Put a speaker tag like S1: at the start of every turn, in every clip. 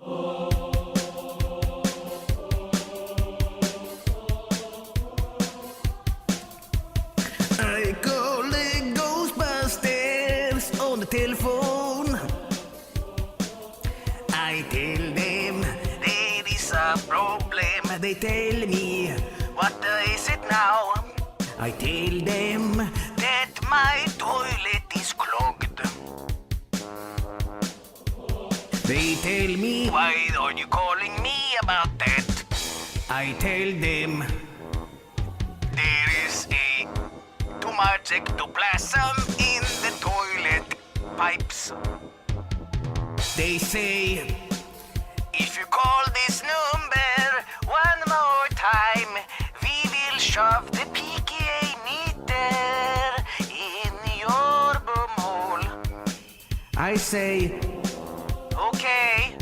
S1: I call the Ghostbusters on the telephone. I tell them there is a problem. They tell me, what is it now? I tell them that my toilet is clogged. They tell me, why are you calling me about that? I tell them, there is too much ectoplasm in the toilet pipes. They say, if you call this number one more time, we will shove the PKA meter in your bumhole. I say, okay.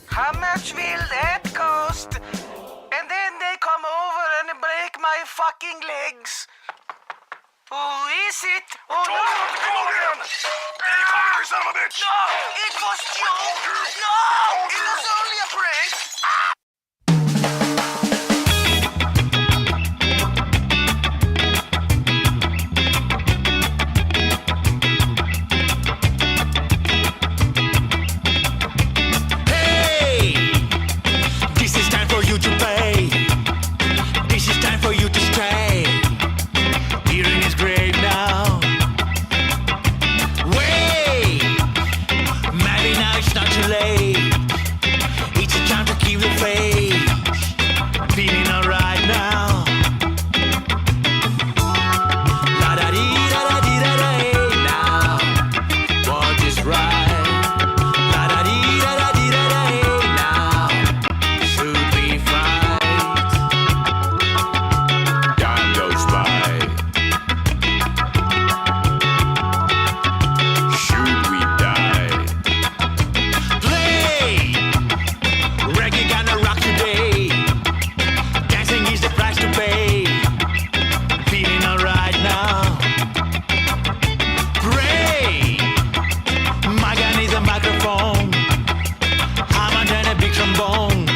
S1: How much will that cost? And then they come over and break my fucking legs. Who is it? Oh no!
S2: Call him! Hey, come here, son of a bitch!
S1: No! It was Joe! No! It was only a prank!
S3: Hey! This is time for you to pay. This is time for you to stay. Hearing is great now. Wait! Maybe now it's not too late. It's a time to keep the faith. Feeling alright now. La da dee da da dee da da hey now. What is right? La da dee da da dee da da hey now. Should we fight?
S2: Time goes by. Should we die?
S3: Play! Reggae gonna rock today. Dancing is the price to pay. Feeling alright now. Pray! My gun is a microphone. I'm under a big trombone.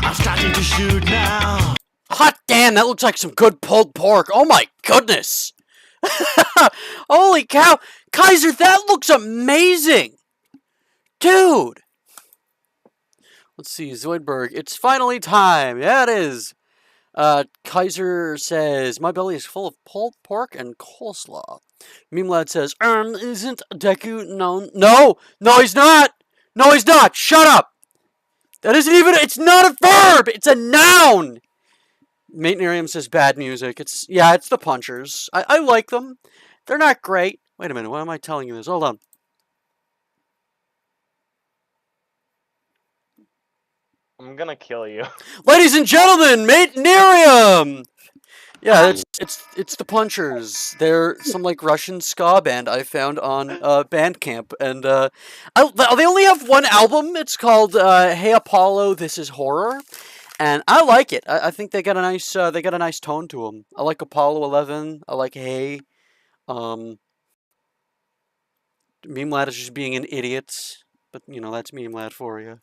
S3: I'm starting to shoot now.
S4: Hot damn, that looks like some good pulled pork. Oh my goodness. Holy cow. Kaiser, that looks amazing. Dude. Let's see, Zoidberg. It's finally time. Yeah, it is. Kaiser says, my belly is full of pulled pork and coleslaw. Meme Lad says, isn't Deku known? No, he's not. No, he's not. Shut up. That isn't even, it's not a verb. It's a noun. Matenarium says bad music. It's the Punchers. I like them. They're not great. Wait a minute, why am I telling you this? Hold on.
S5: I'm gonna kill you.
S4: Ladies and gentlemen, Matenarium! Yeah, it's the Punchers. They're some like Russian ska band I found on Bandcamp, and they only have one album. It's called Hey Apollo, This Is Horror, and I like it. I think they got a nice tone to them. I like Apollo 11. I like Hey. Meme Lad is just being an idiot, but you know that's Meme Lad for you.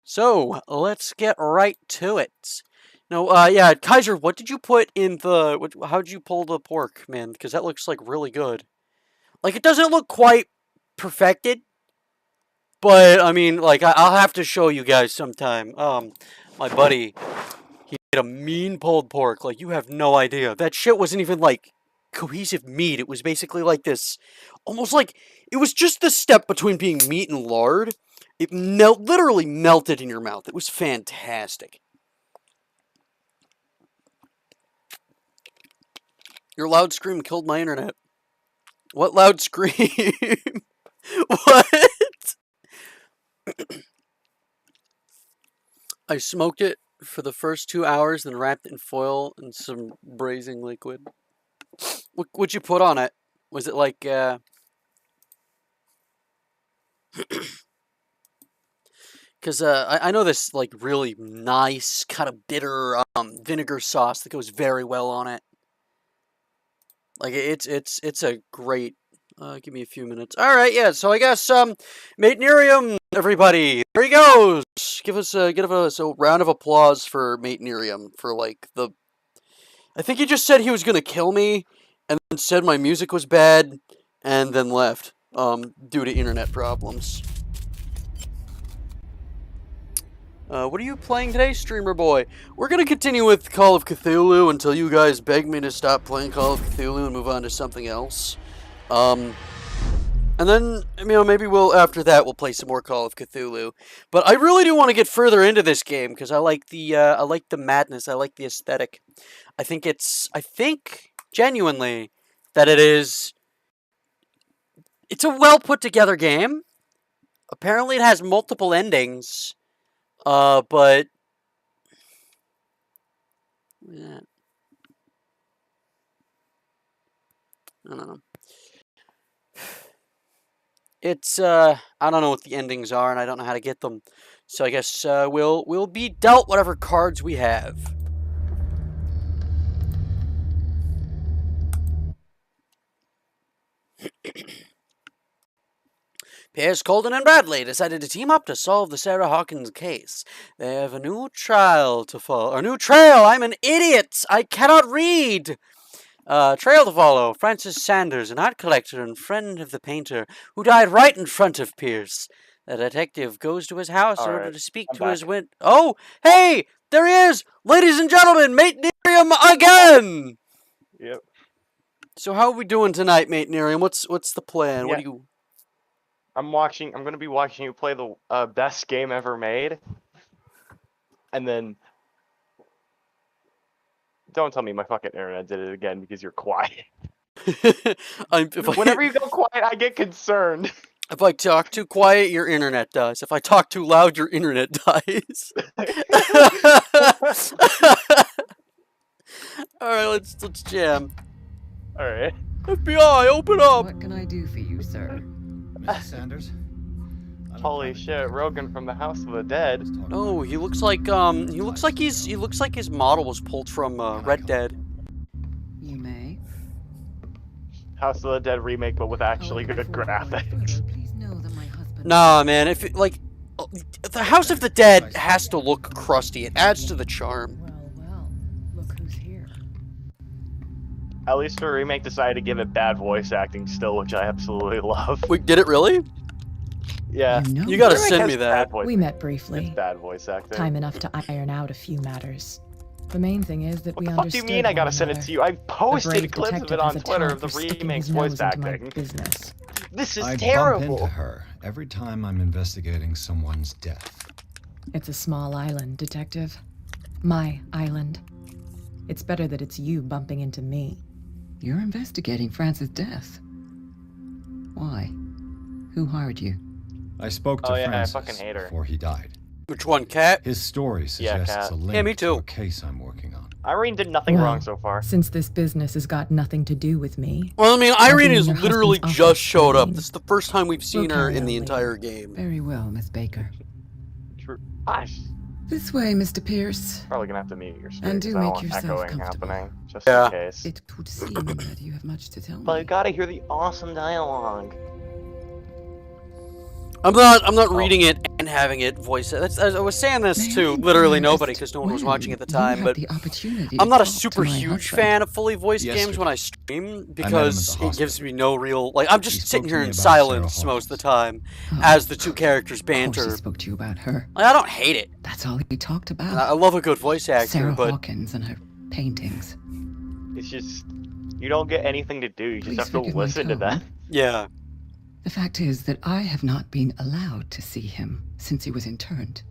S4: So, let's get right to it. No, yeah, Kaiser, what did you put in the... How'd you pull the pork, man? Because that looks, like, really good. Like, it doesn't look quite perfected. But, I mean, like, I'll have to show you guys sometime. My buddy, he made a mean pulled pork. Like, you have no idea. That shit wasn't even, like, cohesive meat. It was basically like this... Almost like... It was just the step between being meat and lard. It literally melted in your mouth. It was fantastic. Your loud scream killed my internet. What loud scream? What? I smoked it for the first 2 hours, then wrapped it in foil and some braising liquid. What'd you put on it? Was it like, Because I know this, like, really nice, kind of bitter vinegar sauce that goes very well on it. Like it's a great. Give me a few minutes. All right, yeah. So I guess Mate Nerium, everybody, there he goes. Give us a round of applause for Mate Nerium for like the. I think he just said he was gonna kill me, and then said my music was bad, and then left due to internet problems. What are you playing today, streamer boy? We're gonna continue with Call of Cthulhu until you guys beg me to stop playing Call of Cthulhu and move on to something else. And then, maybe after that, we'll play some more Call of Cthulhu. But I really do want to get further into this game, because I like the madness, I like the aesthetic. I think, genuinely, that it's a well put together game. Apparently it has multiple endings, but... Yeah. I don't know. It's, I don't know what the endings are, and I don't know how to get them. So I guess, we'll be dealt whatever cards we have. Pierce, Colden, and Bradley decided to team up to solve the Sarah Hawkins case. They have a new trial to follow. Or new trail! I'm an idiot! I cannot read! Trail to follow. Francis Sanders, an art collector and friend of the painter, who died right in front of Pierce. The detective goes to his house in order to speak to his Oh! Hey! There he is! Ladies and gentlemen, Mate Nerium again!
S5: Yep.
S4: So how are we doing tonight, Mate Nerium? What's the plan?
S5: Yeah.
S4: What do you...
S5: I'm gonna be watching you play the best game ever made. And then... Don't tell me my fucking internet did it again because you're quiet. Whenever you go quiet, I get concerned.
S4: If I talk too quiet, your internet dies. If I talk too loud, your internet dies. Alright, let's jam.
S5: Alright.
S4: FBI, open up!
S6: What can I do for you, sir?
S7: Mrs. Sanders?
S5: Holy shit, Rogan from the House of the Dead.
S4: Oh, he looks like his model was pulled from Red Dead.
S6: You may.
S5: House of the Dead remake, but with actually good graphics.
S6: Please know that my husband...
S4: Nah, man, the House of the Dead has to look crusty. It adds to the charm.
S6: Well, look who's here.
S5: At least the remake decided to give it bad voice acting still, which I absolutely love.
S4: Wait, did it really?
S5: Yeah.
S4: You gotta
S5: The remake
S4: send
S5: has
S4: me that.
S5: bad voice
S6: We met briefly.
S5: It's bad voice acting.
S6: Time enough to iron out a few matters. The main thing is that
S5: What
S6: we
S5: the fuck do you
S6: understood
S5: mean I gotta
S6: one
S5: send it
S6: another.
S5: to you? I
S6: The
S5: posted
S6: brave
S5: clips of
S6: detective
S5: it on
S6: has a
S5: Twitter of
S6: talent
S5: the
S6: for sticking
S5: remake's
S6: his nose
S5: voice
S6: into my
S5: acting.
S6: business.
S5: This is
S7: I bump
S5: terrible.
S7: into her every time I'm investigating someone's death.
S6: It's a small island, detective. My island. It's better that it's you bumping into me.
S8: You're investigating Francis' death. Why? Who hired you?
S7: I spoke to
S5: Oh, yeah, I
S7: Francis
S5: fucking hate her.
S7: before he died.
S4: Which one, Cat?
S7: His story suggests
S5: Cat.
S7: a link
S4: Yeah, me too.
S7: to a case I'm working on.
S5: Irene did nothing
S6: Well,
S5: wrong so far.
S6: Since this business has got nothing to do with me,
S4: Well, Irene
S6: be
S4: has
S6: in your
S4: literally
S6: husband's
S4: just
S6: office,
S4: showed up.
S6: Irene.
S4: This is the first time we've seen
S6: We'll
S4: her
S6: carry
S4: in
S6: on
S4: the
S6: later.
S4: entire game.
S8: Very well, Miss Baker.
S5: True. Gosh,
S8: This way, Mr. Pierce.
S5: probably gonna have to mute your screen
S8: And
S5: because
S8: do
S5: I don't
S8: make
S5: want
S8: yourself
S5: echoing
S8: comfortable.
S5: happening, just
S4: Yeah.
S5: in case.
S8: It would seem that you have much to tell me.
S5: But I gotta hear the awesome dialogue.
S4: I'm not reading it and having it voice. I was saying this
S8: May
S4: to
S8: I
S4: literally
S8: ask
S4: nobody because no one was
S8: when
S4: watching at the
S8: you
S4: time.
S8: had
S4: But
S8: the opportunity
S4: I'm
S8: to
S4: not a
S8: talk
S4: super
S8: to my
S4: huge
S8: husband?
S4: fan of fully voiced games
S7: Yesterday.
S4: when I stream
S7: I met him at
S4: because
S7: the
S4: it gives
S7: hospital.
S4: me no real I'm
S7: He
S4: just
S7: spoke
S4: sitting
S7: to
S4: here
S7: me
S4: in
S7: about
S4: silence
S7: Sarah
S4: most of the
S7: Hawkins.
S4: time
S8: Oh,
S4: as the two characters
S8: of course he
S4: banter.
S8: spoke to you about her.
S4: I don't hate it.
S8: That's all he talked about.
S4: I love a good voice actor,
S8: Sarah
S4: but
S8: Hawkins and her paintings.
S5: It's just, you don't get anything to do, you just
S8: Please
S5: have to
S8: forgive my
S5: listen to
S8: tone.
S5: that.
S4: yeah.
S8: The fact is that I have not been allowed to see him since he was interned.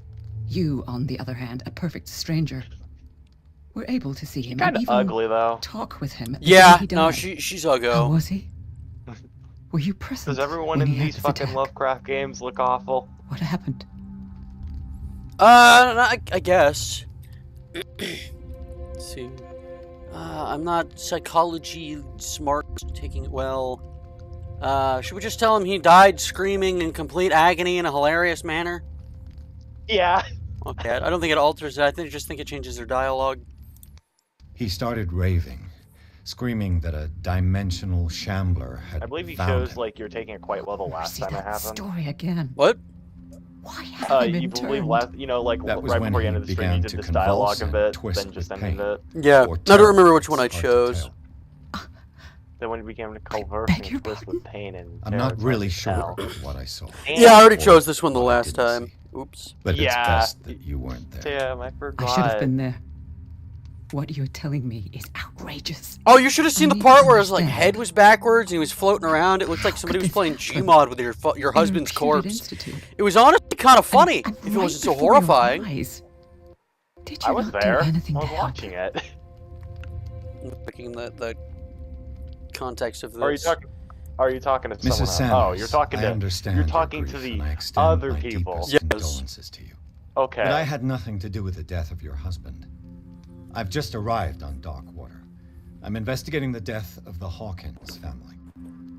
S8: You, on the other hand, a perfect stranger, were able to see him and
S5: Kinda
S8: even
S5: ugly though.
S8: talk with him.
S4: Yeah,
S8: He
S4: no,
S8: died.
S4: she's
S8: How
S4: uggo.
S8: was he? Were you present?
S5: Does everyone
S8: when
S5: in
S8: he had
S5: these
S8: this
S5: fucking
S8: attack?
S5: Lovecraft games look awful?
S8: What happened?
S4: I guess. Let's see. I'm not psychology smart, taking it well. Should we just tell him he died screaming in complete agony in a hilarious manner?
S5: Yeah.
S4: Okay, I don't think it alters it. I just think it changes their dialogue.
S7: He started raving, screaming that a dimensional shambler had
S5: I believe you
S7: found
S5: chose
S7: him.
S5: like you were taking it quite well the last
S8: See
S5: time it
S8: that
S5: happened.
S8: story again.
S4: What?
S8: Why haven't I
S5: You
S8: been
S5: believe
S8: turned?
S5: last, you know, like
S7: That was
S5: right
S7: when
S5: before you
S7: he
S5: ended the stream,
S7: began
S5: you
S7: to
S5: did this dialogue
S7: convulse
S5: a
S7: and
S5: bit,
S7: twist
S5: then just
S7: with
S5: ended
S7: pain.
S5: it.
S4: Yeah.
S7: Or
S4: I don't remember
S7: terror,
S4: which one I
S7: it's hard to
S4: chose.
S7: tell.
S5: Then when it became a converse
S8: beg your
S5: and twist with pain and
S7: I'm
S5: terror,
S7: not
S5: it's hard
S7: really
S5: to
S7: sure
S5: tell.
S7: of what I saw.
S4: Yeah, I already
S7: Or
S4: chose this one the
S7: what I
S4: last
S7: didn't
S4: time.
S7: see.
S4: Oops.
S7: But it's
S5: Yeah.
S7: best that you weren't there.
S5: Damn, I forgot.
S8: I should have been there. What you're telling me is outrageous.
S4: Oh, you should have seen
S8: I
S4: the
S8: need
S4: part
S8: to
S4: where his like
S8: understand.
S4: head was backwards and he was floating around. It looked like
S8: How
S4: somebody
S8: could
S4: was
S8: this
S4: playing
S8: happen?
S4: Gmod with your
S8: In a
S4: husband's
S8: reputed
S4: corpse.
S8: institute.
S4: It was honestly kind of funny
S8: And
S4: if it
S8: right
S4: wasn't so
S8: before your
S4: horrifying.
S8: eyes. Did you
S5: I was
S8: not
S5: there.
S8: do anything
S5: I
S8: to
S5: was
S8: help
S5: watching
S8: him?
S5: it.
S4: Looking the context of this.
S5: Are you talking to
S7: Mrs.
S5: someone
S7: Sanders,
S5: else? Oh, you're talking
S7: I
S5: to.
S7: understand
S5: You're
S7: your
S5: talking
S7: grief,
S5: to the
S7: and I extend
S5: other
S7: my
S5: people.
S7: deepest
S4: Yes.
S7: condolences to you.
S5: Okay.
S7: But I had nothing to do with the death of your husband. I've just arrived on Darkwater. I'm investigating the death of the Hawkins family.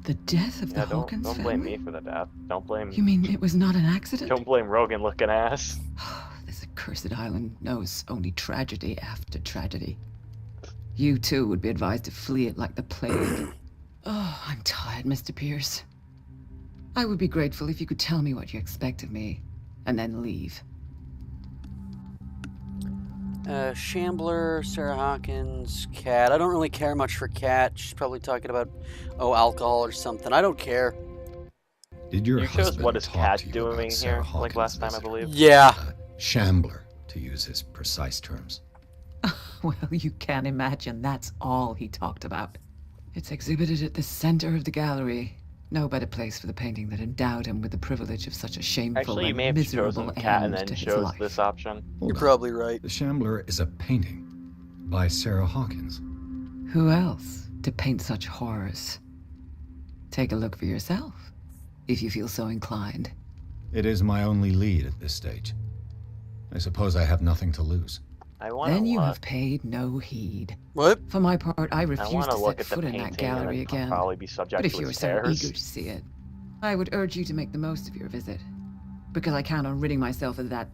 S8: The death of the
S5: Yeah,
S8: Hawkins
S5: don't blame
S8: family?
S5: me for the death. Don't blame.
S8: You mean it was not an accident?
S5: Don't blame Rogan looking ass.
S8: This accursed island knows only tragedy after tragedy. You too would be advised to flee it like the plague. Oh, I'm tired, Mr. Pierce. I would be grateful if you could tell me what you expect of me, and then leave.
S4: Shambler, Sarah Hawkins, Cat. I don't really care much for Cat. She's probably talking about, alcohol or something. I don't care.
S7: Did your
S5: You chose
S7: husband
S5: what is
S7: talk
S5: Cat
S7: to you
S5: doing
S7: about
S5: here,
S7: Sarah
S5: like
S7: Hawkins'
S5: last time, I
S7: visit?
S5: believe?
S4: Yeah.
S7: A shambler, to use his precise terms.
S8: Well, you can imagine that's all he talked about. It's exhibited at the center of the gallery. No better place for the painting that endowed him with the privilege of such a shameful
S5: Actually, you
S8: and
S5: may have
S8: miserable
S5: chosen Cat and
S8: end
S5: then
S8: to his
S5: chose
S8: life.
S5: this option.
S7: Hold
S4: You're
S7: on.
S4: probably right.
S7: The Shambler is a painting by Sarah Hawkins.
S8: Who else to paint such horrors? Take a look for yourself, if you feel so inclined.
S7: It is my only lead at this stage. I suppose I have nothing to lose.
S5: I want to
S8: Then you
S5: look.
S8: have paid no heed.
S4: What?
S8: For my part, I
S5: I
S8: refuse
S5: want
S8: to
S5: to look
S8: set
S5: at the
S8: foot in
S5: painting
S8: that gallery
S5: and then
S8: again.
S5: probably be subject
S8: But if
S5: to
S8: you are
S5: its
S8: so
S5: terrors.
S8: eager to see it, I would urge you to make the most of your visit. Because I count on ridding myself of that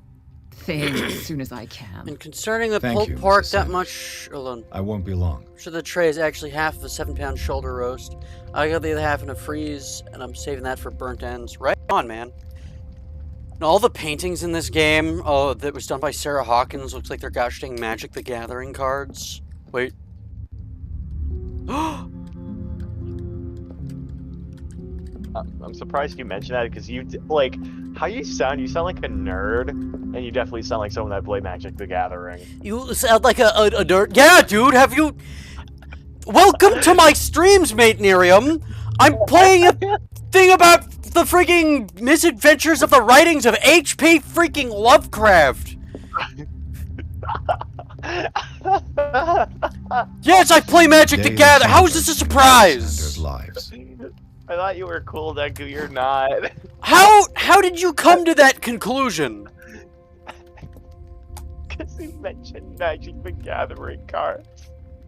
S8: thing as soon as I can.
S4: And concerning the
S7: Thank
S4: pulled
S7: you,
S4: pork,
S7: Mrs.
S4: that
S7: Sanders.
S4: much. Hold on.
S7: I won't be long.
S4: So the tray is actually half of a 7-pound shoulder roast. I got the other half in a freeze, and I'm saving that for burnt ends. Right on, man. And all the paintings in this game, that was done by Sarah Hawkins, looks like they're gosh dang Magic the Gathering cards. Wait.
S5: I'm surprised you mentioned that because like how you sound like a nerd, and you definitely sound like someone that played Magic the Gathering.
S4: You sound like a nerd. Yeah, dude, have you... Welcome to my streams, mate Nerium. I'm playing a thing about the freaking misadventures of the writings of H.P. freaking Lovecraft. Yes, I play Magic the
S7: Days
S4: Gathering. How is
S7: Sanders
S4: this a
S7: and
S4: surprise?
S7: Sanders' lives.
S5: I thought you were cool, Deku. You're not.
S4: How did you come to that conclusion?
S5: Because you mentioned Magic the Gathering cards.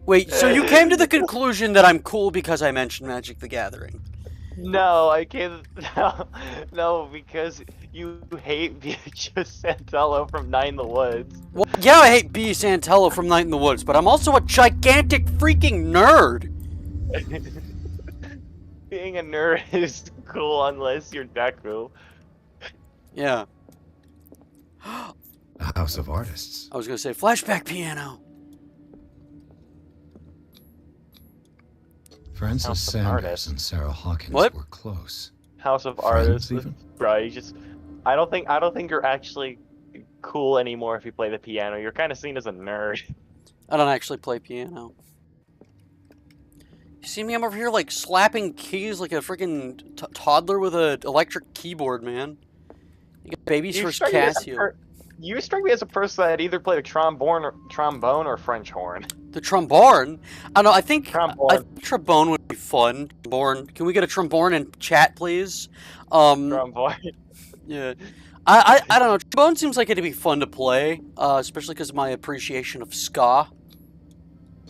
S4: Wait, so you came to the conclusion that I'm cool because I mentioned Magic the Gathering?
S5: No, I can't. No, because you hate Beatrice Santello from Nine in the Woods.
S4: Well, yeah, I hate B. Santello from Night in the Woods, but I'm also a gigantic freaking nerd.
S5: Being a nerd is cool unless you're Deku.
S4: Yeah.
S7: A house of artists.
S4: I was gonna say flashback piano.
S7: Francis
S5: House of
S7: Sanders
S5: Artists.
S7: and Sarah Hawkins
S4: What?
S7: were close.
S5: House of
S7: Friends,
S5: Artists,
S7: even?
S5: bro. You just, I don't think you're actually cool anymore if you play the piano. You're kind of seen as a nerd.
S4: I don't actually play piano. You see me? I'm over here like slapping keys like a freaking toddler with an electric keyboard, man. You got baby's
S5: You
S4: first
S5: strike me as a
S4: Casio.
S5: You strike me as a person that either played a trombone or French horn.
S4: The trombone? I don't know. I think
S5: Trombone.
S4: trombone would be fun. Trombone. Can we get a trombone in chat, please?
S5: Trombone.
S4: Yeah. I don't know. Trombone seems like it'd be fun to play, especially because of my appreciation of ska.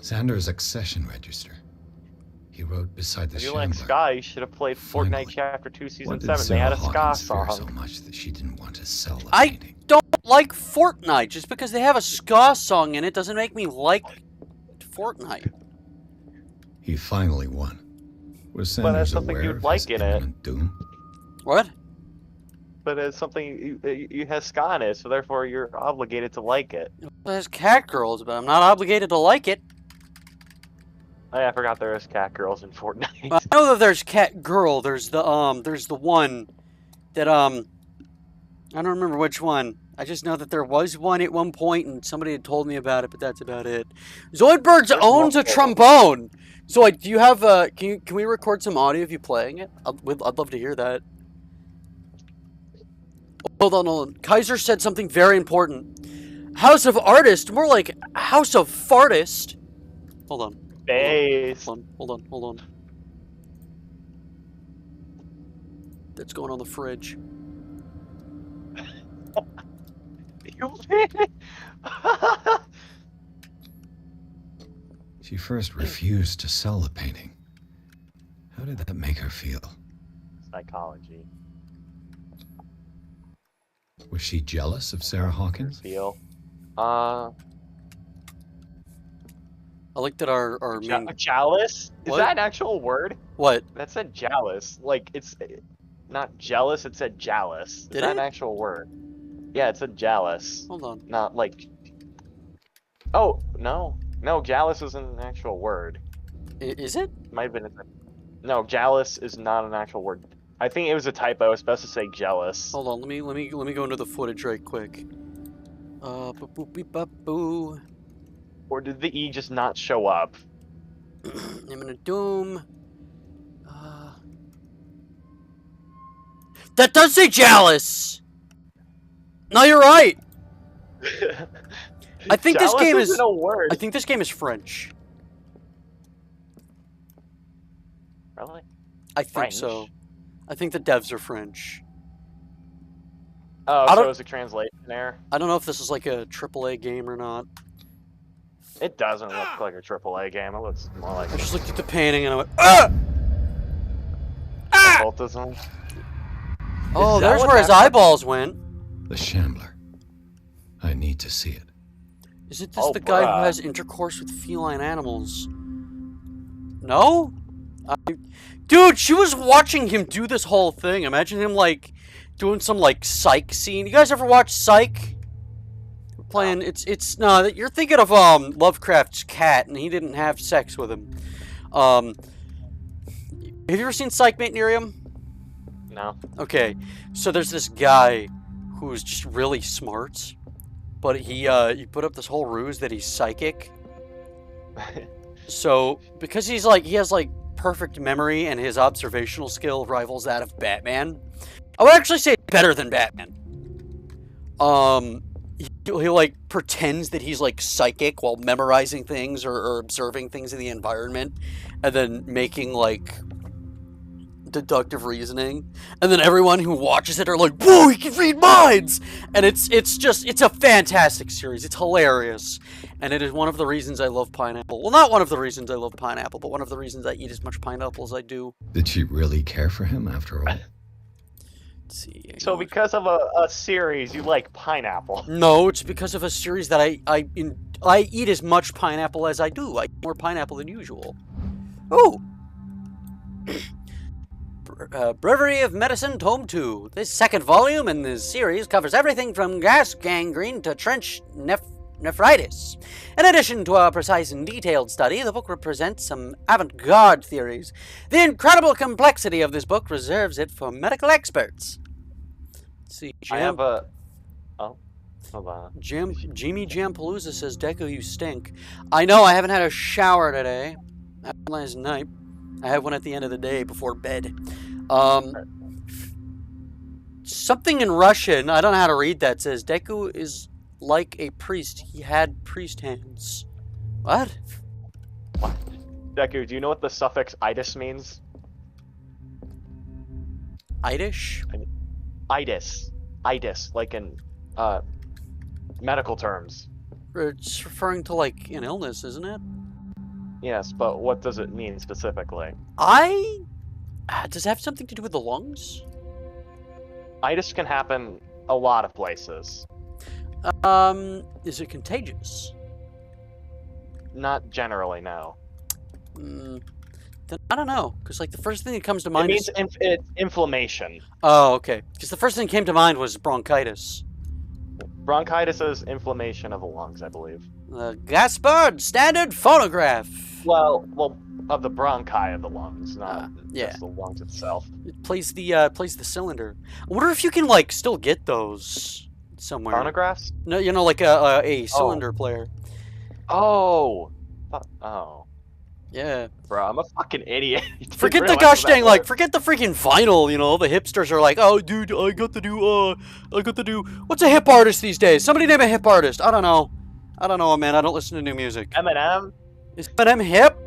S7: Sanders' accession register. He wrote beside the
S5: If you
S7: Shambler.
S5: like ska, you should have played
S7: Finally.
S5: Fortnite Chapter 2 Season
S7: What did
S5: 7. They
S7: Sarah
S5: had a ska
S7: Hawkins fear so
S5: song.
S7: much that she didn't want to sell the
S4: I
S7: painting?
S4: don't like Fortnite. Just because they have a ska song in it doesn't make me like Fortnite.
S7: He finally won. Was
S5: But that's
S7: Sanders
S5: something
S7: aware
S5: you'd
S7: of
S5: like
S7: his
S5: in it.
S7: imminent doom?
S4: What?
S5: But it's something you has ska in it, so therefore you're obligated to like it.
S4: There's cat girls, but I'm not obligated to like it.
S5: Oh, yeah, I forgot there is cat girls in Fortnite.
S4: I know that there's cat girl. There's the one that I don't remember which one. I just know that there was one at one point, and somebody had told me about it, but that's about it. Zoidbergs owns a trombone. So, do you have can we record some audio of you playing it? I'd love to hear that. Hold on. Kaiser said something very important. House of Artist, more like House of Fartist. Hold on.
S5: Base.
S4: Hold on. That's going on the fridge.
S5: You made it.
S7: She first refused to sell the painting. How did that make her feel?
S5: Psychology.
S7: Was she jealous of Sarah Hawkins?
S5: Feel.
S4: I like that our main...
S5: Chalice? Is
S4: What?
S5: that an actual word?
S4: What?
S5: That said jealous. Like, it's not jealous, it said jealous. Is
S4: Did
S5: that
S4: it?
S5: an actual word? Yeah, it said jealous.
S4: Hold on.
S5: Not like... Oh, no. No, jealous isn't an actual word.
S4: Is it?
S5: Might have been a... No, jealous is not an actual word. I think it was a typo. It was supposed to say jealous.
S4: Hold on. Let me go into the footage right quick. Boo.
S5: Or did the E just not show up?
S4: I'm in a doom. That does say jealous. No, you're right. I think this
S5: Jealous
S4: game is.
S5: isn't a word.
S4: I think this game is French.
S5: Really?
S4: I think
S5: French?
S4: so. I think the devs are French.
S5: Oh,
S4: I
S5: so
S4: don't-
S5: it was a translation error?
S4: I don't know if this is like a AAA game or not.
S5: It doesn't look like a AAA game. It looks more like
S4: I just looked at the painting and I went, ah!
S5: occultism.
S4: Oh,
S5: that
S4: there's
S5: what
S4: where his
S5: happened?
S4: eyeballs went.
S7: The Shambler. I need to see it.
S4: Is it this
S5: Oh,
S4: the guy
S5: bruh.
S4: who has intercourse with feline animals? No? Dude, she was watching him do this whole thing. Imagine him, like, doing some, like, Psych scene. You guys ever watch Psych? We're playing, no, you're thinking of, Lovecraft's cat, and he didn't have sex with him. Have you ever seen Psych, mate, Nerium?
S5: No.
S4: Okay, so there's this guy who's just really smart, but he put up this whole ruse that he's psychic. So, because he has, like, perfect memory and his observational skill rivals that of Batman, I would actually say better than Batman. He like, pretends that he's, like, psychic while memorizing things or observing things in the environment, and then making, like, deductive reasoning, and then everyone who watches it are like, whoa, he can read minds! And it's a fantastic series. It's hilarious, and it is one of the reasons I love pineapple. Well, not one of the reasons I love pineapple, but one of the reasons I eat as much pineapple as I do.
S7: Did she really care for him after all?
S4: Let's see.
S5: So because of a series, you like pineapple.
S4: No, it's because of a series that I eat as much pineapple as I do. I eat more pineapple than usual. Ooh! Breviary of Medicine, Tome 2. This second volume in this series covers everything from gas gangrene to trench nephritis. In addition to a precise and detailed study, the book represents some avant-garde theories. The incredible complexity of this book reserves it for medical experts. Let's see,
S5: I have a... Oh, hold on.
S4: Jimmy Jampalooza says, Deku, you stink. I know, I haven't had a shower today. I had one last night. I had one at the end of the day before bed. Something in Russian, I don't know how to read that, says, Deku is like a priest. He had priest hands. What?
S5: What? Deku, do you know what the suffix itis means?
S4: Idish?
S5: Itis. Itis, like in medical terms.
S4: It's referring to, like, an illness, isn't it?
S5: Yes, but what does it mean specifically?
S4: Does it have something to do with the lungs?
S5: Itis can happen a lot of places.
S4: Is it contagious?
S5: Not generally, no.
S4: Then I don't know, because like the first thing that comes to
S5: It
S4: mind
S5: means
S4: is
S5: inflammation.
S4: oh, okay. Because the first thing that came to mind was bronchitis.
S5: Bronchitis is inflammation of the lungs, I believe.
S4: Gaspard standard phonograph.
S5: Well, of the bronchi of the lungs, not
S4: yeah.
S5: just the lungs itself.
S4: It plays the cylinder. I wonder if you can like still get those somewhere.
S5: Phonographs?
S4: No, you know, like a cylinder player.
S5: Oh. Oh.
S4: Yeah.
S5: Bro, I'm a fucking idiot.
S4: Forget the gosh dang, like, forget the freaking vinyl, you know, the hipsters are like, oh, dude, I got to do, what's a hip artist these days? Somebody name a hip artist. I don't know, man, I don't listen to new music.
S5: Eminem?
S4: Is Eminem hip?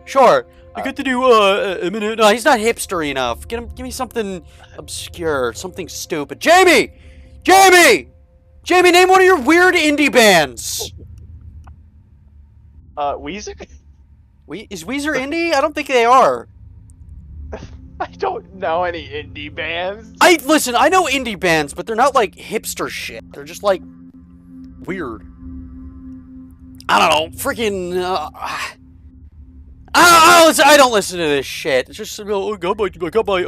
S4: Sure. I get to do, Eminem. No, he's not hipster enough. Give me something obscure, something stupid. Jamie, name one of your weird indie bands.
S5: Weezer?
S4: Is Weezer indie? I don't think they are.
S5: I don't know any indie bands.
S4: Listen, I know indie bands, but they're not like hipster shit. They're just like weird. I don't know, freaking. I don't listen to this shit. It's just I got my
S5: I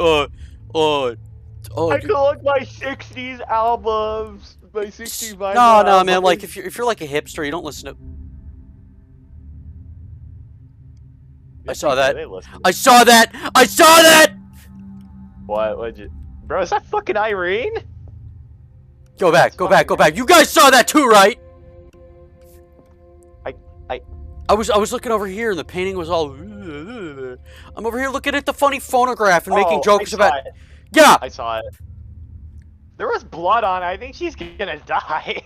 S5: collect my '60s albums, my '60s vinyl.
S4: No,
S5: albums.
S4: man. Like if you're like a hipster, you don't listen to. I saw that.
S5: What? What'd you... Bro, is that fucking Irene?
S4: Go back. You guys saw that too, right? I was looking over here and the painting was all. I'm over here looking at the funny phonograph and making jokes about.
S5: It.
S4: Yeah.
S5: I saw it. There was blood on it. I think she's gonna die.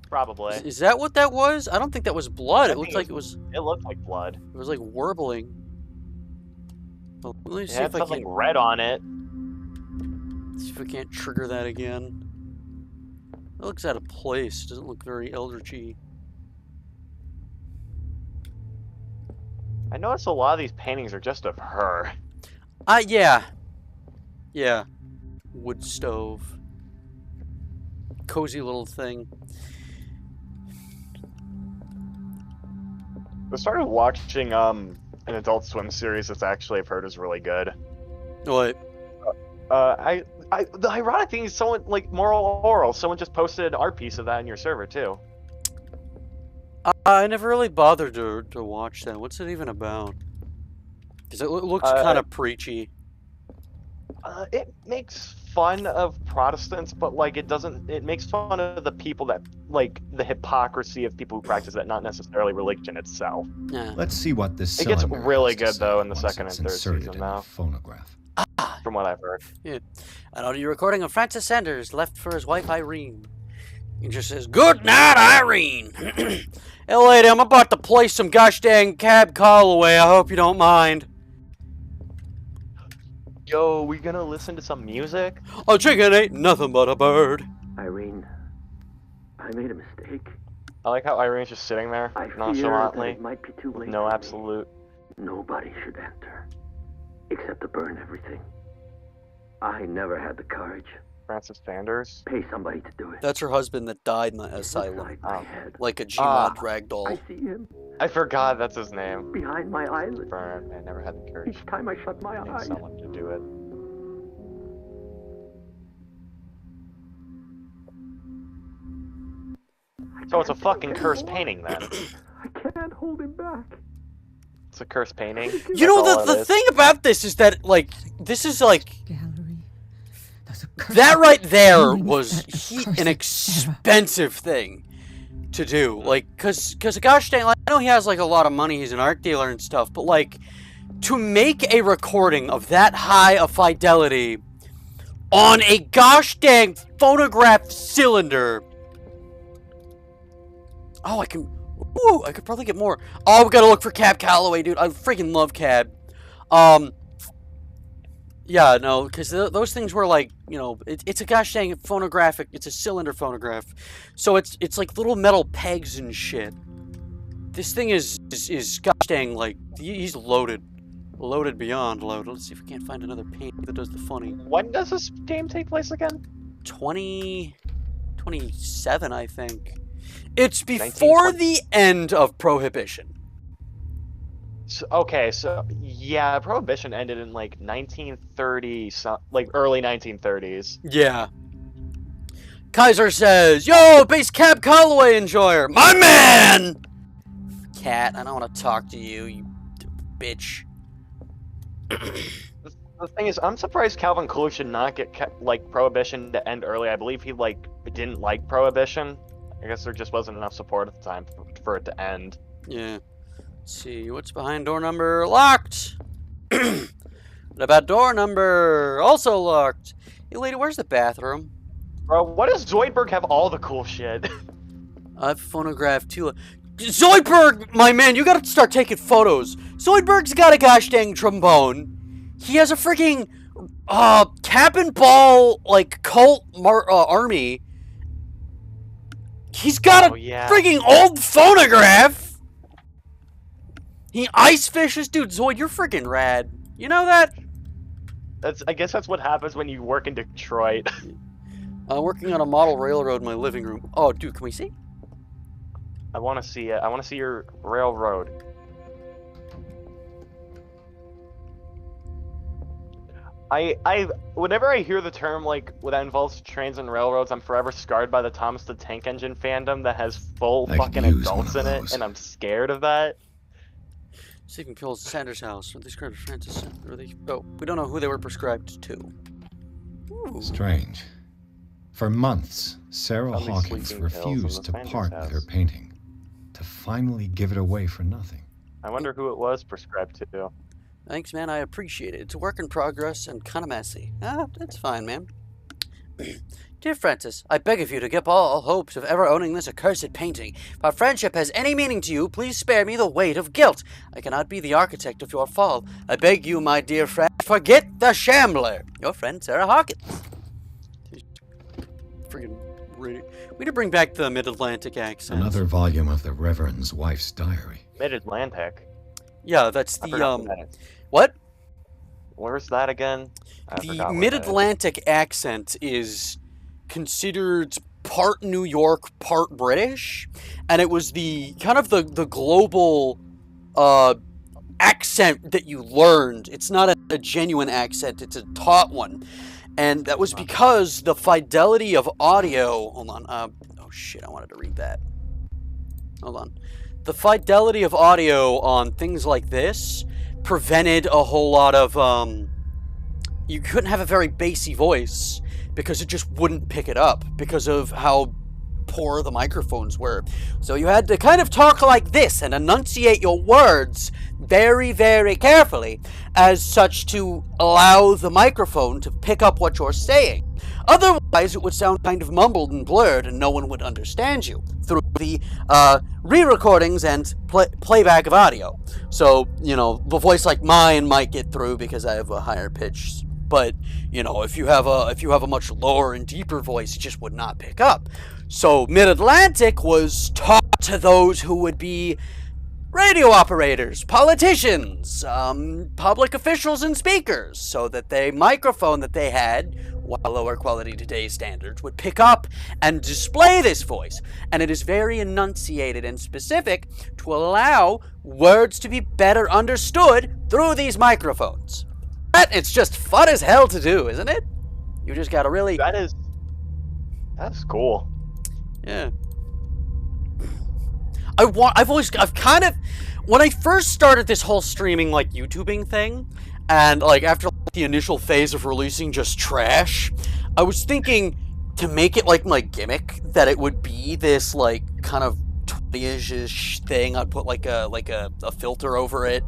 S5: Probably.
S4: Is that what that was? I don't think that was blood. It looked like it was.
S5: It looked like blood.
S4: It was like warbling. Well, let me see
S5: It had
S4: if I
S5: something
S4: can.
S5: red on it.
S4: See if I can't trigger that again. It looks out of place. It doesn't look very eldritchy.
S5: I noticed a lot of these paintings are just of her.
S4: Yeah. Yeah. Wood stove. Cozy little thing.
S5: I started watching an Adult Swim series that's actually I've heard is really good.
S4: What?
S5: The ironic thing is someone like Moral Oral. Someone just posted an art piece of that in your server too.
S4: I never really bothered to watch that. What's it even about? Because it looks kind of preachy.
S5: It makes fun of Protestants, but like it doesn't. It makes fun of the people that like the hypocrisy of people who practice that, not necessarily religion itself.
S4: Yeah.
S7: Let's see what this.
S5: It gets
S7: cylinder
S5: really
S7: has to
S5: good
S7: say
S5: though in the
S7: once
S5: second
S7: it's
S5: and third
S7: inserted
S5: season
S7: in
S5: now.
S7: the phonograph.
S5: From what I've heard.
S4: Yeah. An audio recording of Francis Sanders left for his wife Irene. He just says, "Good night, Irene." Hey, lady, I'm about to play some gosh dang Cab Calloway. I hope you don't mind.
S5: Yo, we gonna listen to some music?
S4: Oh, chicken ain't nothing but a bird.
S9: Irene, I made a mistake.
S5: I like how Irene's just sitting there
S9: I fear that
S5: nonchalantly.
S9: it might be too late.
S5: No
S9: for me.
S5: absolute.
S9: Nobody should enter, except to burn everything. I never had the courage.
S5: Francis Sanders.
S9: Pay somebody to do it.
S4: That's her husband that died in the
S9: It's
S4: asylum.
S9: inside my head.
S4: Like a Gmod ragdoll.
S9: I see him
S5: I forgot that's his name.
S9: behind my eyelid.
S5: Burn. I never had the courage.
S9: Each time I shut my
S5: Need
S9: eyes.
S5: someone to do it. So it's a fucking cursed painting then.
S9: I can't hold him back.
S5: It's a cursed painting.
S4: You know,
S5: That's all it
S4: the
S5: is.
S4: thing about this is that, like, this is like,
S6: Gallery. There's a curse
S4: that right there
S6: healing
S4: was
S6: that accursed
S4: an
S6: error.
S4: expensive thing to do. Like, cause gosh dang, like, I know he has like a lot of money, he's an art dealer and stuff, but like, to make a recording of that high a fidelity on a gosh dang phonograph cylinder. Oh, I can. Ooh, I could probably get more. Oh, we gotta look for Cab Calloway, dude. I freaking love Cab. Yeah, no, because those things were like, you know, it's a gosh dang phonographic. It's a cylinder phonograph, so it's like little metal pegs and shit. This thing is gosh dang like he's loaded beyond loaded. Let's see if we can't find another paint that does the funny.
S5: When does this game take place again?
S4: 2027, I think. It's before the end of Prohibition.
S5: So yeah, Prohibition ended in like 1930, like early 1930s.
S4: Yeah. Kaiser says, "Yo, base cab Callaway enjoyer, my man." Cat, I don't want to talk to you, you bitch.
S5: The thing is, I'm surprised Calvin Coolidge should not get like Prohibition to end early. I believe he like didn't like Prohibition. I guess there just wasn't enough support at the time for it to end.
S4: Yeah. Let's see, what's behind door number? Locked! What about door number? Also locked. Hey, lady, where's the bathroom?
S5: Bro, what does Zoidberg have all the cool shit?
S4: I've phonographed too. Zoidberg, my man, you gotta start taking photos. Zoidberg's got a gosh dang trombone. He has a freaking, cap and ball, like, cult army. He's got a freaking old phonograph. He ice fishes. Dude, Zoid, you're freaking rad. You know that?
S5: I guess that's what happens when you work in Detroit.
S4: I'm working on a model railroad in my living room. Oh, dude, can we see?
S5: I want to see it. I want to see your railroad. Whenever I hear the term like that involves trains and railroads, I'm forever scarred by the Thomas the Tank Engine fandom that has full fucking adults in it, and I'm scared of that.
S4: Stephen kills Sanders' house. Were they prescribed to Francis? We don't know who they were prescribed to. Ooh.
S7: Strange. For months, Sarah Hawkins refused to part with her painting, to finally give it away for nothing.
S5: I wonder who it was prescribed to.
S4: Thanks, man. I appreciate it. It's a work in progress and kind of messy. That's fine, man. Dear Francis, I beg of you to give all hopes of ever owning this accursed painting. If our friendship has any meaning to you, please spare me the weight of guilt. I cannot be the architect of your fall. I beg you, my dear friend, forget the Shambler. Your friend, Sarah Hawkins. Friggin' we need to bring back the Mid-Atlantic accent.
S7: Another volume of the Reverend's wife's diary.
S5: Mid-Atlantic?
S4: Yeah, that's the, what?
S5: Where's that again?
S4: The Mid-Atlantic accent is considered part New York, part British, and it was the kind of the global accent that you learned. It's not a genuine accent, it's a taught one. And that was because the fidelity of audio... Hold on. Oh, shit. I wanted to read that. Hold on. The fidelity of audio on things like this prevented a whole lot of... You couldn't have a very bassy voice because it just wouldn't pick it up because of how poor the microphones were. So you had to kind of talk like this and enunciate your words very, very carefully as such to allow the microphone to pick up what you're saying. Otherwise, it would sound kind of mumbled and blurred and no one would understand you through the re-recordings and playback of audio. So, you know, the voice like mine might get through because I have a higher pitch. But, you know, if you have a much lower and deeper voice, it just would not pick up. So Mid-Atlantic was taught to those who would be radio operators, politicians, public officials and speakers, so that the microphone that they had, while lower quality today's standards, would pick up and display this voice. And it is very enunciated and specific to allow words to be better understood through these microphones. But it's just fun as hell to do, isn't it? You just gotta really...
S5: That's cool.
S4: Yeah. I've kind of, when I first started this whole streaming, like, YouTubing thing, and, like, after the initial phase of releasing just trash, I was thinking to make it, like, my gimmick, that it would be this, like, kind of 20-ish thing. I'd put, like a filter over it,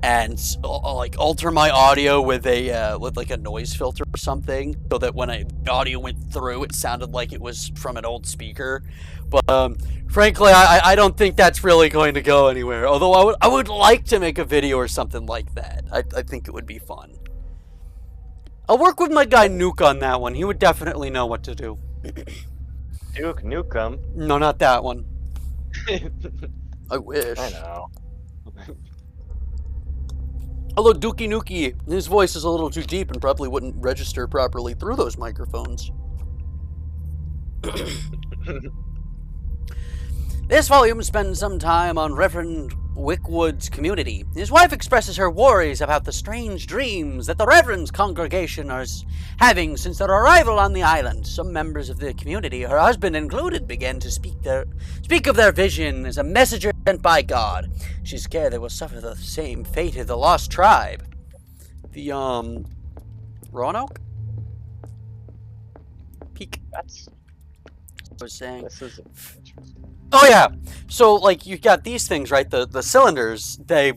S4: and, like, alter my audio with like a noise filter or something, so that when the audio went through, it sounded like it was from an old speaker. But, frankly, I don't think that's really going to go anywhere. Although I would like to make a video or something like that. I think it would be fun. I'll work with my guy Nuke on that one. He would definitely know what to do.
S5: Duke Nukem?
S4: No, not that one. I wish.
S5: I know.
S4: Although Dookie Nukie, his voice is a little too deep and probably wouldn't register properly through those microphones. This volume spends some time on Reverend Wickwood's community. His wife expresses her worries about the strange dreams that the Reverend's congregation is having since their arrival on the island. Some members of the community, her husband included, began to speak of their vision as a messenger sent by God. She's scared they will suffer the same fate as the lost tribe. The, Roanoke? Peak.
S5: That's...
S4: I was saying.
S5: This is interesting.
S4: Oh yeah, so like you got these things, right? The cylinders, they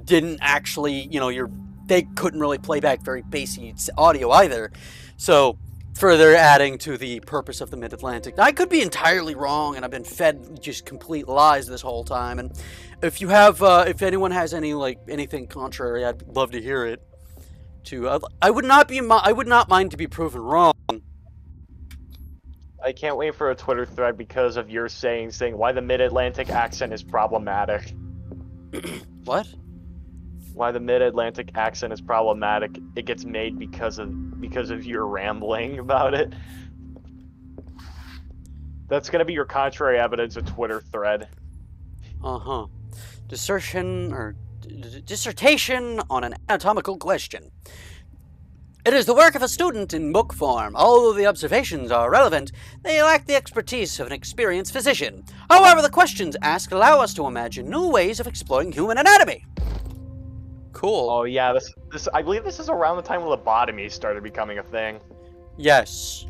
S4: didn't actually, you know, they couldn't really play back very bassy audio either. So further adding to the purpose of the Mid-Atlantic. Now, I could be entirely wrong, and I've been fed just complete lies this whole time. And if you have, if anyone has anything contrary, I'd love to hear it. I would not mind to be proven wrong.
S5: I can't wait for a Twitter thread because of your saying why the Mid-Atlantic accent is problematic.
S4: What?
S5: Why the Mid-Atlantic accent is problematic. It gets made because of your rambling about it. That's gonna be your contrary evidence a Twitter thread.
S4: Uh-huh. Dissertation on an anatomical question. It is the work of a student in book form. Although the observations are relevant, they lack the expertise of an experienced physician. However, the questions asked allow us to imagine new ways of exploring human anatomy. Cool.
S5: Oh yeah, this I believe this is around the time lobotomy started becoming a thing.
S4: Yes.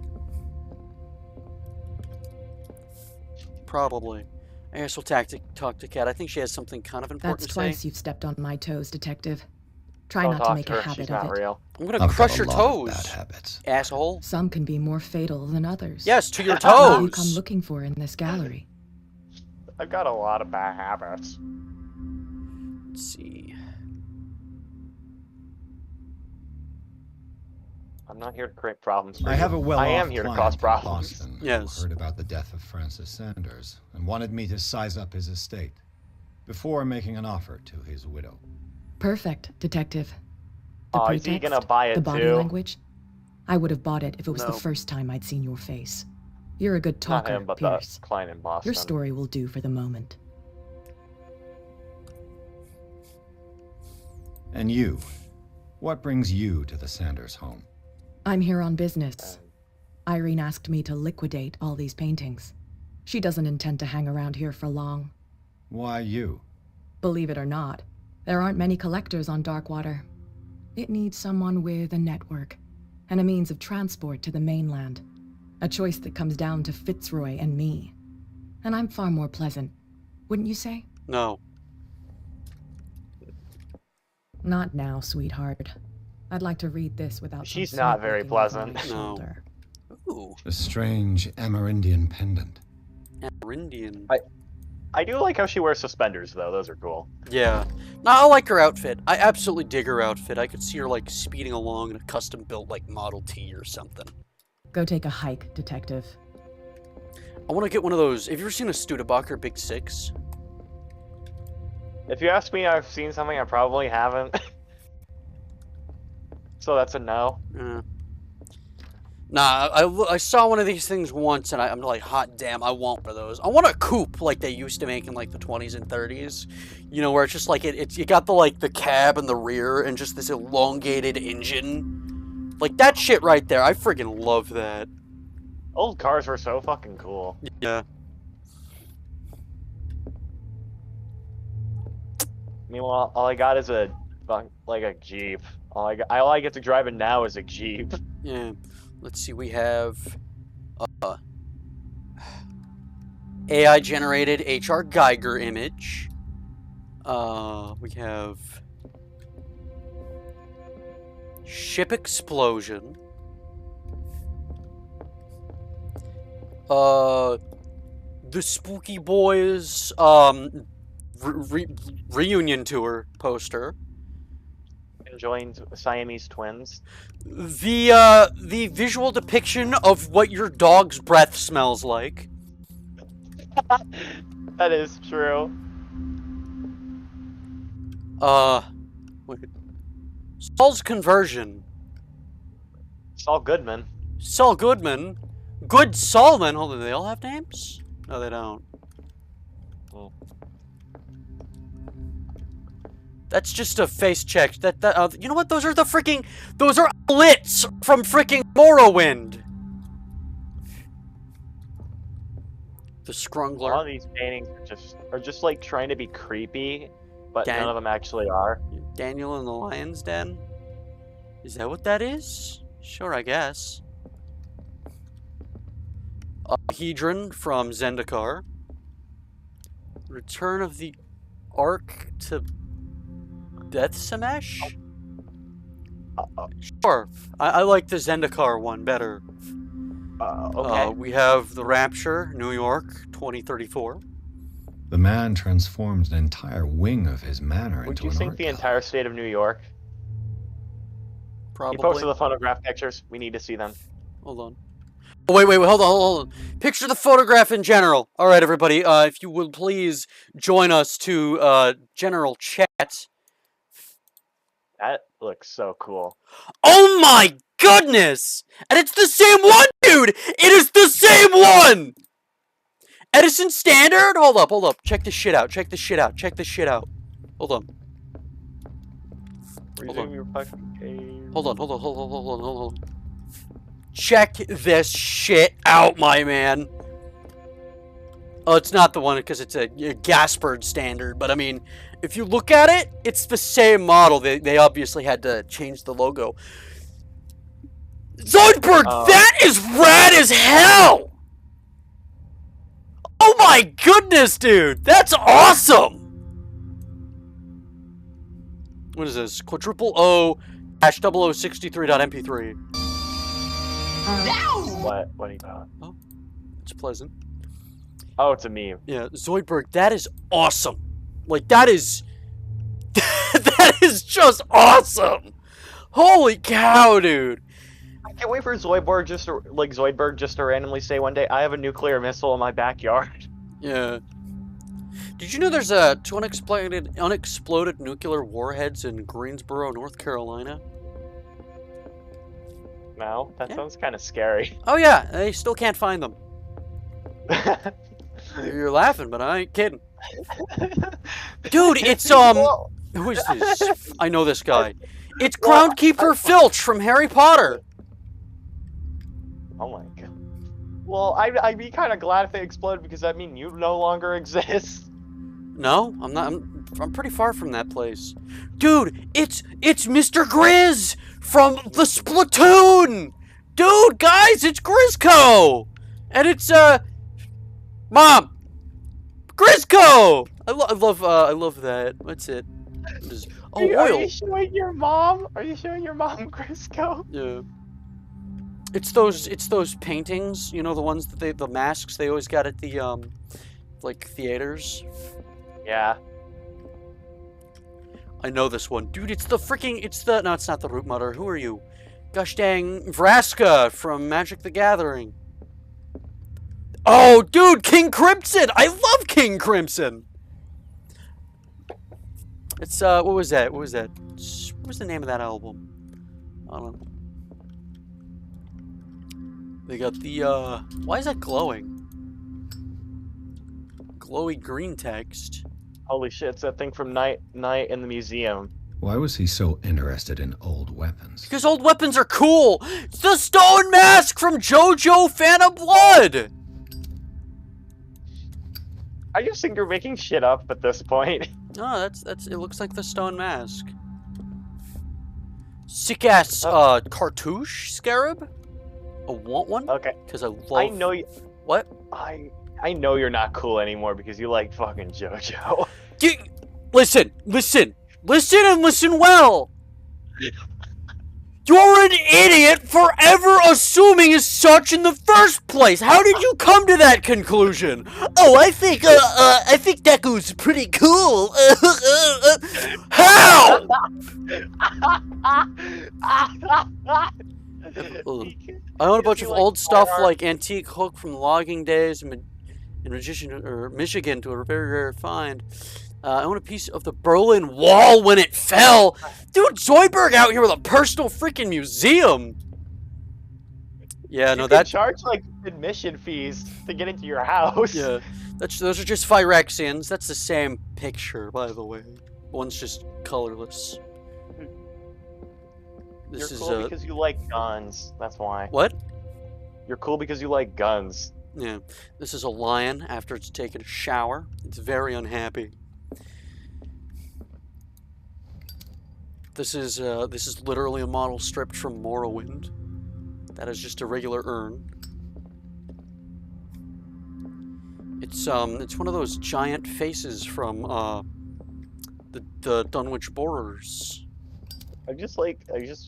S4: Probably. I guess we'll talk to Kat. I think she has something kind of important
S6: That's
S4: to say.
S6: twice you've stepped on my toes, Detective. Try
S5: Don't
S6: not to
S5: talk
S6: make
S5: to
S6: a
S5: her.
S6: habit
S5: She's
S6: of
S5: not
S6: it.
S5: real.
S4: I'm gonna crush your toes,
S7: bad habits.
S4: asshole.
S6: Some can be more fatal than others.
S4: Yes, to your
S6: What have you come
S4: toes.
S6: looking for in this gallery?
S5: I've got a lot of bad habits.
S4: Let's see.
S5: I'm not here to create problems for
S7: I
S5: you.
S7: have a well-off
S5: I am here to
S7: client
S5: cause
S7: in
S5: problems.
S7: Boston
S4: Yes.
S7: who heard about the death of Francis Sanders and wanted me to size up his estate before making an offer to his widow.
S6: Perfect, Detective. The
S5: Oh,
S6: pretext,
S5: is he gonna buy it
S6: the body
S5: too?
S6: language. I would have bought it if it was
S4: No.
S6: the first time I'd seen your face. You're a good
S5: Not
S6: talker,
S5: him, but
S6: Pierce.
S5: the client in Boston.
S6: Your story will do for the moment.
S7: And you? What brings you to the Sanders home?
S6: I'm here on business. Irene asked me to liquidate all these paintings. She doesn't intend to hang around here for long.
S7: Why you?
S6: Believe it or not, there aren't many collectors on Darkwater. It needs someone with a network and a means of transport to the mainland. A choice that comes down to Fitzroy and me. And I'm far more pleasant, wouldn't you say?
S4: No.
S6: Not now, sweetheart. I'd like to read this without some
S5: She's not
S6: snake
S5: very
S6: looking over
S5: pleasant.
S6: my
S4: No.
S6: shoulder.
S4: Ooh,
S7: The strange Amerindian pendant.
S4: Amerindian.
S5: I do like how she wears suspenders, though. Those are cool.
S4: Yeah. No, I like her outfit. I absolutely dig her outfit. I could see her, like, speeding along in a custom-built, like, Model T or something.
S6: Go take a hike, Detective.
S4: I want to get one of those. Have you ever seen a Studebaker Big Six?
S5: If you ask me, I've seen something I probably haven't. So that's a no.
S4: Yeah. Nah, I saw one of these things once, and I'm like, hot damn, I want one of those. I want a coupe like they used to make in, like, the 20s and 30s. You know, where it's just, like, you got the, like, the cab and the rear and just this elongated engine. Like, that shit right there, I friggin' love that.
S5: Old cars were so fucking cool.
S4: Yeah.
S5: Meanwhile, all I got is a Jeep. All I get to drive it now is a Jeep.
S4: Yeah. Let's see, we have AI generated HR Geiger image. We have ship explosion. The Spooky Boys reunion tour poster.
S5: Enjoying Siamese twins.
S4: The visual depiction of what your dog's breath smells like.
S5: That is true.
S4: Wait. Saul's conversion.
S5: Saul Goodman.
S4: Saul Goodman. Good Salman. Hold on, do they all have names? No, they don't. That's just a face check. You know what? Those are lits from freaking Morrowind. The Scrungler.
S5: All of these paintings are just like trying to be creepy, but none of them actually are.
S4: Daniel in the Lion's Den? Is that what that is? Sure, I guess. Hedron from Zendikar. Return of the Ark to Death Samesh? Sure. I like the Zendikar one better.
S5: Okay.
S4: We have The Rapture, New York, 2034.
S7: The man transforms an entire wing of his manor
S5: Would
S7: into
S5: you
S7: an
S5: think
S7: art
S5: the
S7: gallery.
S5: entire state of New York?
S4: Probably.
S5: He posted the photograph pictures. We need to see them.
S4: Hold on. Oh, wait, hold on. Picture the photograph in general. All right, everybody. If you would please join us to general chat.
S5: That looks so cool.
S4: Oh my goodness! And it's the same one, dude! It is the same one! Edison Standard? Hold up. Check this shit out. Hold on.
S5: Resume your fucking game.
S4: Hold on. Check this shit out, my man. Oh, it's not the one because it's a Gaspard standard, but I mean, if you look at it, it's the same model. They obviously had to change the logo. Zoidberg, that is rad as hell! Oh my goodness, dude! That's awesome! What is this? Quadruple O-0063.mp3.
S5: What are you about?
S4: Oh, it's pleasant.
S5: Oh, it's a meme.
S4: Yeah, Zoidberg, that is awesome. Like, that is... that is just awesome! Holy cow, dude!
S5: I can't wait for Zoidberg just to randomly say one day, I have a nuclear missile in my backyard.
S4: Yeah. Did you know there's two unexploded nuclear warheads in Greensboro, North Carolina?
S5: No? That sounds kind of scary.
S4: Oh yeah, they still can't find them. You're laughing, but I ain't kidding. Dude, it's, who is this? I know this guy. It's Groundkeeper Filch from Harry Potter.
S5: Oh my god. Well, I'd be kind of glad if they exploded because that means you no longer exist.
S4: No, I'm not. I'm pretty far from that place. Dude, it's Mr. Grizz from the Splatoon. Dude, guys, it's Grizzco. And it's Mom. Grizzco. I love that. What's it? Oh,
S5: Are
S4: oil.
S5: you showing your mom? Are you showing your mom Crisco?
S4: Yeah. It's those paintings, you know, the ones that the masks they always got at the like theaters.
S5: Yeah.
S4: I know this one. Dude, no, it's not the Root Mudder. Who are you? Gosh dang, Vraska from Magic the Gathering. Oh, dude, King Crimson! I love King Crimson! It's, what was that? What was the name of that album? I don't know. They got the, why is that glowing? Glowy green text.
S5: Holy shit, it's that thing from Night in the Museum.
S7: Why was he so interested in old weapons?
S4: Because old weapons are cool! It's the Stone Mask from JoJo Fan of Blood!
S5: I just think you're making shit up at this point.
S4: No, it looks like the Stone Mask. Sick-ass, cartouche scarab? I want one?
S5: Okay.
S4: Because I love...
S5: I know you...
S4: What?
S5: I know you're not cool anymore because you like fucking JoJo.
S4: Listen and listen well! You're an idiot for ever assuming as such in the first place! How did you come to that conclusion? Oh, I think Deku's pretty cool. How? I own a bunch of old stuff like Antique Hook from Logging Days and Michigan to a very rare find. I own a piece of the Berlin Wall when it fell. Dude, Zoidberg out here with a personal freaking museum. Yeah, no, that
S5: charge like admission fees to get into your house.
S4: Yeah, those are just Phyrexians. That's the same picture, by the way. One's just colorless. This
S5: You're
S4: is
S5: cool because you like guns. That's why.
S4: what?
S5: You're cool because you like guns.
S4: Yeah. This is a lion after it's taken a shower. It's very unhappy. This is literally a model stripped from Morrowind. That is just a regular urn. It's one of those giant faces from the Dunwich Borers.
S5: I just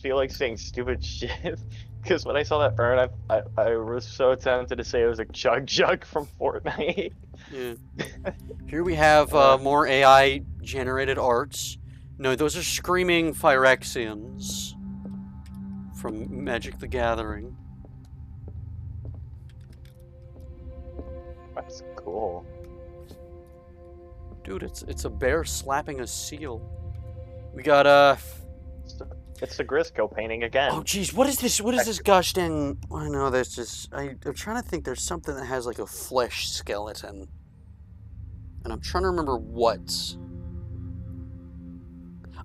S5: feel like saying stupid shit because when I saw that urn, I was so tempted to say it was a Jug from Fortnite.
S4: Yeah. Here we have more AI generated arts. No, those are screaming Phyrexians from Magic the Gathering.
S5: That's cool.
S4: Dude, it's a bear slapping a seal. We got
S5: It's the Grisco painting again.
S4: oh geez, what is this? What is this gosh dang? I know there's just I'm trying to think. There's something that has like a flesh skeleton, and I'm trying to remember what.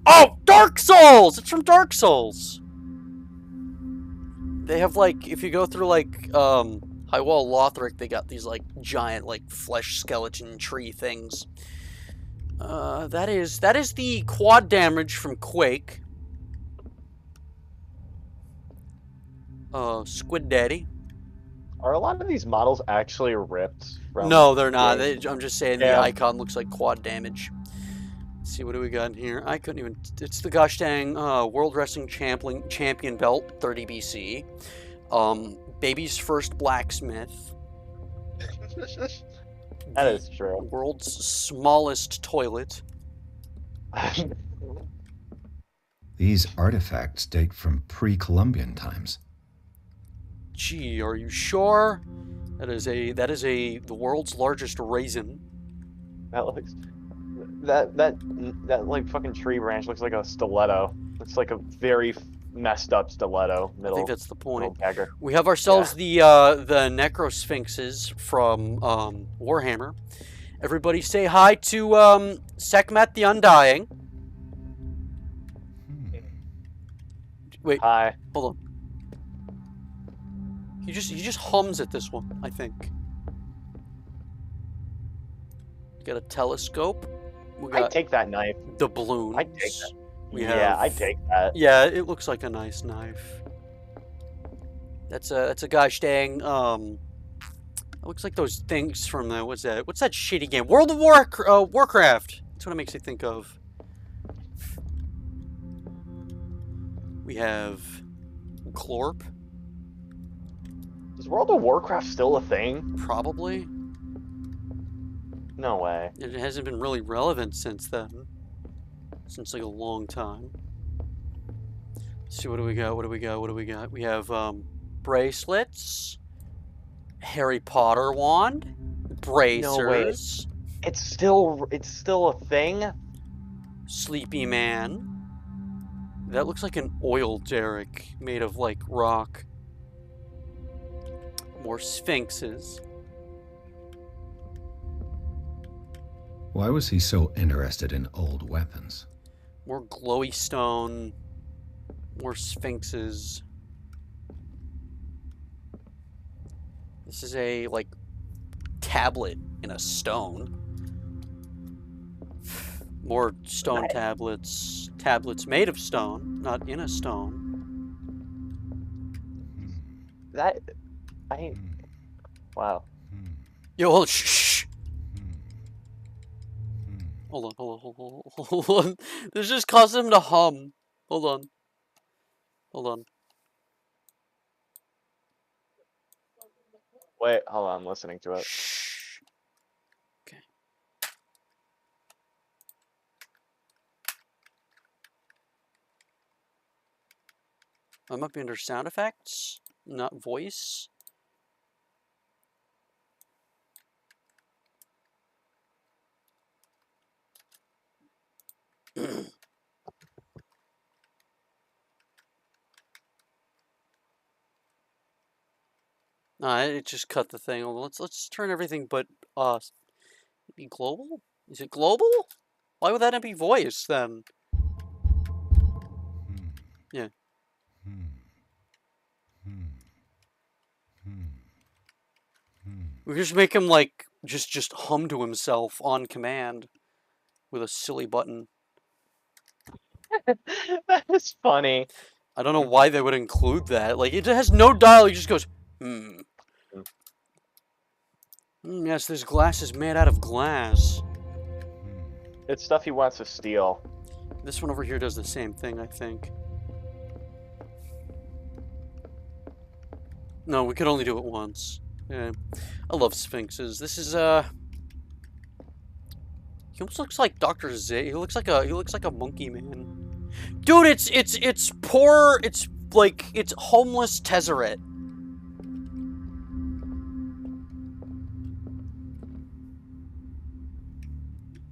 S4: Oh, Dark Souls! It's from Dark Souls. They have like, if you go through like Highwall Lothric, they got these like giant like flesh skeleton tree things. That is the quad damage from Quake. Squid Daddy.
S5: Are a lot of these models actually ripped? From
S4: No, they're not.
S5: games?
S4: I'm just saying the icon looks like quad damage. Let's see, what do we got in here? I couldn't even... It's the gosh dang World Wrestling Champion Belt, 30 BC. Baby's first blacksmith.
S5: That is true.
S4: World's smallest toilet.
S7: These artifacts date from pre-Columbian times.
S4: Gee, are you sure? That is the world's largest raisin.
S5: That looks that like fucking tree branch looks like a stiletto. It's like a very messed up stiletto.
S4: I think that's the point.
S5: Dagger.
S4: We have ourselves the Necrosphinxes from Warhammer. Everybody say hi to Sekhmet the Undying. Wait,
S5: Hi.
S4: hold on. He just hums at this one, I think. Got a telescope. We got
S5: I'd take that knife.
S4: the balloons.
S5: I'd take that.
S4: Yeah,
S5: I'd take that.
S4: Yeah, it looks like a nice knife. That's a gosh dang it looks like those things from the what's that shitty game? World of Warcraft. That's what it makes me think of. We have Clorp.
S5: Is World of Warcraft still a thing?
S4: Probably.
S5: No way.
S4: It hasn't been really relevant since then. Since like a long time. Let's see, what do we got? We have bracelets, Harry Potter wand, bracers.
S5: No way. It's still a thing?
S4: Sleepy Man. That looks like an oil derrick made of like rock. More sphinxes.
S7: Why was he so interested in old weapons?
S4: More glowy stone. More sphinxes. This is a like tablet in a stone. More stone tablets. Tablets made of stone, not in a stone.
S5: Wow.
S4: Yo, hold on, shh. Hold on. This just caused him to hum. Hold on.
S5: Wait, hold on, I'm listening to it.
S4: Shh. Okay. I might be under sound effects, not voice. No, it just cut the thing. Let's turn everything but be global. Is it global? Why would that not be voice then? Yeah. We just make him like just hum to himself on command with a silly button.
S5: That is funny.
S4: I don't know why they would include that. Like, it has no dialogue. It just goes, yes, this glass is made out of glass.
S5: It's stuff he wants to steal.
S4: This one over here does the same thing, I think. No, we could only do it once. Yeah. I love Sphinxes. This is, he almost looks like Dr. Z. He looks like a monkey man. Dude, it's poor, it's homeless Tezzeret.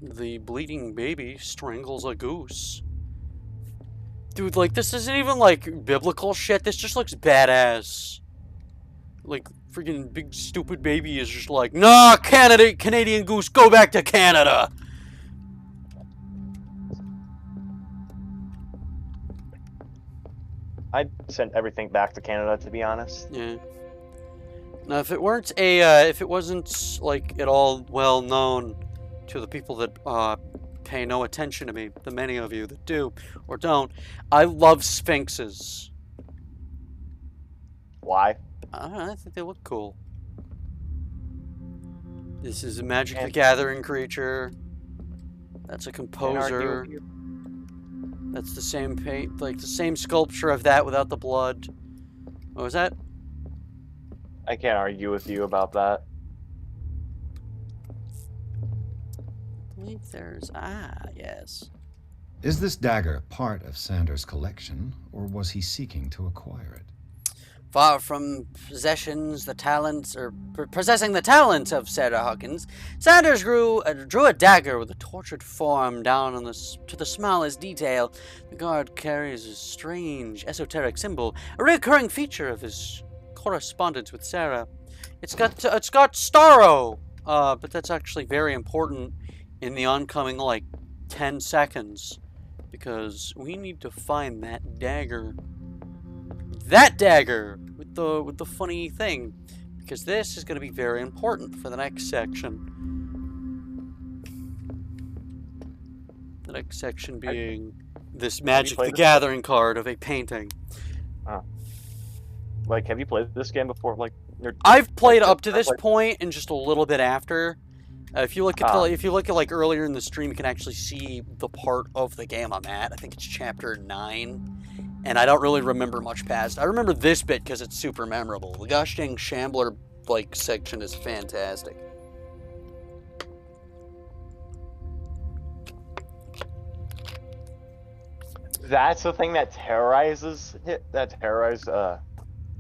S4: The bleeding baby strangles a goose. Dude, like, this isn't even, like, biblical shit. This just looks badass. Like, freaking big stupid baby is just like, nah, Canadian goose, go back to Canada.
S5: I'd send everything back to Canada, to be honest.
S4: Yeah. Now, if it wasn't, like, at all well known to the people that, pay no attention to me, the many of you that do, or don't, I love Sphinxes.
S5: Why?
S4: I don't know, I think they look cool. This is a Magic the Gathering creature. That's a composer. That's the same paint, like the same sculpture of that without the blood. What was that?
S5: I can't argue with you about that.
S4: I believe there's yes.
S7: Is this dagger part of Sanders' collection, or was he seeking to acquire it?
S4: Far from possessing the talents of Sarah Hawkins, Sanders drew a dagger with a tortured form down on to the smallest detail. The guard carries a strange, esoteric symbol, a recurring feature of his correspondence with Sarah. It's got Starro, but that's actually very important in the oncoming, like, 10 seconds, because we need to find that dagger. That dagger with the funny thing, because this is going to be very important for the next section. The next section being this Magic the Gathering card of a painting.
S5: Like, have you played this game before? Like,
S4: I've played up to this point and just a little bit after. If you look at like earlier in the stream, you can actually see the part of the game I'm at. I think it's chapter 9. And I don't really remember much past. I remember this bit because it's super memorable. The gosh dang Shambler, like, section is fantastic.
S5: That's the thing that terrorizes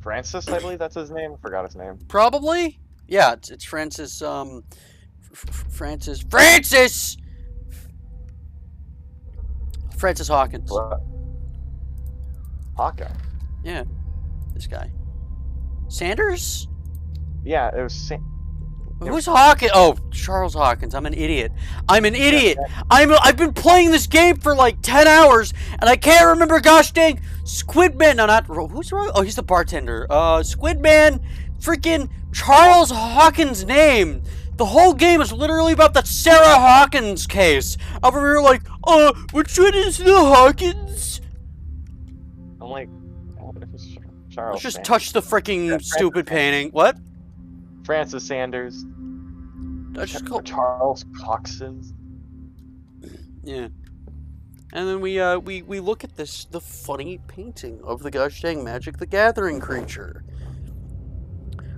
S5: Francis, I believe that's his name. I forgot his name.
S4: Probably? Yeah, it's Francis, Francis Hawkins.
S5: What? Hawkeye.
S4: Yeah, this guy. Sanders?
S5: Yeah, it was.
S4: Who's Hawkins? Oh, Charles Hawkins. I'm an idiot. I'm an idiot. I've been playing this game for like 10 hours, and I can't remember. Gosh dang, Squidman. No, not who's wrong. Oh, he's the bartender. Squidman. Freaking Charles Hawkins' name. The whole game is literally about the Sarah Hawkins case. Over here, like, which one is the Hawkins?
S5: I'm like, Charles.
S4: Let's just touch the freaking stupid painting. What?
S5: Francis Sanders.
S4: That's just called
S5: Charles Coxon.
S4: Yeah. And then we look at the funny painting of the gosh dang Magic the Gathering creature.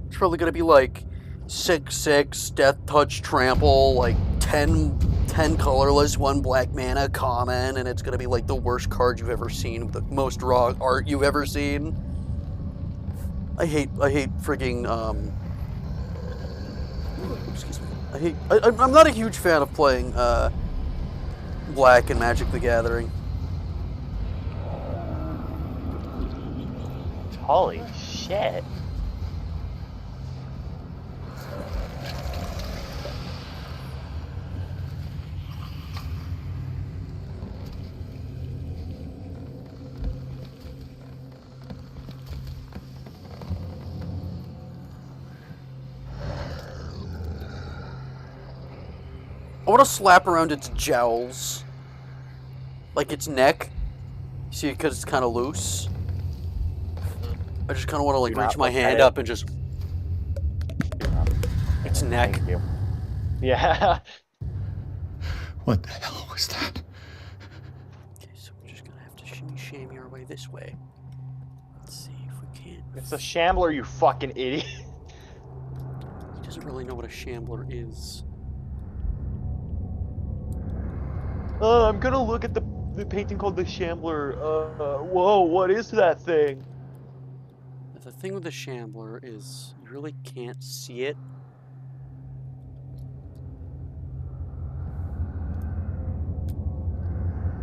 S4: It's probably gonna be like 6/6 Death Touch Trample, like 10 colorless, 1 black mana common, and it's gonna be like the worst card you've ever seen, the most raw art you've ever seen. I hate freaking excuse me. I'm not a huge fan of playing black and Magic the Gathering.
S5: Holy shit.
S4: I want to slap around its jowls. Like its neck. See, because it's kind of loose. I just kind of want to like reach my hand up and just... Its neck.
S5: Thank you. Yeah.
S7: What the hell was that?
S4: Okay, so we're just gonna have to shimmy our way this way. Let's see if we can.
S5: It's a shambler, you fucking idiot.
S4: He doesn't really know what a shambler is.
S5: I'm gonna look at the painting called the Shambler. Whoa, what is that thing?
S4: The thing with the shambler is you really can't see it.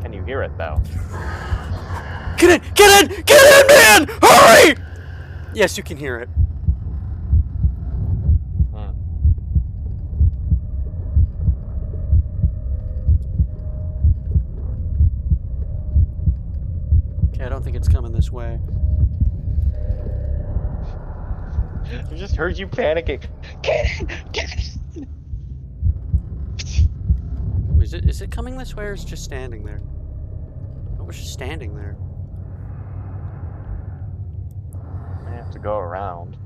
S5: Can you hear it though?
S4: Get in! Get in! Get in, man! Hurry! Yes, you can hear it. Okay, I don't think it's coming this way.
S5: I just heard you panicking. Get in! Get in!
S4: Is it coming this way or is it just standing there? Oh, it's just standing there.
S5: I have to go around.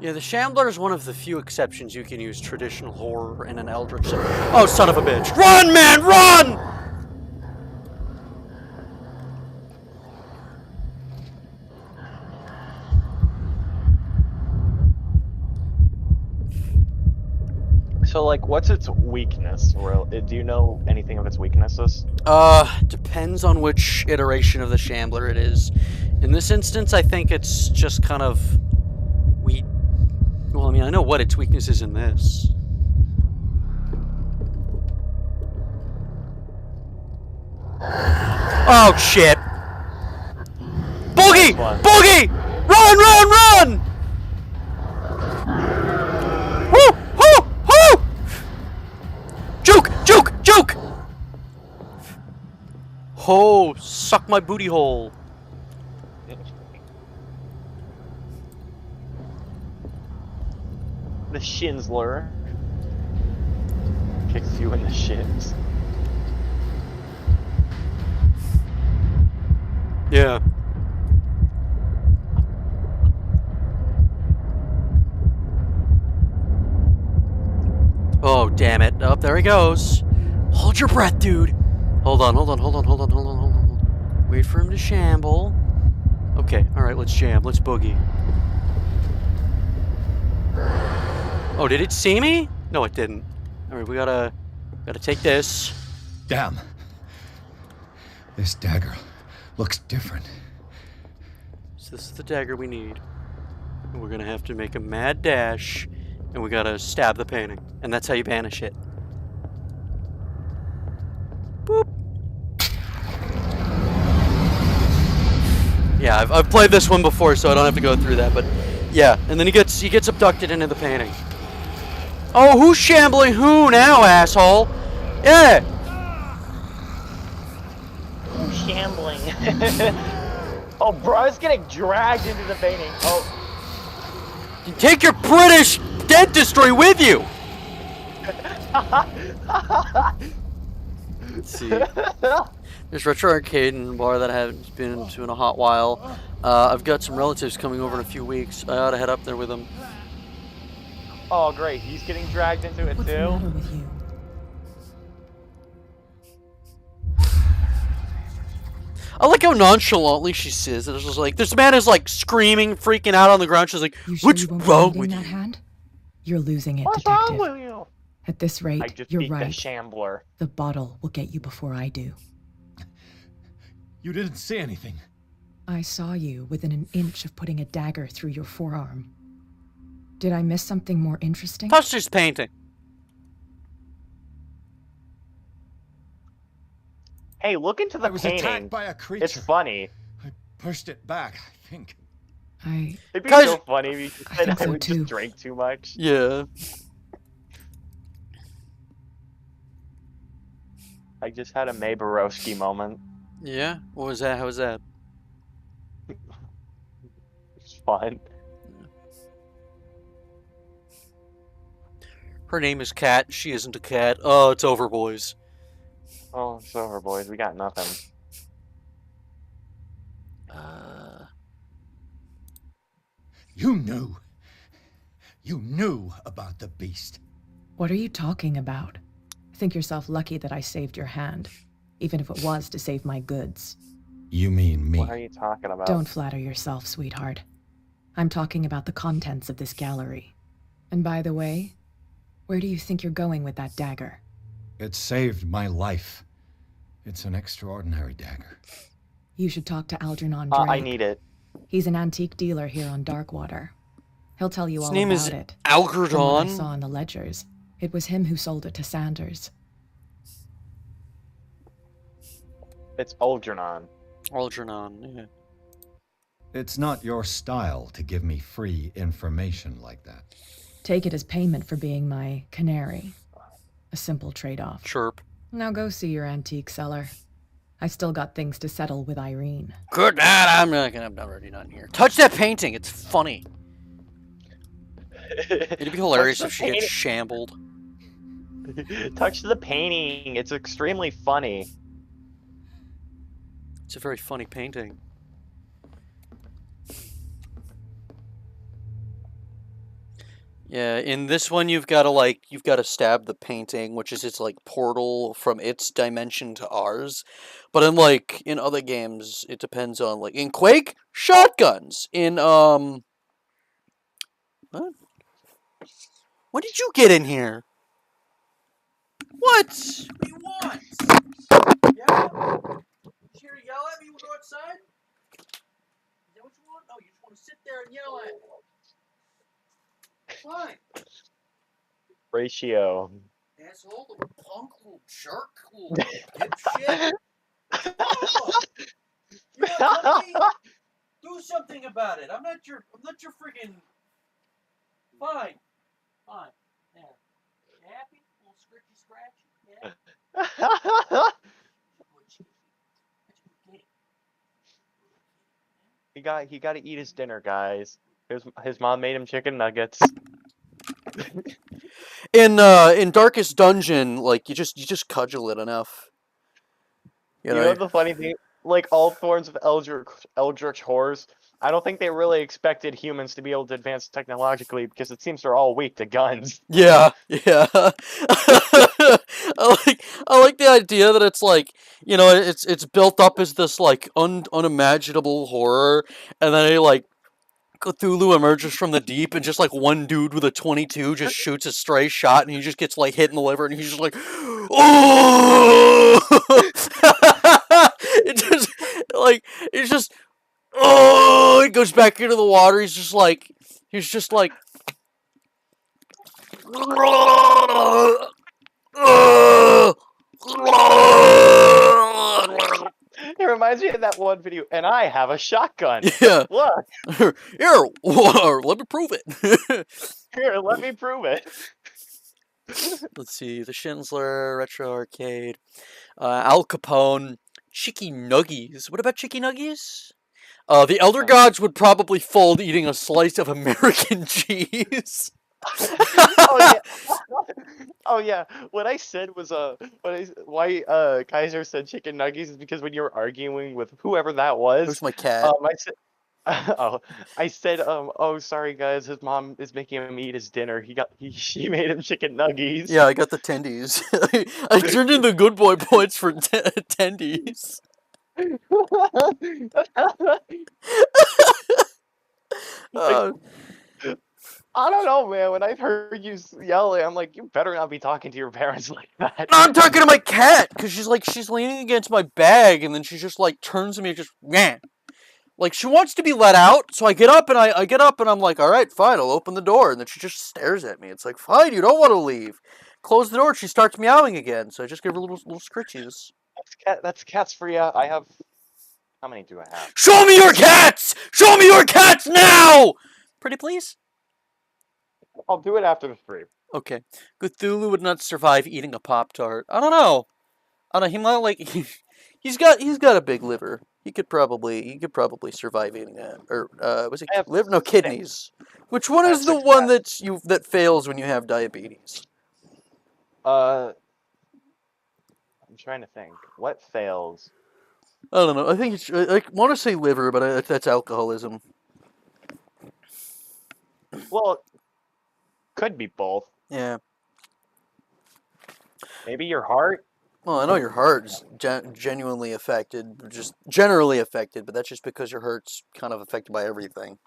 S4: Yeah, the Shambler is one of the few exceptions you can use traditional horror in an Eldritch. Oh, son of a bitch! Run, man, run!
S5: So, like, what's its weakness? Do you know anything of its weaknesses?
S4: Depends on which iteration of the Shambler it is. In this instance, I think it's just kind of weak. Well, I mean, I know what its weakness is in this. Oh, shit! Boogie! Boogie! Run, run, run! Woo! Woo! Woo! Juke! Juke! Juke! Oh, suck my booty hole.
S5: The Shinsler kicks you in the shins.
S4: Yeah. Oh, damn it. Oh, there he goes. Hold your breath, dude. Hold on, hold on, hold on, hold on, hold on, hold on. Wait for him to shamble. Okay, alright, let's jam. Let's boogie. Oh, did it see me? No, it didn't. Alright, we gotta take this.
S7: Damn. This dagger looks different.
S4: So this is the dagger we need. And we're gonna have to make a mad dash, and we gotta stab the painting. And that's how you banish it. Boop. Yeah, I've played this one before, so I don't have to go through that, but yeah, and then he gets abducted into the painting. Oh, who's shambling who now, asshole? Yeah!
S5: Who's shambling? Oh, bro's getting dragged into the painting. Oh.
S4: Take your British dentistry with you! Let's see. There's Retro Arcade and bar that I haven't been to in a hot while. I've got some relatives coming over in a few weeks. I ought to head up there with them.
S5: Oh, great. He's getting dragged into it,
S6: What's
S5: too?
S6: the matter with you?
S4: I like how nonchalantly she says it. It's just like, this man is like screaming, freaking out on the ground. She's like,
S6: You sure
S4: what's
S6: you won't
S4: wrong
S6: be
S4: with
S6: that
S4: you?
S6: hand? You're losing it,
S5: What's
S6: detective.
S5: wrong with you?
S6: At this rate,
S5: I just
S6: you're
S5: beat the
S6: right.
S5: shambler.
S6: The bottle will get you before I do.
S7: You didn't say anything.
S6: I saw you within an inch of putting a dagger through your forearm. Did I miss something more interesting?
S4: Touch this painting.
S5: Hey, look into the
S7: I was
S5: painting.
S7: attacked by a creature.
S5: It's funny.
S7: I pushed it back, I think.
S5: It'd be
S4: Guys-
S5: so funny if you just
S6: I
S5: said
S6: think
S5: I
S6: so
S5: would
S6: too.
S5: just drink too much.
S4: Yeah.
S5: I just had a May Borowski moment.
S4: Yeah? What was that? How was that?
S5: fun.
S4: Her name is Cat. She isn't a cat. Oh, it's over, boys.
S5: Oh, it's over, boys. We got nothing.
S7: You knew. You knew about the beast.
S6: What are you talking about? Think yourself lucky that I saved your hand, even if it was to save my goods.
S7: You mean me?
S5: What are you talking about?
S6: Don't flatter yourself, sweetheart. I'm talking about the contents of this gallery. And by the way, where do you think you're going with that dagger?
S7: It saved my life. It's an extraordinary dagger.
S6: You should talk to Algernon Drake.
S5: I need it.
S6: He's an antique dealer here on Darkwater. He'll tell you all about it.
S4: His name is
S6: From what I
S4: Algernon?
S6: saw in the ledgers, it was him who sold it to Sanders.
S5: It's Algernon.
S4: Algernon, yeah.
S7: It's not your style to give me free information like that.
S6: Take it as payment for being my canary. A simple trade-off.
S4: Chirp.
S6: Now go see your antique seller. I still got things to settle with Irene.
S4: Good night. I'm already not here. Touch that painting. It's funny. It'd be hilarious if she gets shambled.
S5: Touch the painting. It's extremely funny.
S4: It's a very funny painting. Yeah, in this one you've got to stab the painting, which is its like portal from its dimension to ours. But in other games, it depends on like in Quake, shotguns. In what? When did you get in here? What? What do you want? Yeah? You here to yell at me when we go outside? Is that what you want? No, you just want to sit there and yell at me. Fine.
S5: Ratio.
S4: Asshole, little punk, little jerk, little dipshit. Oh, you know, do something about it. I'm not your freaking. Fine. There. You happy? A little scritchy scratchy? Yeah.
S5: He got to eat his dinner, guys. His mom made him chicken nuggets.
S4: In Darkest Dungeon, like you just cudgel it enough. You know
S5: The funny thing, like all forms of eldritch horrors, I don't think they really expected humans to be able to advance technologically because it seems they're all weak to guns.
S4: Yeah. I like the idea that it's like, you know, it's built up as this like unimaginable horror, and then like Cthulhu emerges from the deep, and just like one dude with a 22 just shoots a stray shot, and he just gets like hit in the liver, and he's just like, oh! Oh! It goes back into the water. He's just like.
S5: It reminds me of that one video, and I have a shotgun.
S4: Yeah.
S5: Look.
S4: Here, let me prove it.
S5: Here, let me prove it.
S4: Let's see. The Shinsler, Retro Arcade, Al Capone, Chicky Nuggies. What about Chicky Nuggies? The Elder Gods would probably fold eating a slice of American cheese.
S5: Oh yeah. What I said was why Kaiser said chicken nuggets is because when you were arguing with whoever that was,
S4: Who's my cat?
S5: I said, oh sorry guys, his mom is making him eat his dinner. She made him chicken nuggies.
S4: Yeah, I got the tendies. I turned in the good boy points for tendies.
S5: I don't know, man. When I heard you yelling, I'm like, you better not be talking to your parents like that.
S4: No, I'm talking to my cat, because she's leaning against my bag, and then she just like turns to me and just man. Like she wants to be let out, so I get up and I'm like, all right, fine, I'll open the door, and then she just stares at me. It's like, fine, you don't want to leave. Close the door. She starts meowing again, so I just give her little scritches.
S5: That's cats for you. I have. How many do I have?
S4: Show me your cats! Show me your cats now! Pretty please.
S5: I'll do it after the stream.
S4: Okay. Cthulhu would not survive eating a Pop-Tart. I don't know. He might like he's got a big liver. You could probably survive eating that. Or was it
S5: I have
S4: liver? No,
S5: six.
S4: kidneys. Which one
S5: I
S4: is
S5: have
S4: the
S5: 6
S4: one
S5: cats.
S4: that fails when you have diabetes?
S5: I'm trying to think. What fails?
S4: I don't know. I think it's. I want to say liver, but that's alcoholism.
S5: Well, could be both.
S4: Yeah.
S5: Maybe your heart.
S4: Well, I know your heart's genuinely affected, just generally affected, but that's just because your heart's kind of affected by everything.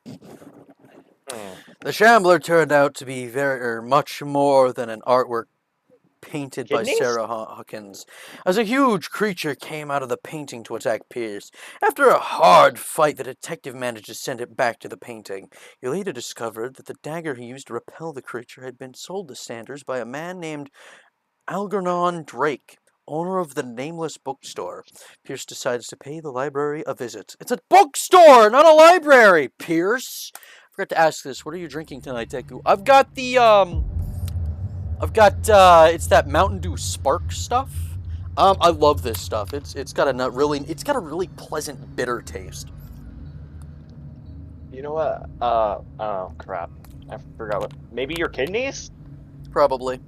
S4: The Shambler turned out to be much more than an artwork painted by
S5: Kidneys?
S4: Sarah Hawkins, as a huge creature came out of the painting to attack Pierce. After a hard fight, the detective managed to send it back to the painting. He later discovered that the dagger he used to repel the creature had been sold to Sanders by a man named Algernon Drake, owner of the nameless bookstore. Pierce decides to pay the library a visit. It's a bookstore, not a library, Pierce! I forgot to ask this. What are you drinking tonight, Deku? I've got it's that Mountain Dew Spark stuff. I love this stuff. It's got a really pleasant bitter taste.
S5: You know what? Oh crap! I forgot what. Maybe your kidneys?
S4: Probably.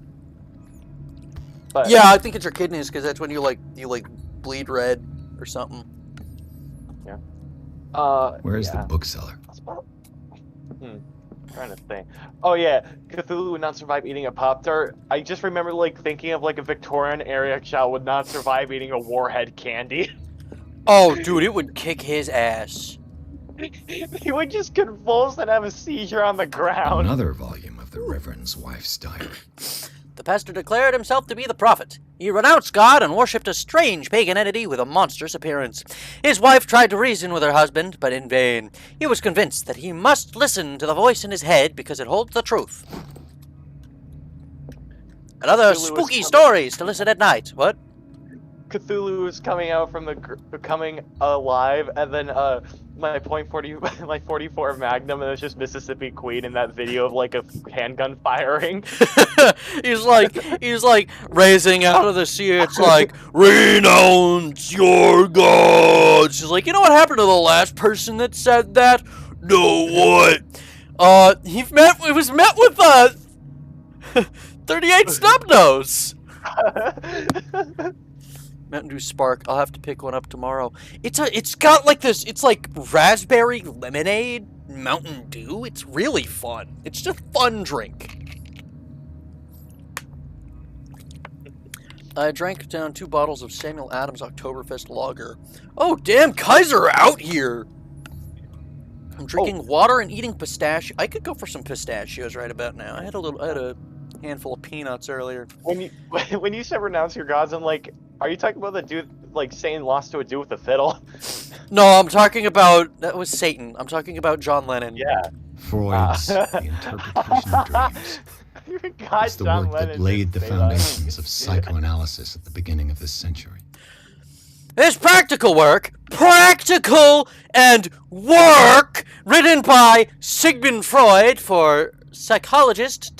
S5: But
S4: Yeah, I think it's your kidneys because that's when you bleed red or something.
S7: Where's the bookseller?
S5: Trying to think. Oh yeah, Cthulhu would not survive eating a Pop-Tart. I just remember thinking of a Victorian era child would not survive eating a Warhead candy.
S4: Oh, dude, it would kick his ass.
S5: He would just convulse and have a seizure on the ground.
S7: Another volume of the Reverend's wife's diary.
S4: The pastor declared himself to be the prophet. He renounced God and worshipped a strange pagan entity with a monstrous appearance. His wife tried to reason with her husband, but in vain. He was convinced that he must listen to the voice in his head because it holds the truth. And other spooky stories to listen at night. What?
S5: Cthulhu is coming out from becoming alive, and then my my 44 Magnum, and it's just Mississippi Queen in that video of a handgun firing.
S4: he's like raising out of the sea. It's like, renounce your gods. She's like, you know what happened to the last person that said that? No, what? It was met with 38 Snubnose. Mountain Dew Spark. I'll have to pick one up tomorrow. It's got this. It's like raspberry lemonade Mountain Dew. It's really fun. It's just a fun drink. I drank down 2 bottles of Samuel Adams Oktoberfest Lager. Oh damn, Kaiser out here. I'm drinking water and eating pistachio. I could go for some pistachios right about now. I had a handful of peanuts earlier.
S5: When you said renounce your gods, I'm like, are you talking about the dude saying lost to a dude with a fiddle?
S4: No, I'm talking about that was Satan. I'm talking about John Lennon.
S5: Yeah.
S7: Freud's The Interpretation of Dreams. It's the work that laid the foundations of psychoanalysis at the beginning of this century.
S4: This practical and work, written by Sigmund Freud for psychologist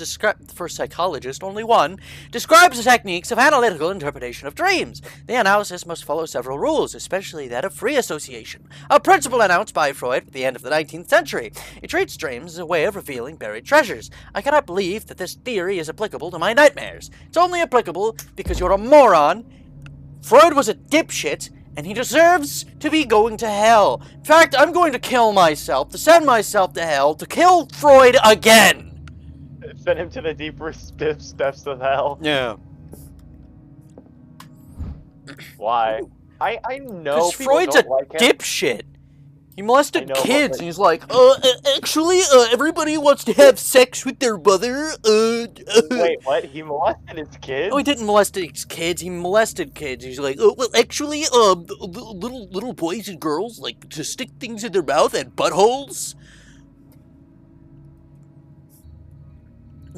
S4: only one, describes the techniques of analytical interpretation of dreams. The analysis must follow several rules, especially that of free association, a principle announced by Freud at the end of the 19th century. He treats dreams as a way of revealing buried treasures. I cannot believe that this theory is applicable to my nightmares. It's only applicable because you're a moron. Freud was a dipshit, and he deserves to be going to hell. In fact, I'm going to kill myself, to send myself to hell, to kill Freud again.
S5: Send him to the deeper steps of hell.
S4: Yeah.
S5: Why? I know
S4: because Freud's a dipshit. He molested kids, and he's like, actually, everybody wants to have sex with their mother.
S5: Wait, what? He molested his kids?
S4: Oh, he didn't molest his kids. He molested kids. He's like, oh, well, actually, little boys and girls like to stick things in their mouth and buttholes.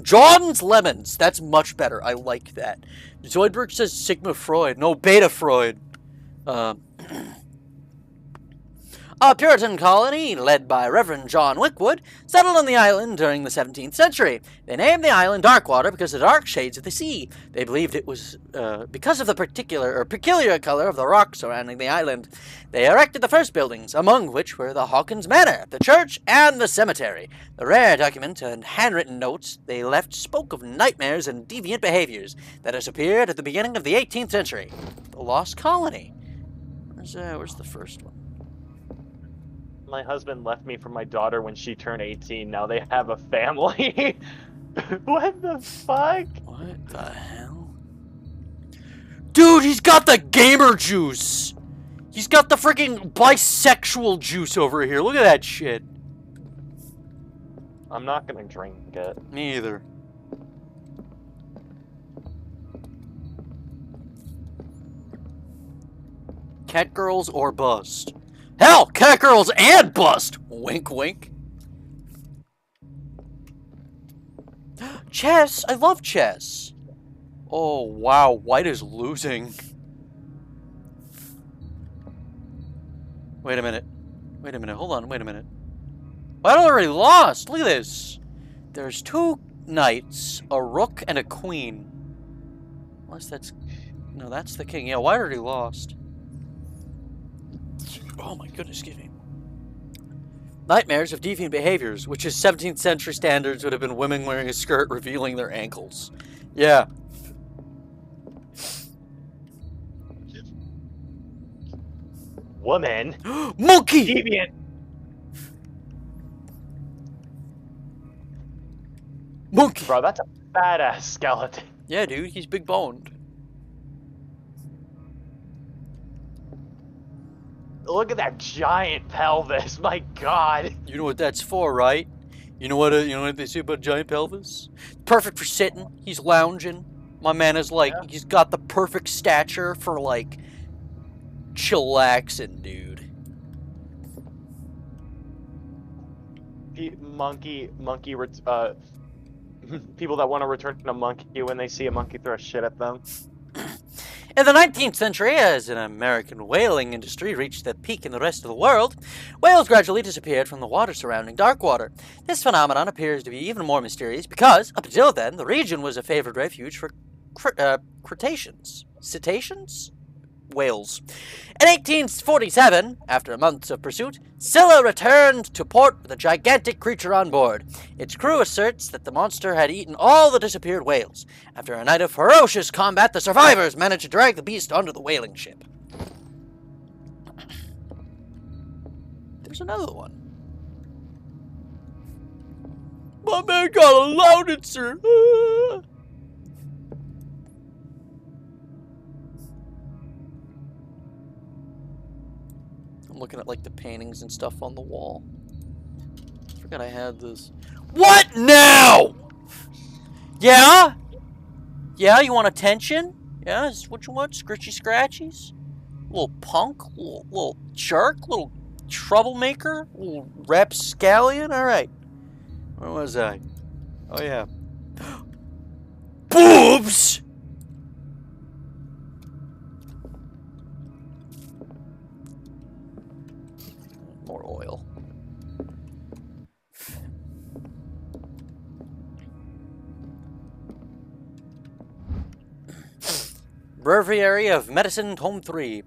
S4: John's Lemons. That's much better. I like that. Zoidberg says Sigma Freud. No, Beta Freud. A Puritan colony, led by Reverend John Wickwood, settled on the island during the 17th century. They named the island Darkwater because of the dark shades of the sea. They believed it was because of the peculiar color of the rock surrounding the island. They erected the first buildings, among which were the Hawkins Manor, the church, and the cemetery. The rare document and handwritten notes they left spoke of nightmares and deviant behaviors that disappeared at the beginning of the 18th century. The Lost Colony. Where's the first one?
S5: My husband left me for my daughter when she turned 18. Now they have a family. What the fuck?
S4: What the hell? Dude, he's got the gamer juice! He's got the freaking bisexual juice over here. Look at that shit.
S5: I'm not gonna drink it.
S4: Me either. Cat girls or bust? Hell, cat girls and bust! Wink, wink. Chess! I love chess! Oh, wow. White is losing. Wait a minute. Wait a minute. Hold on. Wait a minute. White already lost! Look at this. There's 2 knights, a rook, and a queen. Unless that's... No, that's the king. Yeah, White already lost. Oh my goodness, excuse me. Nightmares of deviant behaviors, which is 17th century standards would have been women wearing a skirt revealing their ankles. Yeah.
S5: Woman.
S4: Monkey!
S5: Deviant.
S4: Monkey!
S5: Bro, that's a badass skeleton.
S4: Yeah, dude, he's big boned.
S5: Look at that giant pelvis. My God.
S4: You know what that's for, right? You know what they say about giant pelvis? Perfect for sitting. He's lounging. My man is like, he's got the perfect stature for like chillaxing, dude.
S5: People that want to return a monkey when they see a monkey throw shit at them.
S4: In the 19th century, as an American whaling industry reached the peak in the rest of the world, whales gradually disappeared from the water surrounding Darkwater. This phenomenon appears to be even more mysterious because, up until then, the region was a favored refuge for cetaceans? Whales. In 1847, after months of pursuit, Scylla returned to port with a gigantic creature on board. Its crew asserts that the monster had eaten all the disappeared whales. After a night of ferocious combat, the survivors managed to drag the beast onto the whaling ship. There's another one. My man got a loudencer. Looking at like the paintings and stuff on the wall. Forgot I had this. What now? Yeah? Yeah, you want attention? Yeah, is this what you want? Scritchy scratchies? Little punk? Little jerk? Little troublemaker? Little rapscallion? Alright. Where was I? Oh yeah. Boobs! More oil. Breviary of Medicine, Tome 3.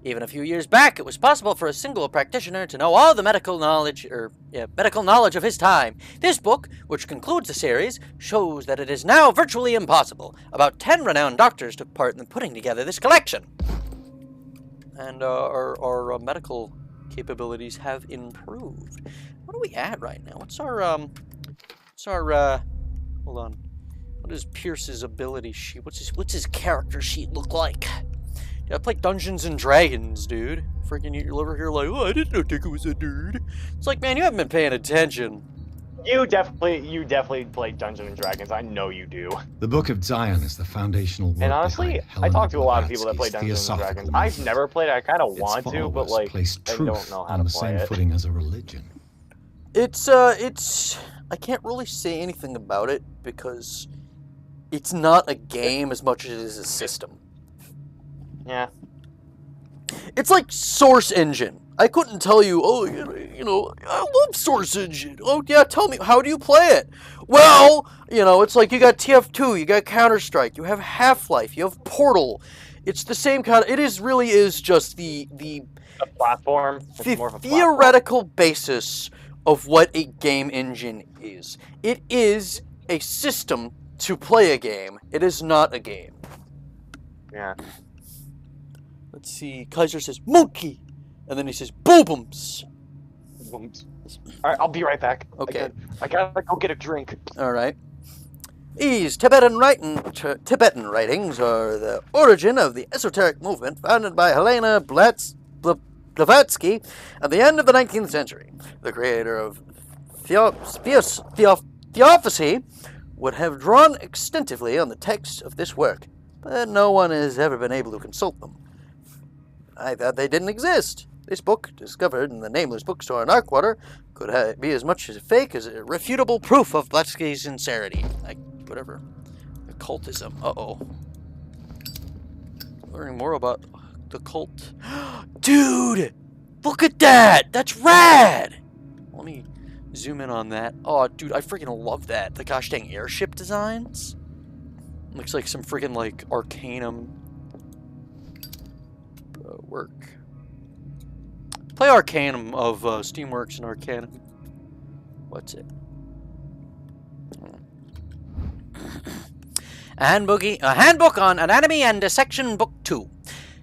S4: Even a few years back, it was possible for a single practitioner to know all the medical knowledge of his time. This book, which concludes the series, shows that it is now virtually impossible. About 10 renowned doctors took part in putting together this collection. And our medical capabilities have improved. What are we at right now? What's our hold on. What is Pierce's ability sheet? What's his character sheet look like? Yeah, I play Dungeons and Dragons, dude. Freaking you're over here like, oh, I didn't know Deku was a dude. It's like, man, you haven't been paying attention.
S5: You definitely play Dungeons and Dragons. I know you do.
S7: The Book of Zion is the foundational work.
S5: And honestly,
S7: behind
S5: I
S7: Helena
S5: talk to a lot of people that
S7: Blavatsky's
S5: play Dungeons and Dragons.
S7: theosophical
S5: I've
S7: movement.
S5: never played it. I kind of
S7: Its
S5: want to, but
S7: followers
S5: like,
S7: place
S5: I
S7: truth
S5: don't know how
S7: on
S5: to
S7: the
S5: play
S7: same
S5: it.
S7: footing as a religion.
S4: It's I can't really say anything about it because it's not a game as much as it is a system.
S5: Yeah.
S4: It's like Source Engine. I couldn't tell you, oh, you know, I love Source Engine. Oh, yeah, tell me, how do you play it? Well, you know, it's like you got TF2, you got Counter-Strike, you have Half-Life, you have Portal. It's the same kind of, really is just the
S5: platform. It's more of a
S4: theoretical basis of what a game engine is. It is a system to play a game. It is not a game.
S5: Yeah.
S4: Let's see, Kaiser says, monkey! And then he says, boobums!
S5: Alright, I'll be right back.
S4: Okay.
S5: I gotta go get a drink.
S4: Alright. These Tibetan writings are the origin of the esoteric movement founded by Helena Blavatsky at the end of the 19th century. The creator of Theosophy would have drawn extensively on the text of this work, but no one has ever been able to consult them. I thought they didn't exist. This book, discovered in the nameless bookstore in Darkwater, could be as much as a fake as irrefutable proof of Blavatsky's sincerity. Whatever. Occultism. Uh-oh. Learning more about the cult. Dude! Look at that! That's rad! Let me zoom in on that. Oh, dude, I freaking love that. The gosh dang airship designs. Looks like some freaking, like, Arcanum work. Play Arcanum of Steamworks and Arcanum. What's it? A handbook on anatomy and dissection, book 2.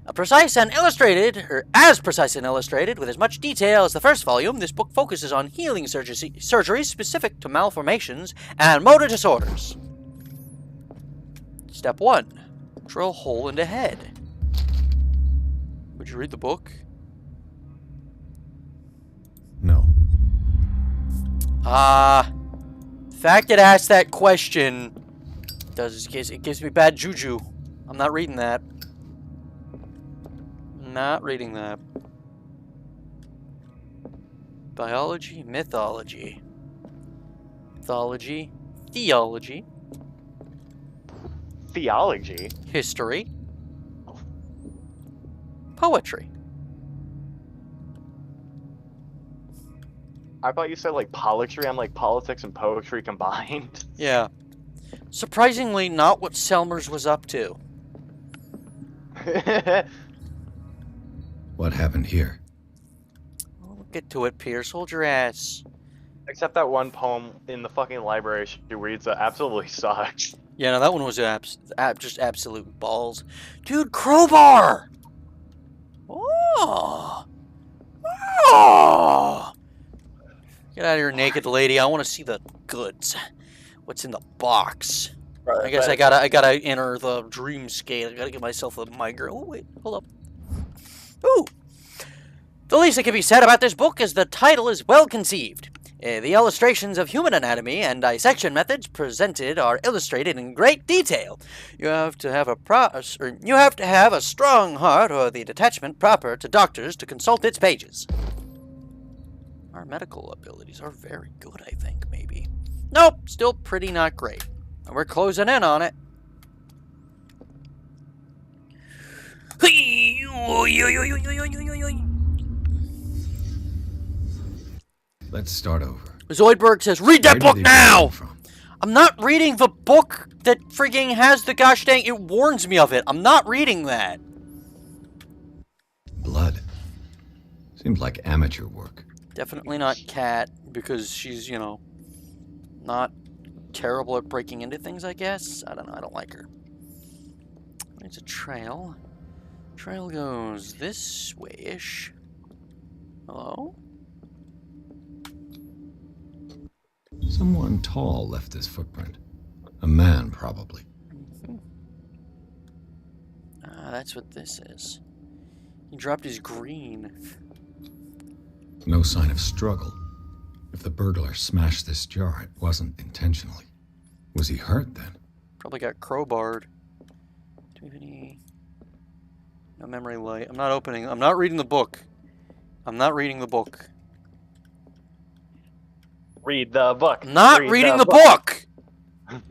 S4: As precise and illustrated with as much detail as the first volume, this book focuses on healing surgery specific to malformations and motor disorders. Step 1. Drill a hole into head. Would you read the book?
S7: No.
S4: The fact it asked that question it gives me bad juju. I'm not reading that. Not reading that. Biology, mythology, theology, history, poetry.
S5: I thought you said like poetry. I'm like politics and poetry combined.
S4: Yeah. Surprisingly, not what Selmers was up to.
S7: What happened here?
S4: We'll get to it, Pierce. Hold your ass.
S5: Except that one poem in the fucking library she reads that absolutely sucks.
S4: Yeah, no, that one was just absolute balls. Dude, crowbar! Oh! Oh! Get out of here, naked lady. I want to see the goods. What's in the box? I guess I gotta enter the dreamscape. I gotta get myself a migraine. Oh wait, hold up. Ooh. The least that can be said about this book is the title is well conceived. The illustrations of human anatomy and dissection methods presented are illustrated in great detail. You have to have a strong heart or the detachment proper to doctors to consult its pages. Our medical abilities are very good, I think, maybe. Nope, still pretty not great. And we're closing in on it.
S7: Let's start over.
S4: Zoidberg says, read that book now! I'm not reading the book that frigging has the gosh dang, it warns me of it. I'm not reading that.
S7: Blood. Seems like amateur work.
S4: Definitely not Kat, because she's, you know, not terrible at breaking into things, I guess. I don't know, I don't like her. It's a trail. Trail goes this way-ish. Hello?
S7: Someone tall left this footprint. A man, probably.
S4: That's what this is. He dropped his green.
S7: No sign of struggle. If the burglar smashed this jar, it wasn't intentionally. Was he hurt then?
S4: Probably got crowbarred. Do we have any... No memory light. I'm not reading the book. I'm not reading the book.
S5: Read the book.
S4: I'm not reading the book! Can't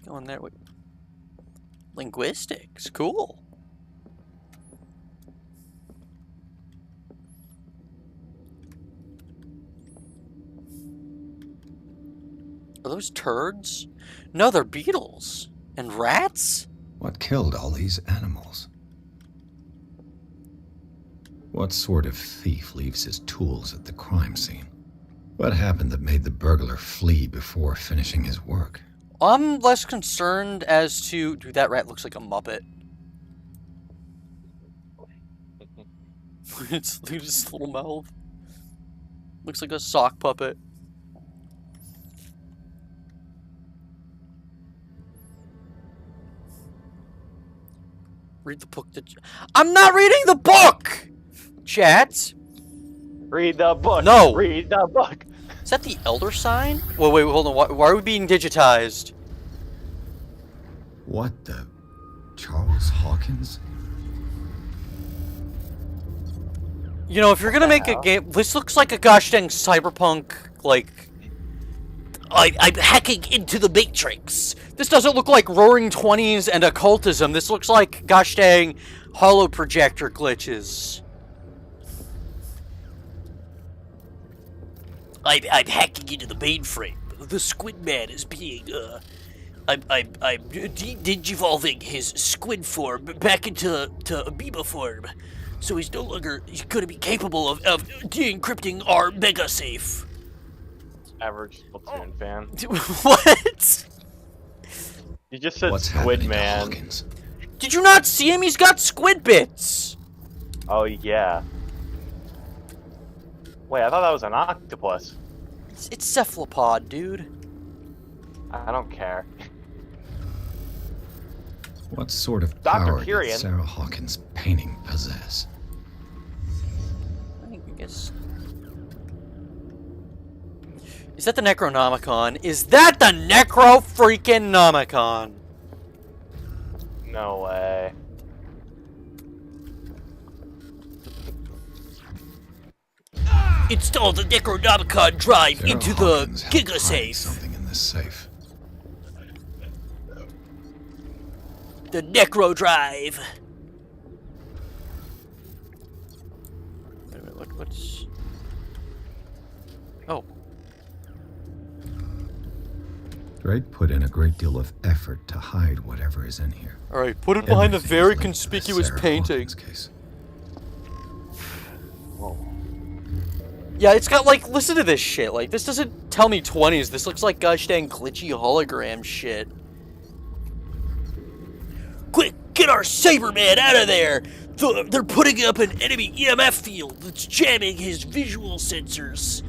S4: go in there with... Linguistics. Cool. those turds? No, they're beetles. And rats?
S7: What killed all these animals? What sort of thief leaves his tools at the crime scene? What happened that made the burglar flee before finishing his work?
S4: I'm less concerned as to... Dude, that rat looks like a Muppet. It's his little mouth. Looks like a sock puppet. Read the book. I'm not reading the book! Chat.
S5: Read the book.
S4: No.
S5: Read the book.
S4: Is that the elder sign? Wait, hold on. Why are we being digitized?
S7: What the... Charles Hawkins?
S4: You know, if you're gonna make a game... This looks like a gosh dang cyberpunk, like... I'm hacking into the Matrix. This doesn't look like Roaring Twenties and occultism. This looks like gosh dang holo projector glitches. I'm hacking into the mainframe. The Squid Man is being, I'm digivolving his squid form back into amoeba form. So he's gonna be capable of de-encrypting our mega safe.
S5: Average Splatoon fan.
S4: What?
S5: You just said
S7: What's
S5: Squid
S7: happening to
S5: Man.
S7: Hawkins?
S4: Did you not see him? He's got squid bits.
S5: Oh yeah. Wait, I thought that was an octopus.
S4: It's cephalopod, dude.
S5: I don't care.
S7: What sort of
S5: Dr.
S7: power did
S5: Kyrian.
S7: Sarah Hawkins' painting possess?
S4: I guess. Is that the Necronomicon? Is that the Necro-freaking-Nomicon?
S5: No way.
S4: Install the Necronomicon drive
S7: Sarah
S4: into
S7: Hawkins
S4: the
S7: had
S4: Giga
S7: to hide
S4: Safe.
S7: something in this safe.
S4: The Necro drive. Wait a minute, what's... Oh.
S7: Drake put in a great deal of effort to hide whatever is in here.
S4: Alright, put it behind the
S7: Everything
S4: very
S7: is linked to the
S4: conspicuous
S7: Sarah
S4: painting.
S7: Hawkins case.
S4: Yeah, it's got, like, listen to this shit. Like, this doesn't tell me 20s. This looks like gosh dang glitchy hologram shit. Quick, get our Saberman out of there! They're putting up an enemy EMF field that's jamming his visual sensors.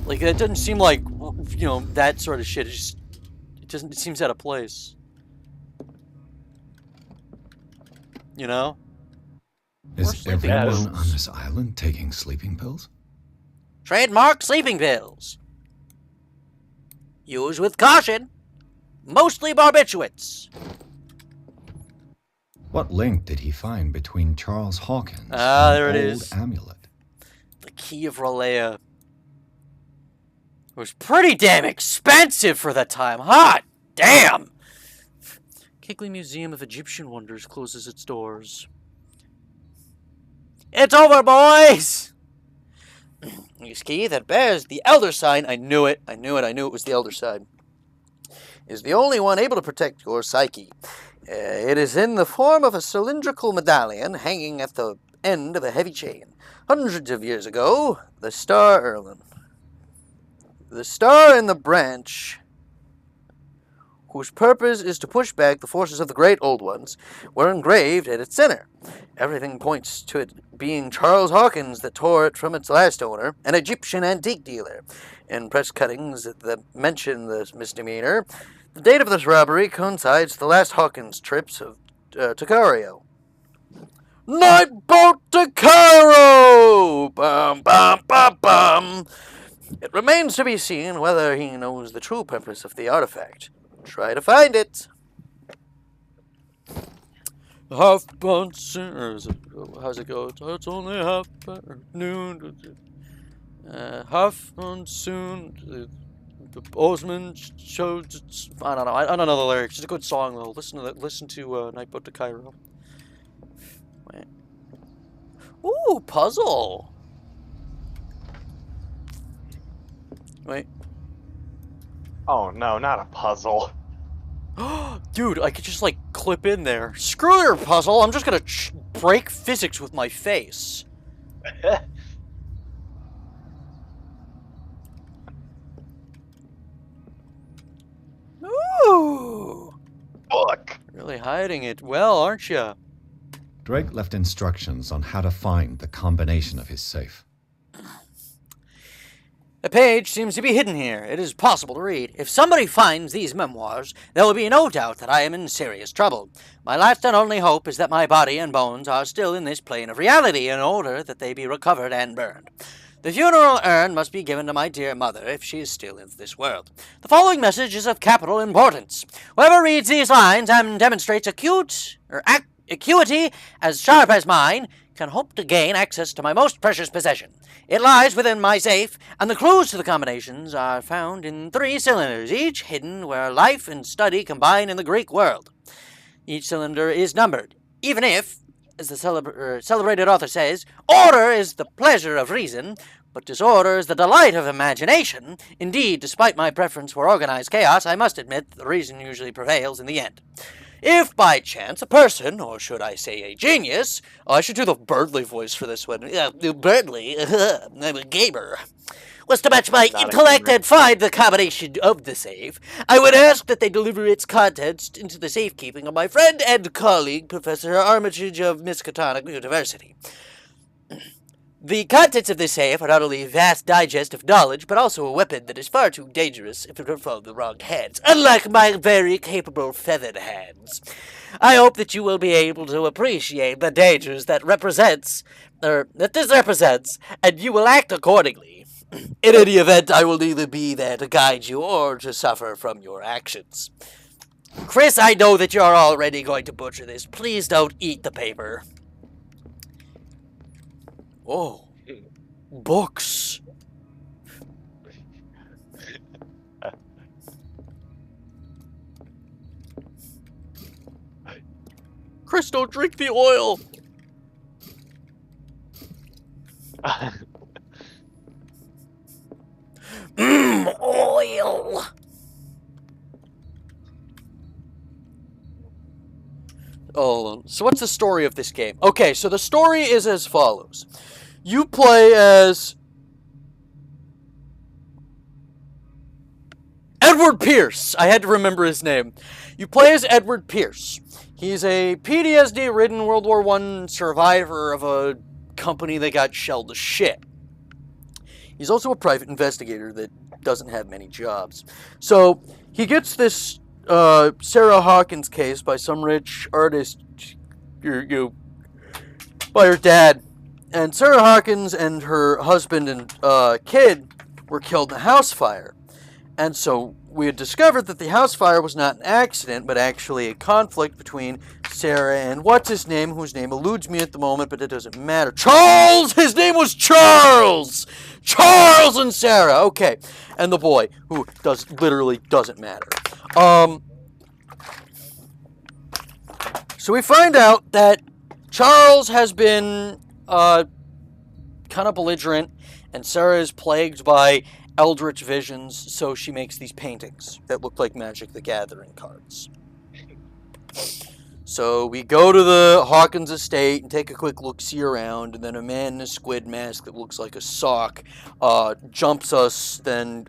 S4: Like, that doesn't seem like, you know, that sort of shit. It seems out of place. You know?
S7: Is
S4: sleeping
S7: everyone
S5: pills.
S7: on this island taking sleeping pills?
S4: Trademark sleeping pills. Use with caution. Mostly barbiturates.
S7: What link did he find between Charles Hawkins
S4: Ah,
S7: and
S4: there it
S7: the
S4: is.
S7: old amulet?
S4: The Key of R'lyeh. It was pretty damn expensive for the time. Hot damn! Kigley Museum of Egyptian Wonders closes its doors. It's over, boys! This key that bears the Elder Sign, I knew it was the Elder Sign, is the only one able to protect your psyche. It is in the form of a cylindrical medallion hanging at the end of a heavy chain. Hundreds of years ago, the star and the branch, whose purpose is to push back the forces of the Great Old Ones, were engraved at its center. Everything points to it being Charles Hawkins that tore it from its last owner, an Egyptian antique dealer. In press cuttings that mention this misdemeanor, the date of this robbery coincides with the last Hawkins trips to Cairo. Night boat to Cairo! Bum, bum, bum, bum. It remains to be seen whether he knows the true purpose of the artifact. Try to find it. Half past how's it go? It's only half past noon. Half monsoon. The Osman showed. I don't know. I don't know the lyrics. It's a good song though. Listen to Night Boat to Cairo. Wait. Ooh, puzzle. Wait.
S5: Oh no, not a puzzle.
S4: Dude, I could just, like, clip in there. Screw your puzzle, I'm just gonna break physics with my face. Ooh!
S5: Fuck.
S4: Really hiding it well, aren't you?
S7: Drake left instructions on how to find the combination of his safe.
S4: The page seems to be hidden here. It is possible to read. If somebody finds these memoirs, there will be no doubt that I am in serious trouble. My last and only hope is that my body and bones are still in this plane of reality in order that they be recovered and burned. The funeral urn must be given to my dear mother if she is still in this world. The following message is of capital importance. Whoever reads these lines and demonstrates acuity as sharp as mine can hope to gain access to my most precious possession. It lies within my safe, and the clues to the combinations are found in 3 cylinders, each hidden where life and study combine in the Greek world. Each cylinder is numbered, even if, as the celebrated author says, order is the pleasure of reason, but disorder is the delight of imagination. Indeed, despite my preference for organized chaos, I must admit that the reason usually prevails in the end. If by chance a person, or should I say a genius, I should do the Birdly voice for this one. Birdly, I'm a gamer. Was to match my intellect and find the combination of the safe, I would ask that they deliver its contents into the safekeeping of my friend and colleague, Professor Armitage of Miskatonic University. The contents of this safe are not only a vast digest of knowledge, but also a weapon that is far too dangerous if it would fall in the wrong hands, unlike my very capable feathered hands. I hope that you will be able to appreciate the dangers that this represents, and you will act accordingly. In any event, I will neither be there to guide you or to suffer from your actions. Chris, I know that you're already going to butcher this. Please don't eat the paper. Oh, books. Chris, don't drink the oil. Oil. Oh, so what's the story of this game? Okay, so the story is as follows. You play as Edward Pierce. I had to remember his name. You play as Edward Pierce. He's a PTSD-ridden World War I survivor of a company that got shelled to shit. He's also a private investigator that doesn't have many jobs. So he gets this Sarah Hawkins case by some rich artist, by her dad. And Sarah Hawkins and her husband and kid were killed in a house fire. And so we had discovered that the house fire was not an accident, but actually a conflict between Sarah and what's-his-name, whose name eludes me at the moment, but it doesn't matter. Charles! His name was Charles! Charles and Sarah! Okay. And the boy, who literally doesn't matter. So we find out that Charles has been kind of belligerent, and Sarah is plagued by eldritch visions, so she makes these paintings that look like Magic the Gathering cards. So we go to the Hawkins estate and take a quick look-see around, and then a man in a squid mask that looks like a sock jumps us, then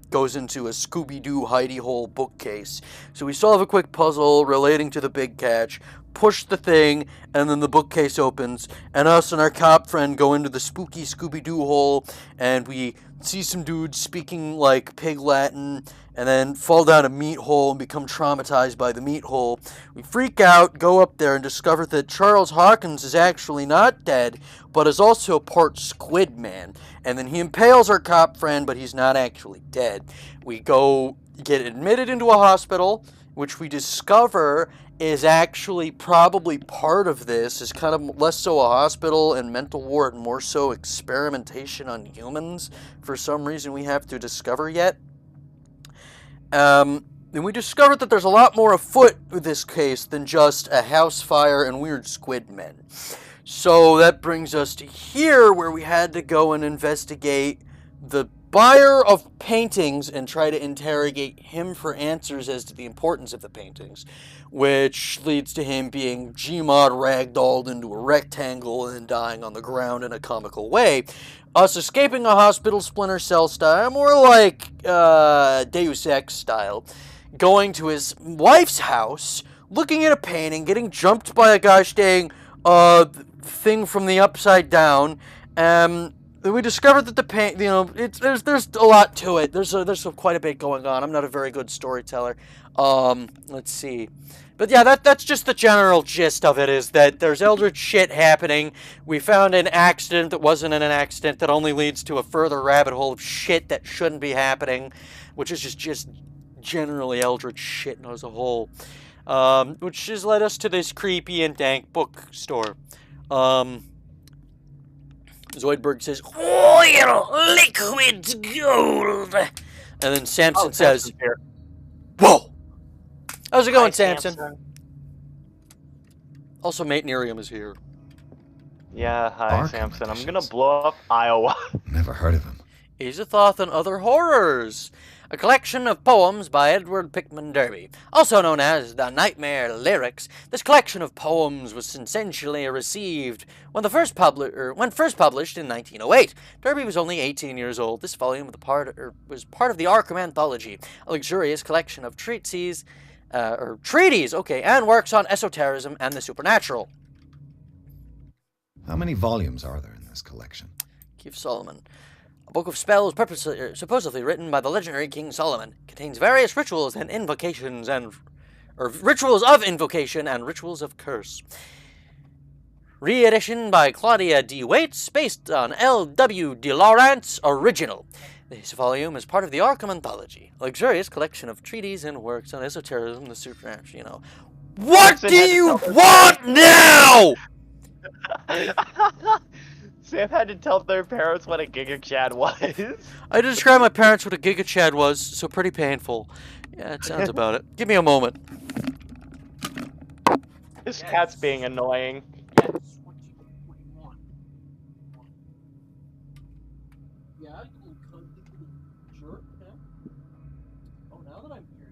S4: goes into a Scooby-Doo hidey-hole bookcase. So we solve a quick puzzle relating to the big catch, push the thing, and then the bookcase opens, and us and our cop friend go into the spooky Scooby-Doo hole, and we see some dudes speaking like pig Latin, and then fall down a meat hole and become traumatized by the meat hole. We freak out, go up there, and discover that Charles Hawkins is actually not dead, but is also part squid man. And then he impales our cop friend, but he's not actually dead. We go get admitted into a hospital, which we discover is actually probably part of this, is kind of less so a hospital and mental ward, more so experimentation on humans, for some reason we have to discover yet. And we discovered that there's a lot more afoot with this case than just a house fire and weird squid men. So that brings us to here, where we had to go and investigate the buyer of paintings and try to interrogate him for answers as to the importance of the paintings, which leads to him being Gmod ragdolled into a rectangle and dying on the ground in a comical way. Us escaping a hospital Splinter Cell style, more like Deus Ex style, going to his wife's house, looking at a painting, getting jumped by a guy saying, thing from the upside down, we discovered that the paint, there's a lot to it. There's quite a bit going on. I'm not a very good storyteller. Let's see. But yeah, that's just the general gist of it, is that there's eldritch shit happening. We found an accident that wasn't an accident that only leads to a further rabbit hole of shit that shouldn't be happening, which is just generally eldritch shit as a whole. Which has led us to this creepy and dank bookstore. Zoidberg says, "Oil, liquid gold." And then Samson says, "Whoa! How's it going, Samson? Also, Mate Nerium is here.
S5: Yeah, hi,
S7: Arkham
S5: Samson. I'm
S7: Editions.
S5: gonna blow up Iowa.
S7: Never heard of him.
S4: Azathoth and Other Horrors, a collection of poems by Edward Pickman Derby, also known as the Nightmare Lyrics. This collection of poems was essentially received when first published in 1908. Derby was only 18 years old. This volume was part of the Arkham Anthology, a luxurious collection of treatises, and works on esotericism and the supernatural.
S7: How many volumes are there in this collection?
S4: Keith Solomon. A book of spells supposedly written by the legendary King Solomon. Contains various rituals and invocations rituals of invocation and rituals of curse. Reedition by Claudia D. Waits, based on L.W. de Laurent's original. This volume is part of the Arkham Anthology, a luxurious collection of treatises and works on esotericism, the supernatural, What do you want now?
S5: Sam had to tell their parents what a Giga Chad was.
S4: I described my parents what a Giga Chad was, so pretty painful. Yeah, it sounds about it. Give me a moment.
S5: This cat's being annoying.
S4: Yes, what do you want? Yeah, you little cunt, you little jerk, Oh, now that I'm here,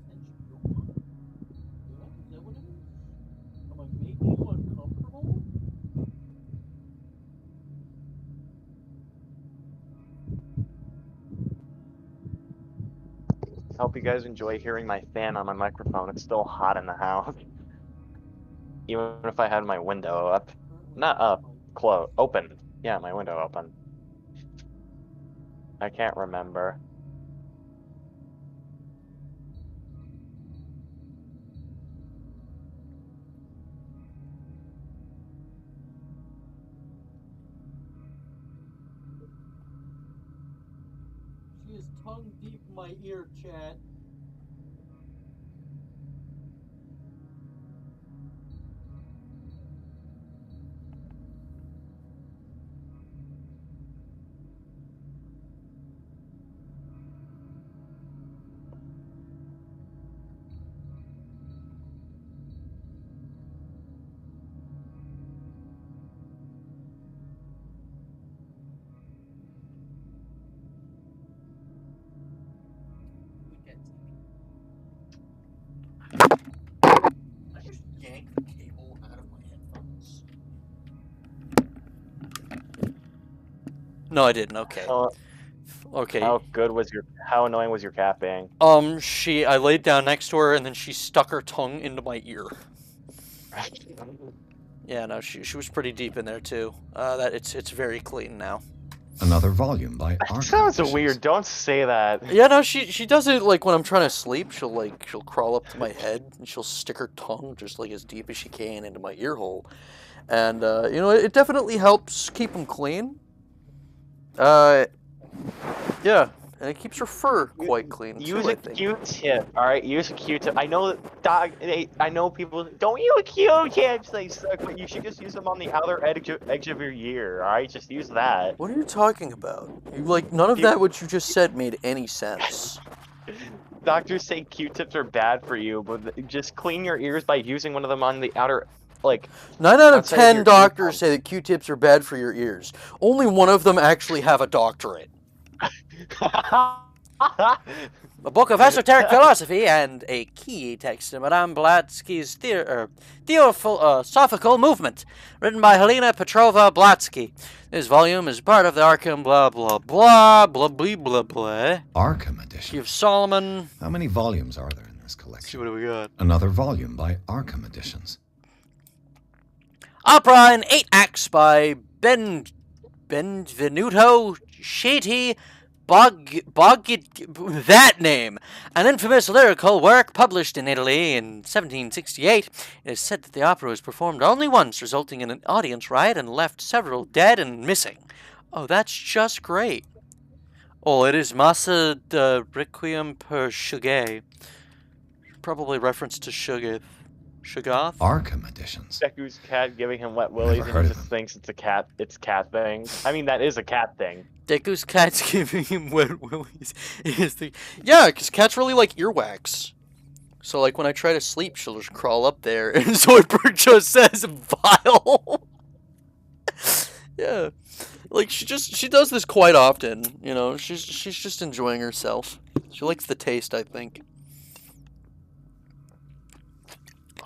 S4: attention, you don't want? Yeah, is that what it is? Am I making you uncomfortable?
S5: I hope you guys enjoy hearing my fan on my microphone. It's still hot in the house. Even if I had my window up. Not up, open. Yeah, my window open. I can't remember.
S4: She is tongue deep in my ear, chat. No, I didn't. Okay. Okay.
S5: How annoying was your cat being?
S4: I laid down next to her and then she stuck her tongue into my ear. Yeah, no, she was pretty deep in there too. It's very clean now.
S7: Another volume by Arkham.
S5: Sounds
S7: Editions.
S5: weird. Don't say that.
S4: Yeah, no, she does it like when I'm trying to sleep. She'll crawl up to my head and she'll stick her tongue just like as deep as she can into my ear hole, and it definitely helps keep them clean. Yeah, and it keeps her fur quite clean too,
S5: Use
S4: I
S5: a
S4: think.
S5: Q-tip, alright? Use a Q-tip. I know I know people don't use Q-tips, they suck, but you should just use them on the outer edge of your ear, alright? Just use that.
S4: What are you talking about? None of that what you just said made any sense.
S5: Doctors say Q-tips are bad for you, but just clean your ears by using one of them on the outer,
S4: 9 out of
S5: outside
S4: 10
S5: your
S4: doctors
S5: ear.
S4: say that Q-tips are bad for your ears. Only one of them actually have a doctorate. A book of esoteric philosophy and a key text in Madame Blavatsky's Theosophical Movement, written by Helena Petrova Blavatsky. This volume is part of the Arkham blah blah blah blah blah blah blah.
S7: Arkham Edition.
S4: Key of Solomon.
S7: How many volumes are there in this collection?
S4: Let's see what do we got.
S7: Another volume by Arkham Editions.
S4: Opera in 8 acts by Benvenuto Ceti that name. An infamous lyrical work published in Italy in 1768. It is said that the opera was performed only once, resulting in an audience riot and left several dead and missing. Oh, that's just great. Oh, it is Massa de Requiem per Shugay. Probably reference to Shuggoth.
S7: Arkham Editions.
S5: Deku's cat giving him wet willies, and he just thinks it's a cat. It's cat thing. I mean, that is a cat thing.
S4: Deku's cat's giving him wet willies. Yeah, because cats really like earwax. So, like, when I try to sleep, she'll just crawl up there, and Zoidberg just says, vile. Yeah. Like, she does this quite often, you know. She's just enjoying herself. She likes the taste, I think.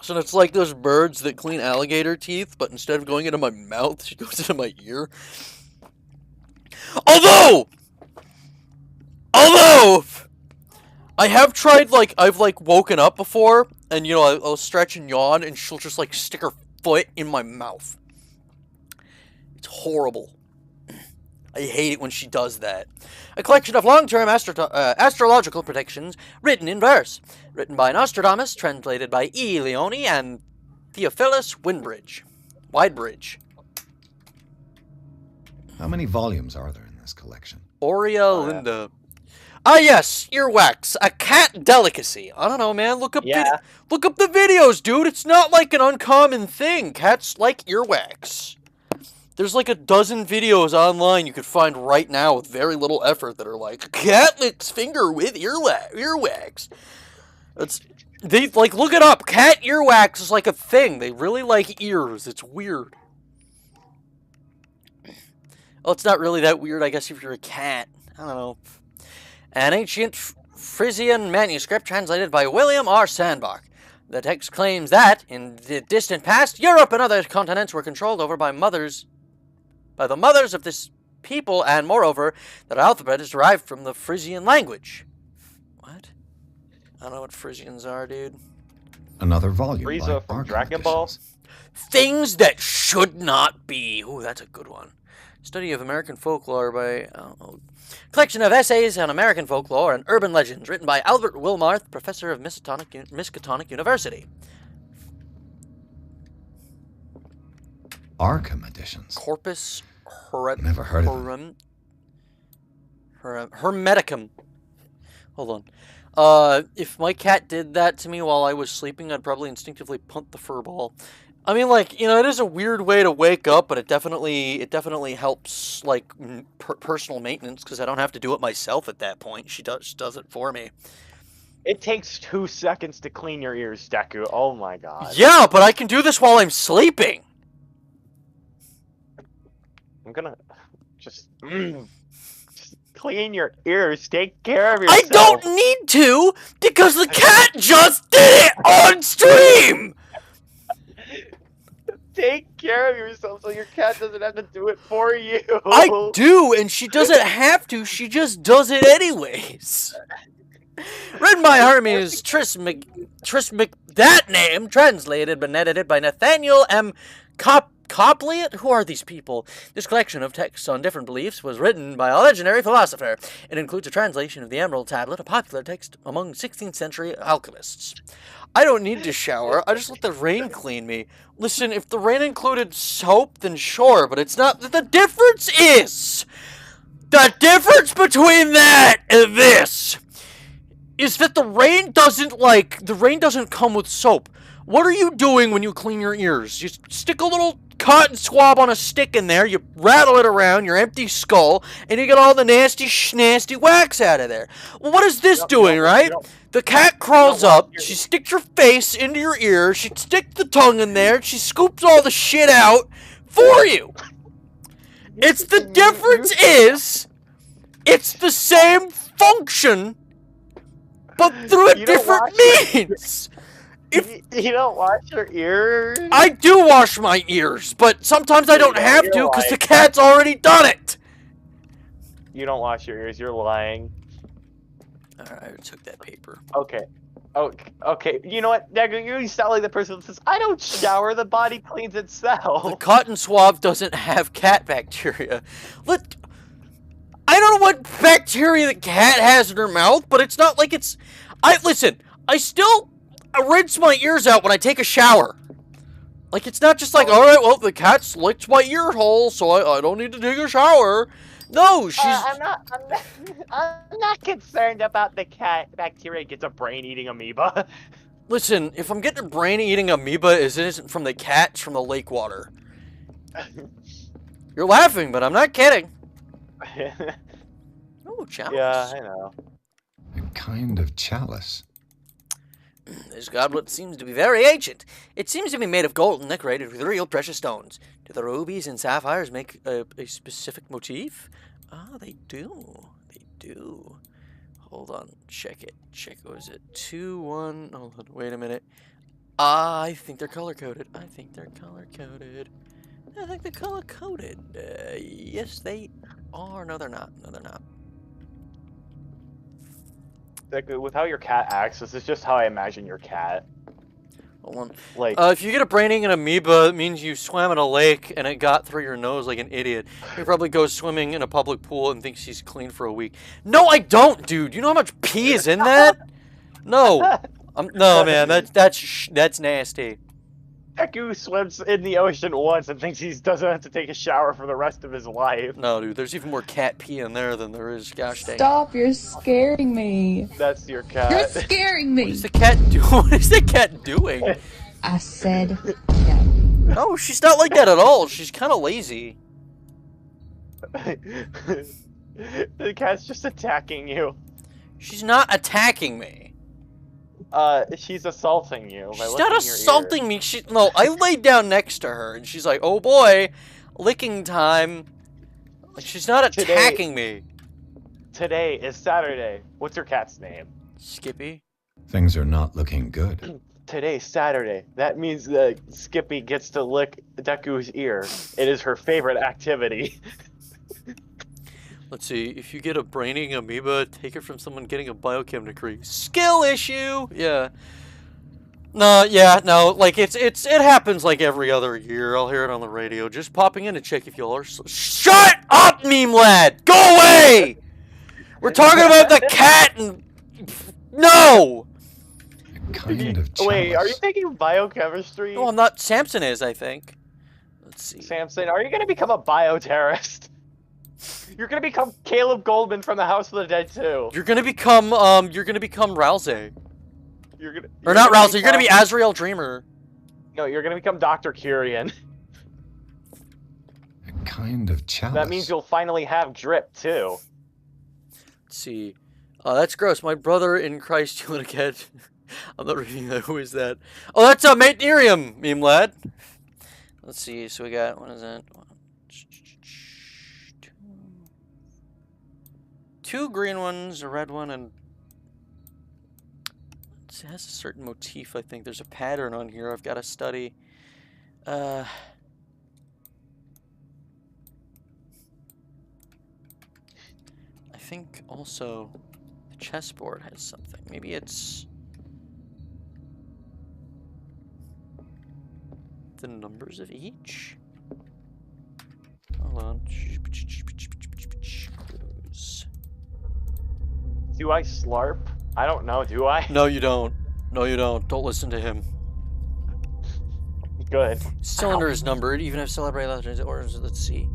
S4: So it's like those birds that clean alligator teeth, but instead of going into my mouth, she goes into my ear. Although, I have tried, like, I've, like, woken up before, and, you know, I'll stretch and yawn, and she'll just, like, stick her foot in my mouth. It's horrible. I hate it when she does that. A collection of long-term astrological predictions written in verse. Written by Nostradamus, translated by E. Leone and Theophilus Widebridge.
S7: How many volumes are there in this collection?
S4: Aurea Linda. Ah, yes, earwax, a cat delicacy. I don't know, man. Look up the videos, dude. It's not like an uncommon thing. Cats like earwax. There's like a dozen videos online you could find right now with very little effort that are like, cat licks finger with earwax. Look it up. Cat earwax is like a thing. They really like ears. It's weird. Well, it's not really that weird, I guess, if you're a cat. I don't know. An ancient Frisian manuscript translated by William R. Sandbach. The text claims that, in the distant past, Europe and other continents were controlled over by the mothers of this people, and moreover, that our alphabet is derived from the Frisian language. What? I don't know what Frisians are, dude.
S7: Another volume
S5: Frieza
S7: by
S5: from
S7: Arkham
S5: Dragon Ball?
S7: Editions.
S4: Things that should not be. Ooh, that's a good one. Study of American folklore by... Collection of essays on American folklore and urban legends, written by Albert Wilmarth, professor of Miskatonic University.
S7: Arkham Editions.
S4: Corpus
S7: Never heard of them.
S4: Hermeticum. Hold on. If my cat did that to me while I was sleeping, I'd probably instinctively punt the fur ball. I mean, like, you know, it is a weird way to wake up, but it definitely helps, like, personal maintenance, because I don't have to do it myself at that point. She does it for me.
S5: It takes 2 seconds to clean your ears, Deku. Oh my god.
S4: Yeah, but I can do this while I'm sleeping.
S5: I'm gonna just clean your ears. Take care of yourself.
S4: I don't need to, because the cat just did it on stream.
S5: Take care of yourself so your cat doesn't have to do it for you.
S4: I do, and she doesn't have to. She just does it anyways. Written by Hermes that name, translated and edited by Nathaniel M. Copliot? Who are these people? This collection of texts on different beliefs was written by a legendary philosopher. It includes a translation of the Emerald Tablet, a popular text among 16th century alchemists. I don't need to shower. I just let the rain clean me. Listen, if the rain included soap, then sure, but it's not. The difference is... The difference between that and this is that the rain doesn't come with soap. What are you doing when you clean your ears? You stick a little cotton swab on a stick in there, you rattle it around your empty skull, and you get all the nasty schnasty wax out of there. Well, what is this doing, right? The cat crawls up, she sticks her face into your ear, she sticks the tongue in there, she scoops all the shit out for you. It's the difference It's the same function, but through a different means.
S5: You don't wash your ears?
S4: I do wash my ears, but sometimes I don't have to because the cat's already done it.
S5: You don't wash your ears, you're lying.
S4: Alright, I took that paper.
S5: Okay. Oh, okay. You know what, Deku, you sound like the person that says, I don't shower, the body cleans itself.
S4: The cotton swab doesn't have cat bacteria. I don't know what bacteria the cat has in her mouth, but it's not like it's... Listen, I still rinse my ears out when I take a shower. Like, it's not just like, alright, well, the cat's licked my ear hole, so I don't need to take a shower. No, she's... I'm
S5: not concerned about the cat bacteria gets a brain-eating amoeba.
S4: Listen, if I'm getting a brain-eating amoeba, it isn't from the cat, it's from the lake water. You're laughing, but I'm not kidding. Oh, chalice.
S5: Yeah, I know.
S7: A kind of chalice.
S4: This goblet seems to be very ancient. It seems to be made of gold and decorated with real precious stones. Do the rubies and sapphires make a specific motif? Ah, they do. They do. Hold on. Check it. Was it 2, 1? Hold on. Wait a minute. I think they're color-coded. I think they're color-coded. Yes, they are. No, they're not. No, they're not.
S5: Like, with how your cat acts, this is just how I imagine your cat.
S4: Hold on.
S5: Like,
S4: if you get a brain-eating amoeba, it means you swam in a lake and it got through your nose like an idiot. He probably goes swimming in a public pool and thinks he's clean for a week. No, I don't, dude. You know how much pee is in that? No. No, man. That's nasty.
S5: Deku swims in the ocean once and thinks he doesn't have to take a shower for the rest of his life.
S4: No, dude. There's even more cat pee in there than there is gosh dang.
S10: Stop, you're scaring me.
S5: That's your cat.
S10: You're scaring me.
S4: What is the cat doing? What is the cat doing?
S10: I said no.
S4: No, she's not like that at all. She's kind of lazy.
S5: The cat's just attacking you.
S4: She's not attacking me.
S5: She's assaulting you.
S4: She's not assaulting me. No, I laid down next to her, and she's like, "Oh boy, licking time." Like, she's not attacking me.
S5: Today is Saturday. What's your cat's name?
S4: Skippy.
S7: Things are not looking good.
S5: Today's Saturday. That means that Skippy gets to lick Deku's ear. It is her favorite activity.
S4: Let's see, if you get a brain-eating amoeba, take it from someone getting a biochem degree. Skill issue! Yeah. No, like, it happens like every other year. I'll hear it on the radio. Just popping in to check if y'all are... Shut up, meme lad! Go away! We're talking about the cat and... No!
S7: A kind of chalice.
S5: Wait, are you taking biochemistry?
S4: No, I'm not. Samson is, I think. Let's see.
S5: Samson, are you going to become a bioterrorist? You're gonna become Caleb Goldman from the House of the Dead too.
S4: You're gonna become Rousey. Or not Rousey, you're gonna be Azrael Dreamer.
S5: No, you're gonna become Dr. Kyrian.
S7: A kind of chalice.
S5: That means you'll finally have drip too.
S4: Let's see. That's gross. My brother in Christ, you wanna get... I'm not reading that. Who is that? Oh, that's Mate Miriam, meme lad. Let's see. So we got, what is that? 2 green ones, a red one, and it has a certain motif, I think. There's a pattern on here I've got to study. I think also the chessboard has something. Maybe it's the numbers of each? Hold on. Clues.
S5: Do I slurp? I don't know, do I?
S4: No, you don't. No, you don't. Don't listen to him.
S5: Good.
S4: Cylinder is numbered, even if celebrated letters or let's see.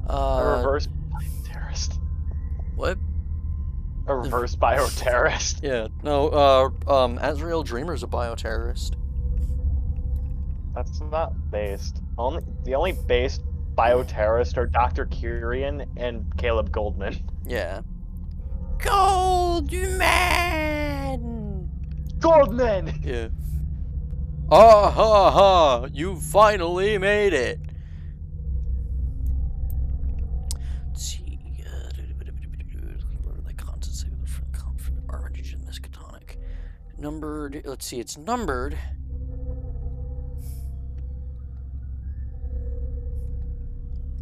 S5: A reverse bioterrorist.
S4: What?
S5: A reverse bioterrorist.
S4: Yeah. No, Azrael Dreamer's a bioterrorist.
S5: That's not based. The only based bioterrorist are Dr. Kyrian and Caleb Goldman.
S4: Yeah. Goldman!
S5: Goldman!
S4: Yeah. Ah ha ha! You finally made it! Let's see. Numbered. Let's see, it's numbered.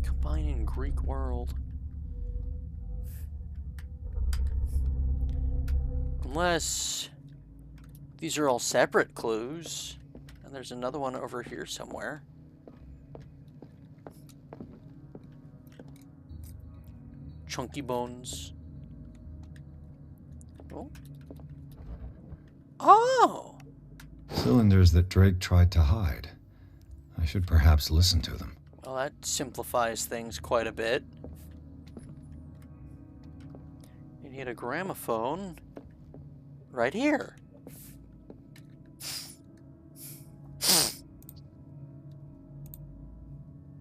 S4: Combining Greek world. Unless these are all separate clues. And there's another one over here somewhere. Chunky bones. Oh. Oh!
S7: Cylinders that Drake tried to hide. I should perhaps listen to them.
S4: Well, that simplifies things quite a bit. You need a gramophone right here.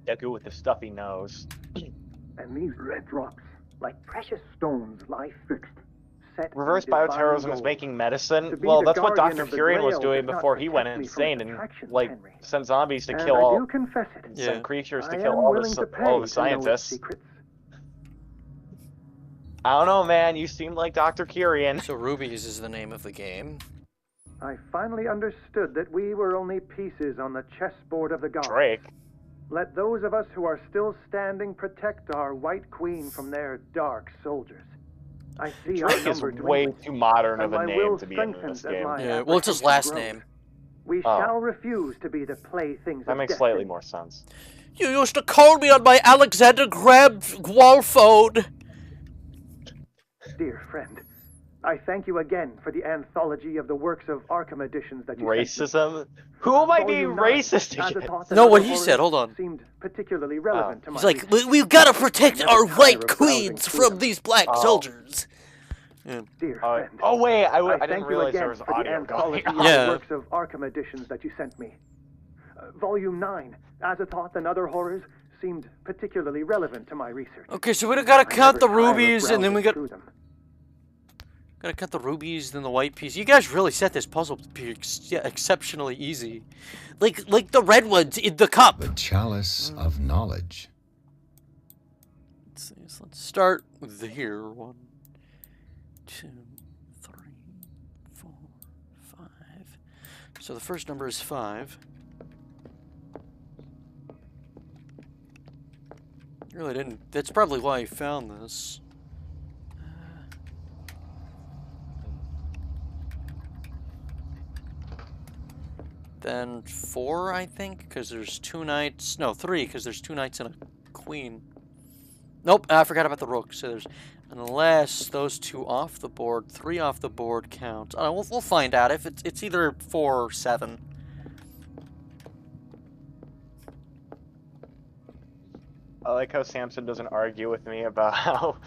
S5: Deku with the stuffy nose.
S11: And these red drops, like precious stones, lie fixed.
S5: Reverse bioterrorism is making medicine. Well, that's what Dr. Kyrian was doing before he went insane and, like, sent zombies to kill all... Sent creatures to kill all the scientists. I don't know, man. You seem like Dr. Kyrian.
S4: So Rubies is the name of the game.
S11: I finally understood that we were only pieces on the chessboard of the gods.
S5: Drake.
S11: Let those of us who are still standing protect our White Queen from their dark soldiers. I see
S5: Drake is way too modern of a name to be in this game.
S4: Yeah, well, it's his last name.
S11: We shall refuse to be the playthings
S5: that makes slightly more sense.
S4: You used to call me on my Alexander Graham wall phone.
S11: Dear friend, I thank you again for the anthology of the works of Arkham editions that you
S5: Racism? Who am I being racist against?
S4: No, what he said, hold on.
S11: Seemed particularly relevant to my
S4: He's like, we've got to protect our white queens from these black soldiers. Yeah.
S11: Dear friend,
S5: oh wait, I
S11: thank
S5: didn't
S11: you
S5: realize
S11: again
S5: there was
S11: for the
S5: audio going
S11: anthology of
S4: Yeah.
S11: the works of Arkham editions that you sent me. Volume 9, Azathoth and Other Horrors, seemed particularly relevant to my research.
S4: Okay, so we gotta count the
S11: never tire of
S4: rubies, and then we
S11: browsing
S4: got...
S11: through them.
S4: Gotta cut the rubies, then the white piece. You guys really set this puzzle to be exceptionally easy. Like the red ones in the cup.
S7: The chalice of knowledge.
S4: Let's see, so let's start with here. 1, 2, 3, 4, 5. So the first number is 5. Really didn't. That's probably why he found this. Then 4, I think, because there's 2 knights. No, 3, because there's 2 knights and a queen. Nope, I forgot about the rook. So there's, unless those 2 off the board, 3 off the board count. We'll find out if it's either 4 or 7.
S5: I like how Samson doesn't argue with me about how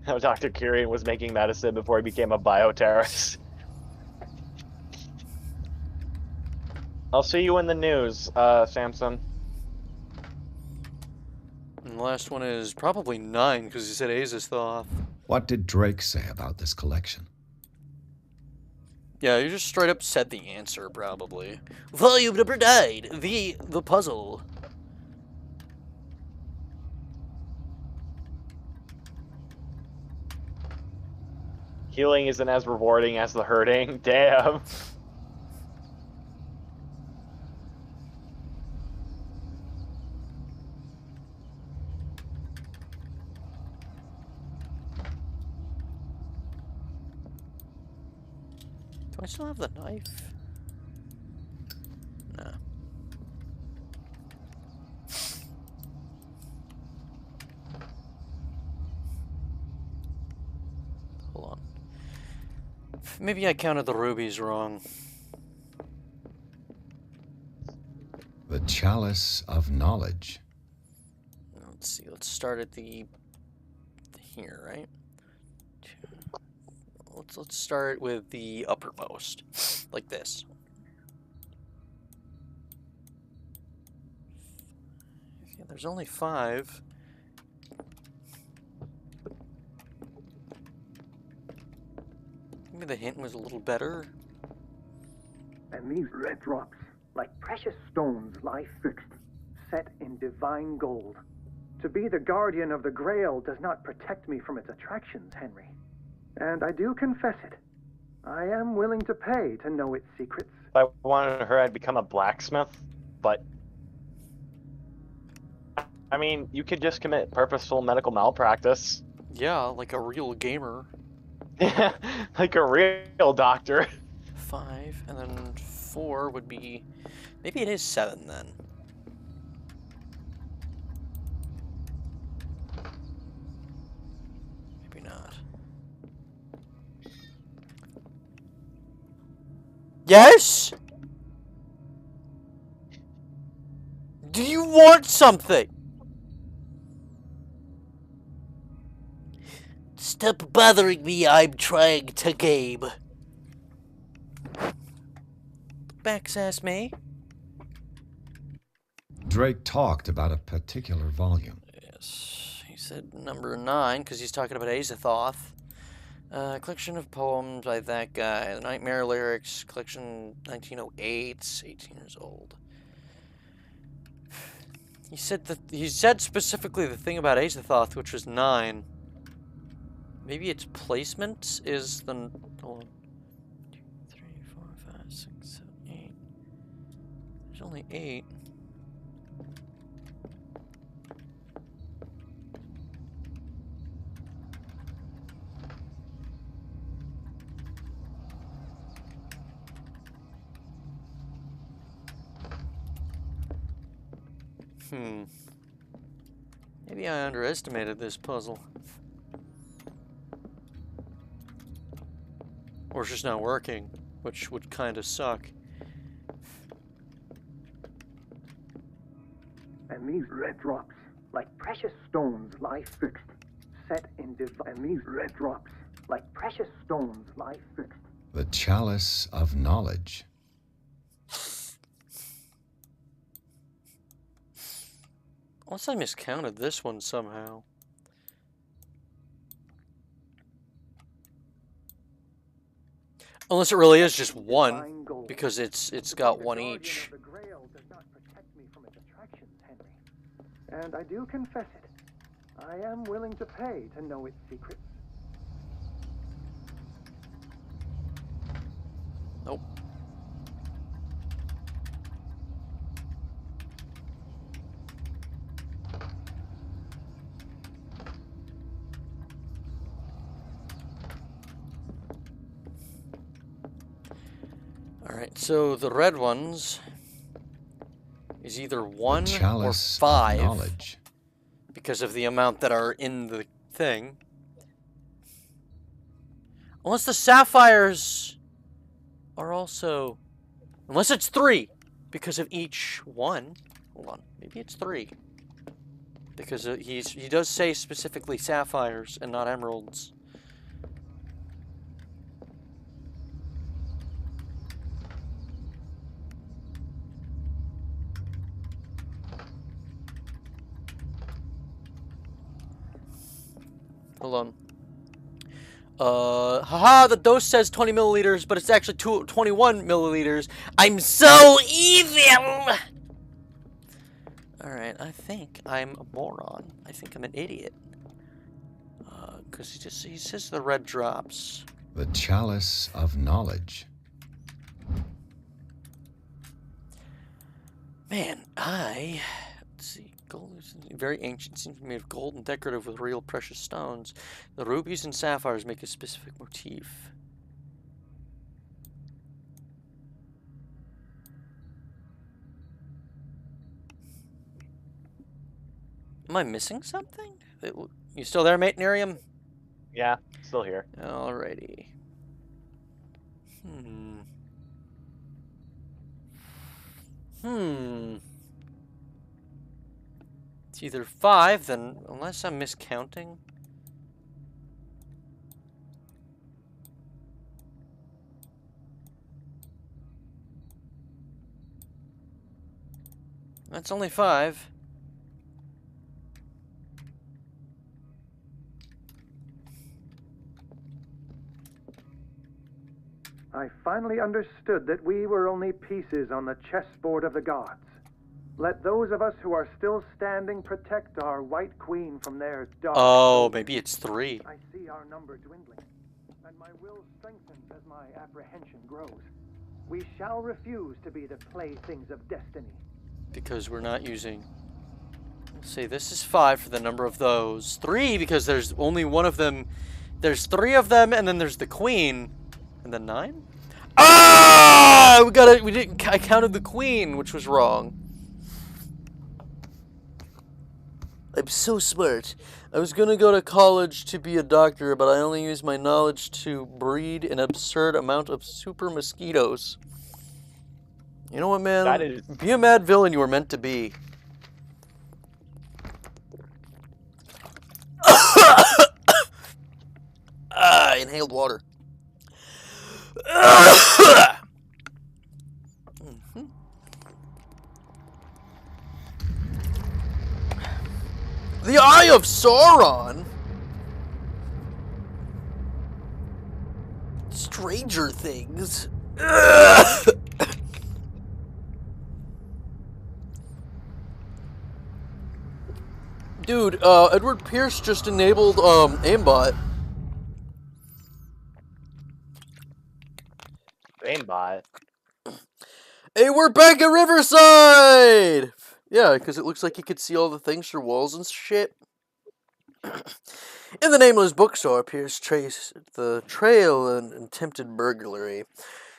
S5: Dr. Kyrian was making medicine before he became a bioterrorist. I'll see you in the news, Samson.
S4: And the last one is probably 9, because he said Azathoth.
S7: What did Drake say about this collection?
S4: Yeah, you just straight up said the answer, probably. Volume number 9, the puzzle.
S5: Healing isn't as rewarding as the hurting. Damn.
S4: Do I still have the knife? No. Hold on. Maybe I counted the rubies wrong.
S7: The chalice of knowledge.
S4: Let's see. Let's start at the here, right? Let's start with the uppermost, like this. Yeah, there's only 5. Maybe the hint was a little better.
S11: And these red drops, like precious stones, lie fixed, set in divine gold. To be the guardian of the Grail does not protect me from its attractions, Henry. And I do confess it. I am willing to pay to know its secrets.
S5: If I wanted her, I'd become a blacksmith, but... I mean, you could just commit purposeful medical malpractice.
S4: Yeah, like a real gamer.
S5: Like a real doctor.
S4: 5, and then 4 would be... Maybe it is 7 then. Maybe not. Yes? Do you want something? Stop bothering me, I'm trying to game. Backsass me.
S7: Drake talked about a particular volume.
S4: Yes, he said number 9 because he's talking about Azathoth. Collection of poems by that guy. The Nightmare Lyrics, collection 1908, 18 years old. He said specifically the thing about Azathoth, which was 9. Maybe its placement is the... Hold on. 2, 3, 4, 5, 6, 7, 8. There's only 8. Maybe I underestimated this puzzle. Or it's just not working, which would kind of suck.
S11: And these red drops, like precious stones, lie fixed, set in divine. And these red drops, like precious stones, lie fixed.
S7: The Chalice of Knowledge.
S4: Unless I miscounted this one somehow. Unless it really is just one, because it's got one each.
S11: The Grail does not protect me from its attractions, Henry. And I do confess it. I am willing to pay to know its secrets.
S4: Nope. Alright, so the red ones is either 1 or 5
S7: knowledge.
S4: Because of the amount that are in the thing. Unless the sapphires are also... Unless it's 3 because of each one. Hold on, maybe it's 3. Because he does say specifically sapphires and not emeralds. Hold on. Haha, the dose says 20 milliliters, but it's actually 21 milliliters. I'm so evil! Alright, I think I'm a moron. I think I'm an idiot. Because he says the red drops.
S7: The Chalice of Knowledge.
S4: Man, let's see. Gold is very ancient, seems to be made of gold and decorative with real precious stones. The rubies and sapphires make a specific motif. Am I missing something? You still there, mate, Nerium?
S5: Yeah, still here.
S4: Alrighty. It's either 5, then, unless I'm miscounting. That's only 5.
S11: I finally understood that we were only pieces on the chessboard of the gods. Let those of us who are still standing protect our White Queen from their dark...
S4: Oh, maybe it's 3.
S11: I see our number dwindling. and my will strengthens as my apprehension grows. We shall refuse to be the playthings of destiny.
S4: Because we're not using... Let's see, this is 5 for the number of those. 3 because there's only one of them. There's 3 of them, and then there's the queen. And then 9? Ah! We got it. We didn't. I counted the queen, which was wrong. I'm so smart. I was gonna go to college to be a doctor, but I only used my knowledge to breed an absurd amount of super mosquitoes. You know what, man? Be a mad villain you were meant to be. Ah, inhaled water. The Eye of Sauron? Stranger Things. Dude, Edward Pierce just enabled aimbot.
S5: Aimbot?
S4: Hey, we're back at Riverside! Yeah, because it looks like you could see all the things through walls and shit. In the nameless bookstore, Pierce traced the trail and attempted burglary.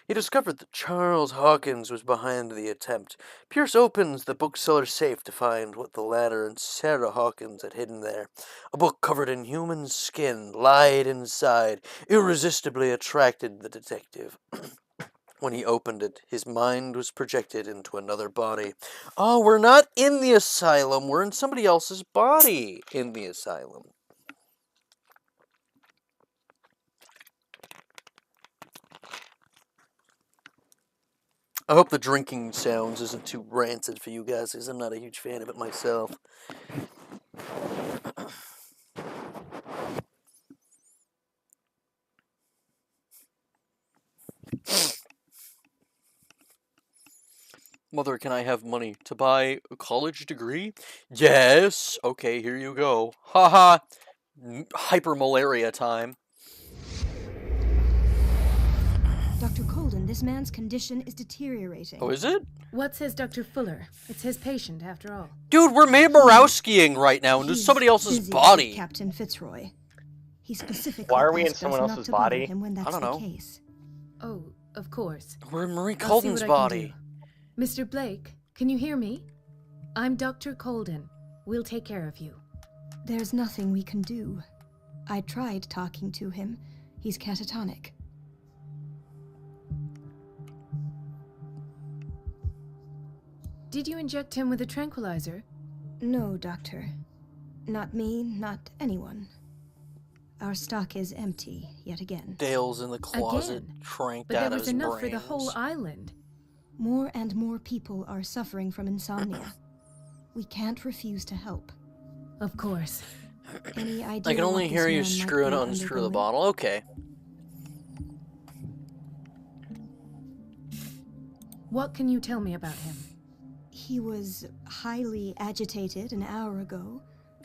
S4: He discovered that Charles Hawkins was behind the attempt. Pierce opens the bookseller's safe to find what the latter and Sarah Hawkins had hidden there. A book covered in human skin lied inside, irresistibly attracted the detective. When he opened it, his mind was projected into another body. Oh, we're not in the asylum. We're in somebody else's body in the asylum. I hope the drinking sounds isn't too rancid for you guys, because I'm not a huge fan of it myself. Mother, can I have money to buy a college degree? Yes. Okay, here you go. Haha. Hypermalaria time.
S12: Dr. Colden, this man's condition is deteriorating.
S4: Oh, is it?
S13: What says Dr. Fuller? It's his patient, after all.
S4: Dude, we're Mayborowskiing right now into somebody else's body.
S12: Captain Fitzroy. He specifically
S5: Why are we in
S12: asked
S5: someone
S12: us
S5: else's
S12: not to bother
S5: body?
S12: him when that's
S4: I don't know.
S12: the case.
S13: Oh, of course.
S4: We're in Marie
S13: I'll see
S4: Colden's
S13: what I can
S4: body.
S13: do. Mr. Blake, can you hear me? I'm Dr. Colden. We'll take care of you.
S12: There's nothing we can do. I tried talking to him. He's catatonic.
S13: Did you inject him with a tranquilizer?
S12: No, Doctor. Not me, not anyone. Our stock is empty, yet again.
S4: Dale's in the closet,
S13: Again?
S4: tranked
S13: But
S4: out
S13: there
S4: of
S13: was
S4: his
S13: enough
S4: brains.
S13: for the whole island.
S12: More and more people are suffering from insomnia. We can't refuse to help.
S13: Of course.
S12: Any idea
S4: I can only
S12: what
S4: hear
S12: this
S4: you
S12: man might
S4: screw and
S12: be
S4: unscrew the
S12: undergoing?
S4: bottle. Okay.
S13: What can you tell me about him?
S12: He was highly agitated an hour ago.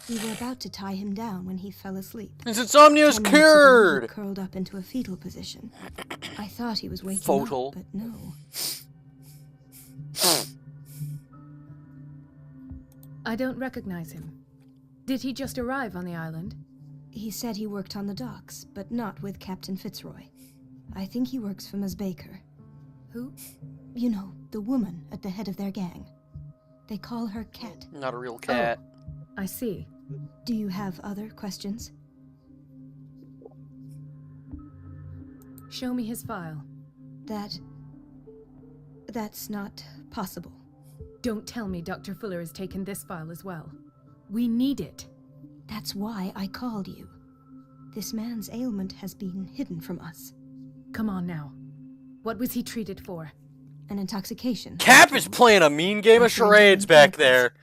S12: We were about to tie him down when he fell asleep.
S4: His insomnia is
S12: 10 minutes ago,
S4: cured!
S12: he curled up into a fetal position. I thought he was waking
S4: Fotal.
S12: up, but no.
S13: I don't recognize him. Did he just arrive on the island?
S12: He said he worked on the docks, but not with Captain Fitzroy. I think he works for Ms. Baker.
S13: Who?
S12: You know, the woman at the head of their gang. They call her Cat.
S4: Not a real cat.
S13: I see.
S12: Do you have other questions?
S13: Show me his file.
S12: That's not possible.
S13: Don't tell me Dr. Fuller has taken this file as well. We need it.
S12: That's why I called you. This man's ailment has been hidden from us.
S13: Come on now. What was he treated for?
S12: An intoxication.
S4: Cap is playing a mean game of charades back there.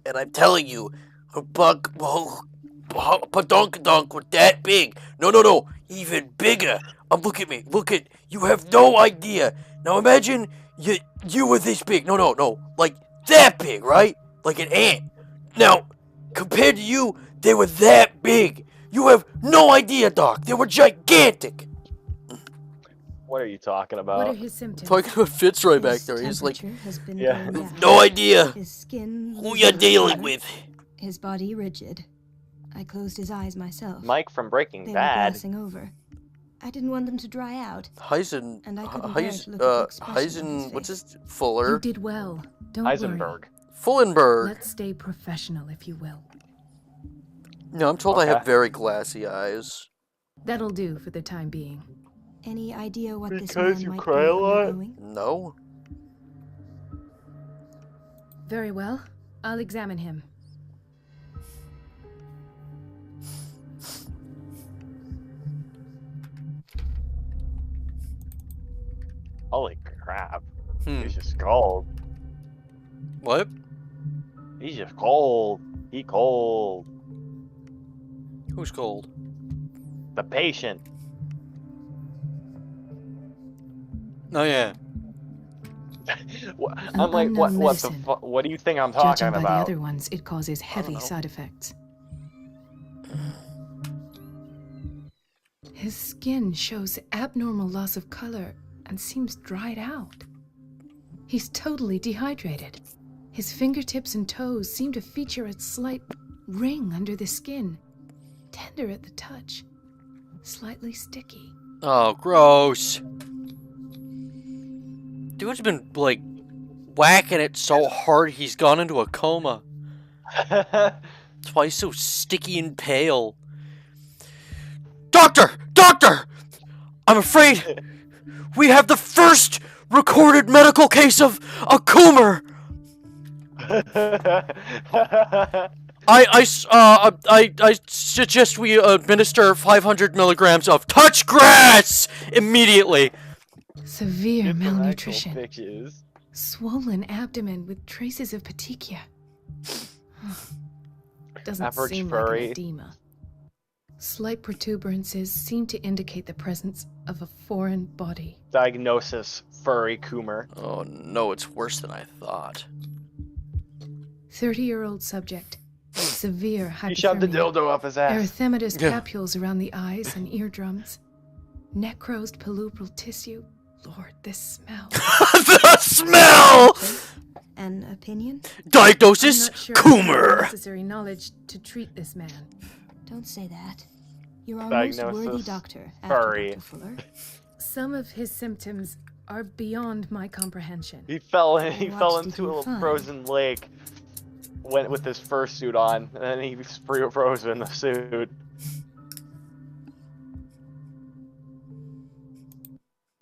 S4: And I'm telling you, a bug, padunk was that big. No, even bigger. Look at me, you have no idea. Now imagine you were this big. No, like that big, right? Like an ant. Now, compared to you, they were that big. You have no idea, Doc. They were gigantic.
S5: What are you talking about?
S13: What are his symptoms?
S4: Talking about Fitzroy back there. He's like,
S5: yeah.
S4: no idea
S12: His skin
S4: who you're dealing with.
S12: His body rigid. I closed his eyes myself.
S5: Mike from Breaking
S12: They
S5: Bad.
S12: were glossing over. I didn't want them to dry out.
S4: Heisen,
S12: And I couldn't bear to look at the expression on his
S4: what's
S12: face.
S4: his Fuller?
S13: You did well. Don't
S5: Heisenberg.
S13: worry.
S4: Fullenberg.
S13: Let's stay professional, if you will.
S4: No, I'm told I have very glassy eyes.
S13: That'll do for the time being.
S12: Any idea what this
S5: Because
S12: man
S5: you
S12: might
S5: cry
S12: be
S5: a lot?
S12: undergoing?
S4: No.
S13: Very well. I'll examine him.
S5: Holy crap.
S4: Hmm.
S5: He's just cold.
S4: What?
S5: He's just cold. He cold.
S4: Who's cold?
S5: The patient.
S4: Oh yeah.
S5: I'm like, what the fuck? What do you think I'm talking
S13: Judging by
S5: about?
S13: the other ones, it causes heavy side effects. His skin shows abnormal loss of color and seems dried out. He's totally dehydrated. His fingertips and toes seem to feature a slight ring under the skin. Tender at the touch. Slightly sticky.
S4: Oh, gross. Dude's been, like, whacking it so hard he's gone into a coma. That's why he's so sticky and pale. Doctor! Doctor! I'm afraid we have the first recorded medical case of a coomer. I suggest we administer 500 milligrams of touch grass immediately.
S13: Severe malnutrition.
S5: Bitches.
S13: Swollen abdomen with traces of petechia. Doesn't
S5: Average
S13: seem
S5: furry.
S13: like an edema. Slight protuberances seem to indicate the presence of a foreign body.
S5: Diagnosis: furry coomer.
S4: Oh no, it's worse than I thought.
S13: 30-year-old subject. Severe hypothermia.
S5: He shoved the dildo up his ass.
S13: Erythematous papules around the eyes and eardrums. Necrosed palpebral tissue. Lord, this smell.
S4: The smell!
S12: An opinion?
S4: Diagnosis:
S13: I'm not sure I have the
S4: coomer.
S13: necessary knowledge to treat this man.
S12: Don't say that. You're our
S5: Diagnosis:
S12: most worthy doctor,
S5: furry.
S12: after Dr. Fuller.
S13: Some of his symptoms are beyond my comprehension.
S5: He fell
S12: Watched
S5: into
S12: him
S5: a little
S12: fun.
S5: frozen lake. Went with his fursuit on, and then he froze in the suit.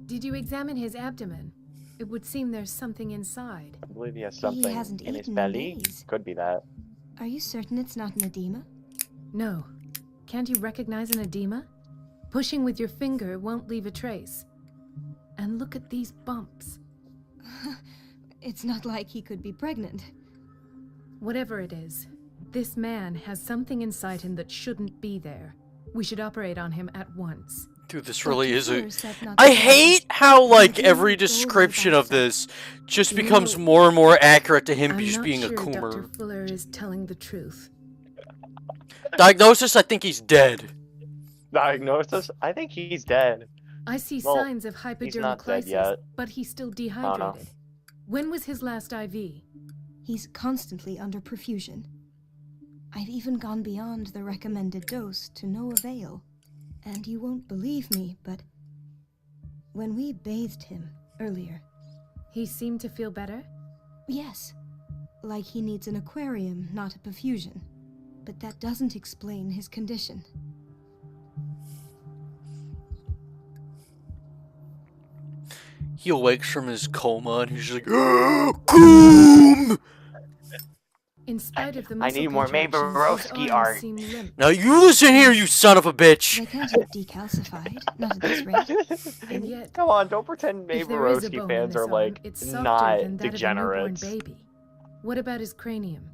S13: Did you examine his abdomen? It would seem there's something inside.
S5: I believe he has something
S12: hasn't
S5: in his
S12: eaten in
S5: belly.
S12: days.
S5: Could be that.
S12: Are you certain it's not an edema?
S13: No. Can't you recognize an edema? Pushing with your finger won't leave a trace. And look at these bumps.
S12: It's not like he could be pregnant.
S13: Whatever it is, this man has something inside him that shouldn't be there. We should operate on him at once.
S4: Dude, this really is a...
S12: Fuller said not
S4: I
S12: to
S4: hate how, like, every description of this just becomes more and more accurate to him
S13: I'm
S4: just
S13: not
S4: being
S13: sure
S4: a
S13: Dr.
S4: coomer.
S13: Fuller is telling the truth.
S4: Diagnosis: I think he's dead.
S5: Diagnosis: I think he's dead.
S13: I see
S5: Well,
S13: signs of
S5: he's not dead
S13: hypodermoclysis,
S5: yet.
S13: but he's still
S5: no.
S13: dehydrated. When was his last IV?
S12: He's constantly under perfusion. I've even gone beyond the recommended dose to no avail. And you won't believe me, but when we bathed him earlier...
S13: He seemed to feel better?
S12: Yes. Like he needs an aquarium, not a perfusion. But that doesn't explain his condition.
S4: He awakes from his coma and he's like, Coom!
S13: In spite of the
S5: I
S13: muscle
S5: need more
S13: contractions, his
S5: Mayborowski
S13: arms
S5: art.
S13: seem limp.
S4: Now you listen here, you son of a bitch!
S12: They can't have decalcified, not at this rate.
S13: And yet,
S5: Come on, don't pretend
S13: if there is a
S5: Mayborowski
S13: bone
S5: fans
S13: in
S5: are
S13: this
S5: like
S13: arm, it's softer
S5: not
S13: than that
S5: degenerates.
S13: of a newborn baby. What about his cranium?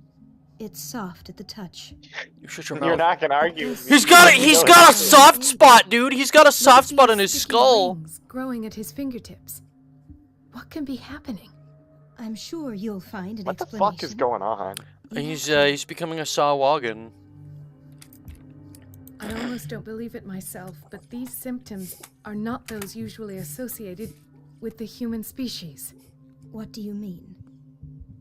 S12: It's soft at the touch.
S4: You shut your
S5: You're
S4: mouth.
S5: not gonna argue with me.
S4: He's got a,
S5: You
S4: he's
S5: know
S4: got a
S5: it's-
S4: soft spot, dude! He's got a soft spot in his
S13: Sticky
S4: skull!
S13: rings growing at his fingertips. What can be happening?
S12: I'm sure you'll find an
S5: What the
S12: explanation.
S5: fuck is going on?
S4: He's becoming a Sawagan.
S13: I almost don't believe it myself, but these symptoms are not those usually associated with the human species.
S12: What do you mean?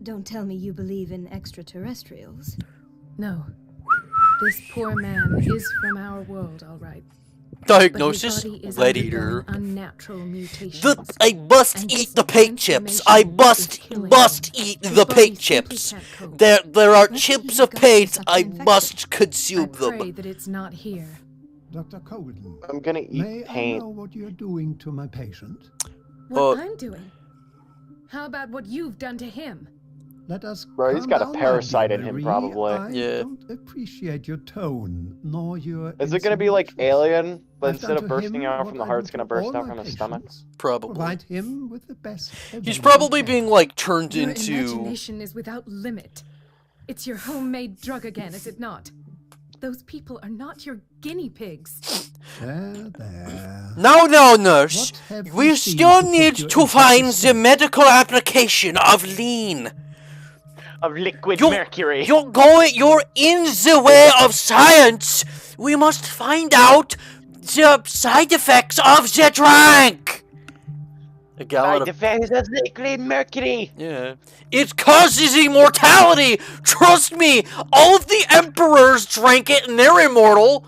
S12: Don't tell me you believe in extraterrestrials.
S13: No. This poor man is from our world, all right.
S4: Diagnosis: lead eater. I must eat the paint chips. I must eat the paint chips. There are chips of paint. I must consume them.
S13: Pray that it's not here.
S14: Dr. Colden,
S5: I'm gonna eat
S14: may
S5: paint.
S14: I know what you're doing to my patient?
S13: What I'm doing? How about what you've done to him?
S14: Let us.
S5: Bro, he's got a
S14: calm
S5: parasite
S14: down,
S5: in him,
S14: Marie.
S5: probably.
S14: I don't appreciate your tone, nor your.
S5: Is it gonna be like Alien, but
S14: I've
S5: instead
S14: done
S5: of
S14: to
S5: bursting
S14: him
S5: out
S14: what
S5: from the
S14: I
S5: heart,
S14: do
S5: it's gonna
S14: to
S5: burst
S14: all
S5: out
S14: my
S5: from his
S14: patients.
S5: stomach?
S4: Probably.
S14: Provide him with the best.
S4: He's
S14: available
S4: probably
S14: care.
S4: being like turned
S13: Your
S4: into.
S13: imagination is without limit. It's your homemade drug again, is it not? Those people are not your guinea pigs.
S14: There.
S4: No, nurse.
S14: What have
S4: We
S14: you seen
S4: still
S14: to put
S4: need
S14: you
S4: to
S14: in such a
S4: find the
S14: state?
S4: medical application of lean.
S5: Of liquid mercury.
S4: You're in the way of science. We must find out the side effects of the drink. A gallon of
S5: effects of liquid mercury.
S4: yeah. It causes immortality. Trust me. All of the emperors drank it and they're immortal.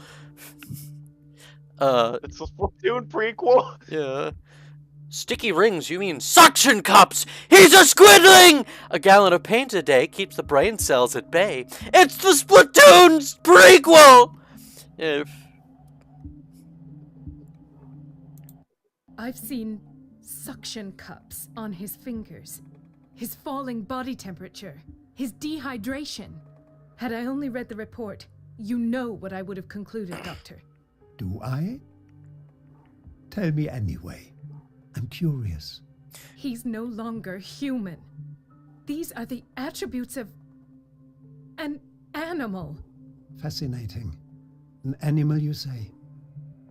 S5: It's a Splatoon prequel.
S4: Yeah. Sticky rings, you mean suction cups! He's a squidling! A gallon of paint a day keeps the brain cells at bay. It's the Splatoon prequel! Yeah.
S13: I've seen suction cups on his fingers, his falling body temperature, his dehydration. Had I only read the report, you know what I would have concluded, Doctor.
S14: Do I? Tell me anyway. I'm curious.
S13: He's no longer human. These are the attributes of an animal.
S14: Fascinating. An animal, you say?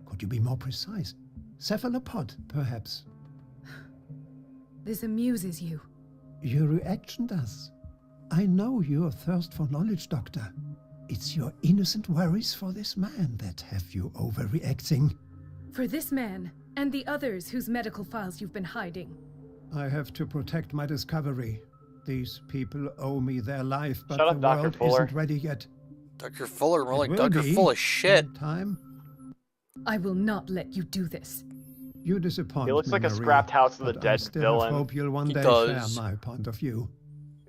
S14: Could you be more precise? Cephalopod, perhaps?
S13: This amuses you.
S14: Your reaction does. I know your thirst for knowledge, Doctor. It's your innocent worries for this man that have you overreacting.
S13: For this man, and the others whose medical files you've been hiding.
S14: I have to protect my discovery. These people owe me their life, but
S5: Shut up,
S14: the
S5: Dr.
S14: world
S5: Fuller.
S14: isn't ready yet.
S4: Dr. Fuller, more
S14: It
S4: like
S14: will
S4: Dr.
S14: be
S4: Full of shit.
S14: in time.
S13: I will not let you do this.
S14: You disappoint
S5: He looks
S14: me,
S5: like a
S14: Marie,
S5: scrapped House of the
S14: but
S5: Dead
S14: I still
S5: villain.
S14: hope you'll one
S4: He
S14: day
S4: does.
S14: share my point of view.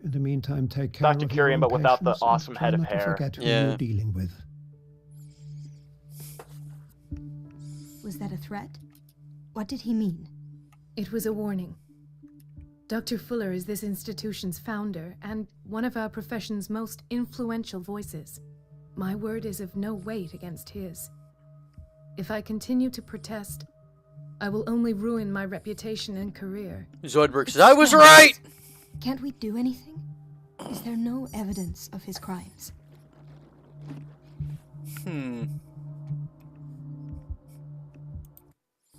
S14: In the meantime, take care
S5: Dr.
S14: of your
S5: Curian,
S14: own
S5: but without the
S14: patients and
S5: awesome
S14: try
S5: head of
S14: not to
S5: hair.
S14: forget who
S4: Yeah.
S14: you're dealing with.
S12: Was that a threat? What did he mean?
S13: It was a warning. Dr. Fuller is this institution's founder and one of our profession's most influential voices. My word is of no weight against his. If I continue to protest, I will only ruin my reputation and career.
S4: Zoidberg says, I was right!
S12: Can't we do anything? Is there no evidence of his crimes?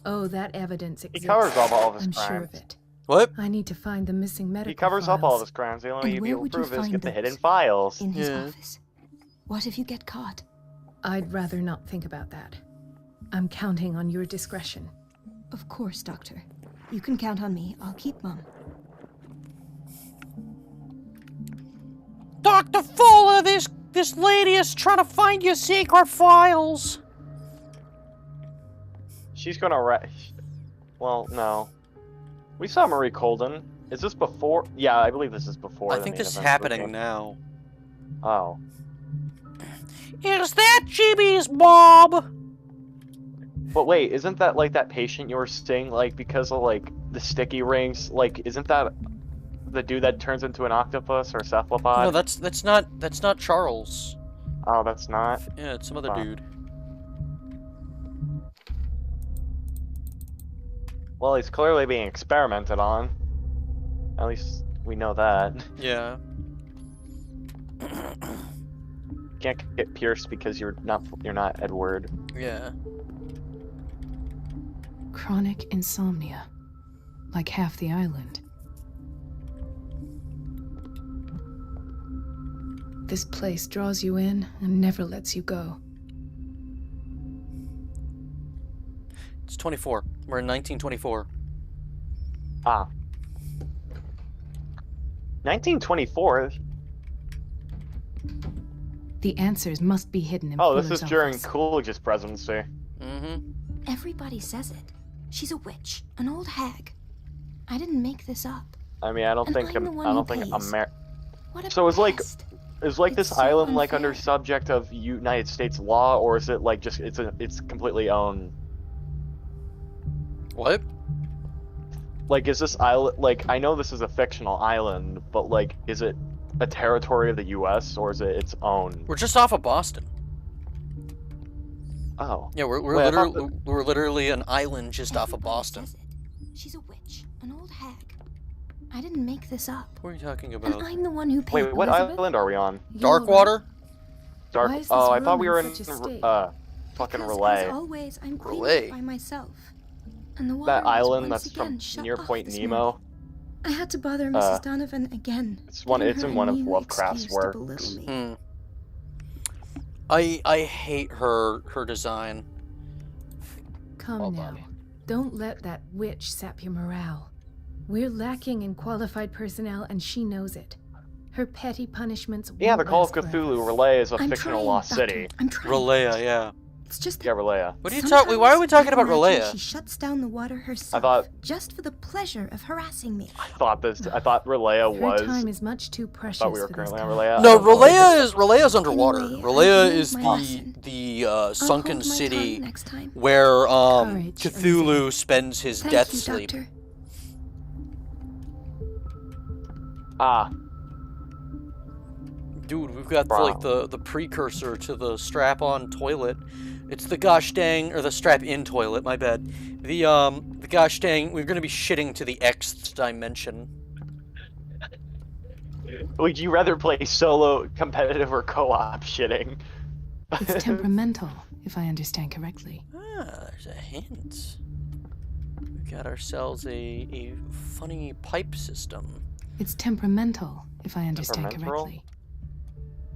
S13: Oh, that evidence exists.
S5: He covers up all of his
S13: I'm
S5: crimes.
S13: sure of it.
S4: What?
S13: I need to find the missing medical
S5: He covers
S13: files.
S5: up all of his crimes. The only way
S12: And
S5: you'd be
S12: where
S5: able
S12: would
S5: to
S12: you
S5: prove it is
S12: find
S5: get the
S12: those?
S5: hidden files.
S12: In his
S4: Yeah.
S12: office? What if you get caught?
S13: I'd rather not think about that. I'm counting on your discretion.
S12: Of course, Doctor. You can count on me. I'll keep mum.
S4: Dr. Fuller, this lady is trying to find your secret files.
S5: She's gonna well, no. We saw Marie Colden. Is this before? Yeah, I believe this is before.
S4: I
S5: the
S4: think
S5: main
S4: this is
S5: event
S4: happening
S5: begin.
S4: now.
S5: Oh.
S4: Is that Jimmy's mom?
S5: But wait, isn't that like that patient you were seeing, like, because of, like, the sticky rings? Like, isn't that the dude that turns into an octopus or a cephalopod?
S4: No, that's not Charles.
S5: Oh, that's not?
S4: Yeah, it's some other
S5: Huh.
S4: dude.
S5: Well, he's clearly being experimented on. At least we know that.
S4: Yeah.
S5: Can't get pierced because you're not Edward.
S4: Yeah.
S13: Chronic insomnia. Like half the island. This place draws you in and never lets you go.
S4: It's 24. We're in 1924.
S5: Ah. 1924?
S13: The answers must be hidden in
S5: Oh, this
S13: Fuller's
S5: is during
S13: office.
S5: Coolidge's presidency.
S4: Mm-hmm.
S12: Everybody says it. She's a witch, an old hag. I didn't make this up.
S5: I mean, I don't
S12: And
S5: think
S12: I'm the one who pays. What a
S5: So is
S12: pest.
S5: this
S12: so
S5: island like
S12: unfair.
S5: under subject of United States law, or is it like just it's completely own?
S4: What?
S5: Like, is this island like, I know this is a fictional island, but like, is it a territory of the U.S. or is it its own?
S4: We're just off of Boston.
S5: Oh.
S4: Yeah, we're
S5: Wait, I thought
S4: literally we're literally an island just off of Boston.
S12: She's a witch, an old hag. I didn't make this up.
S4: What are you talking
S12: And
S4: about?
S12: I'm the one who paid.
S5: Wait, what
S12: Elizabeth?
S5: island are we on?
S4: Darkwater?
S5: Dark.
S12: Why is this
S5: Oh, I
S12: room
S5: thought we
S12: in
S5: were in
S12: such a state?
S5: fucking
S12: Because,
S5: Relay.
S12: as always, I'm cleaning
S4: Relay?
S12: it by myself. And the water
S5: That
S12: was
S5: island
S12: once
S5: that's
S12: again
S5: from
S12: shut
S5: near
S12: off
S5: Point
S12: this
S5: Nemo.
S12: morning. I had to bother Mrs. Donovan again.
S5: It's
S12: giving her
S5: in
S12: a
S5: one of
S12: new
S5: Lovecraft's
S12: excuse to
S5: works.
S12: belittle me.
S4: I hate her design.
S13: Come now. Don't let that witch sap your morale. We're lacking in qualified personnel, and she knows it. Her petty punishments
S5: Yeah,
S13: won't
S5: the Call of
S13: last forever.
S5: Cthulhu Relay is a
S12: I'm
S5: fictional
S12: trying,
S5: lost
S12: Doctor.
S5: city.
S12: I'm trying.
S4: Relaya, yeah.
S12: It's just
S5: Yeah, Relaya.
S4: What are you talking? Why are we talking about
S12: Imagine
S4: Relaya?
S12: She shuts down the water herself,
S5: thought-
S12: just for the pleasure of harassing me.
S5: I thought Relaya
S13: Her
S5: was.
S13: time is much too precious.
S5: I thought we were
S13: for
S5: currently
S13: this
S5: on
S13: kind.
S5: Relaya.
S4: No,
S5: I don't know.
S4: Relaya's underwater.
S12: Anyway,
S4: Relaya
S12: I've
S4: is
S12: learned my lesson.
S4: the sunken
S12: hold my
S4: city
S12: tongue next time.
S4: where
S13: Courage,
S4: Cthulhu spends his
S12: Thank
S4: death
S12: you,
S4: sleep.
S12: Doctor.
S5: Ah,
S4: Dude, we've got
S5: Bro.
S4: like the precursor to the strap-on toilet. It's the gosh dang, or the strap-in toilet. My bad. The gosh dang. We're gonna be shitting to the Xth dimension.
S5: would you rather play solo, competitive, or co-op shitting?
S13: It's temperamental, if I understand correctly.
S4: Ah, there's a hint. We've got ourselves a funny pipe system.
S13: It's temperamental, if I understand
S5: Temperamental?
S13: correctly.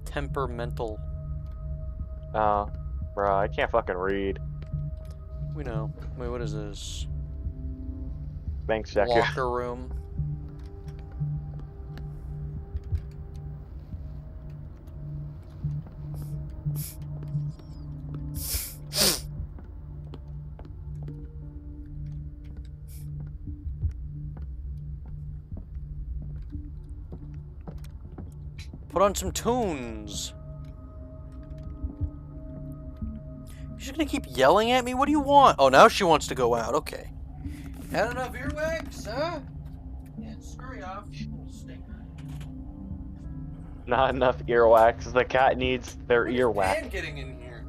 S4: Temperamental.
S5: Oh, bro, I can't fucking read.
S4: We know. Wait, what is this?
S5: Thanks, Deku.
S4: Locker room. Put on some tunes. She's gonna keep yelling at me? What do you want? Oh, now she wants to go out. Okay. Had enough earwax, huh? Yeah, scurry off.
S5: Not enough earwax. The cat needs their earwax.
S4: Pan getting in here.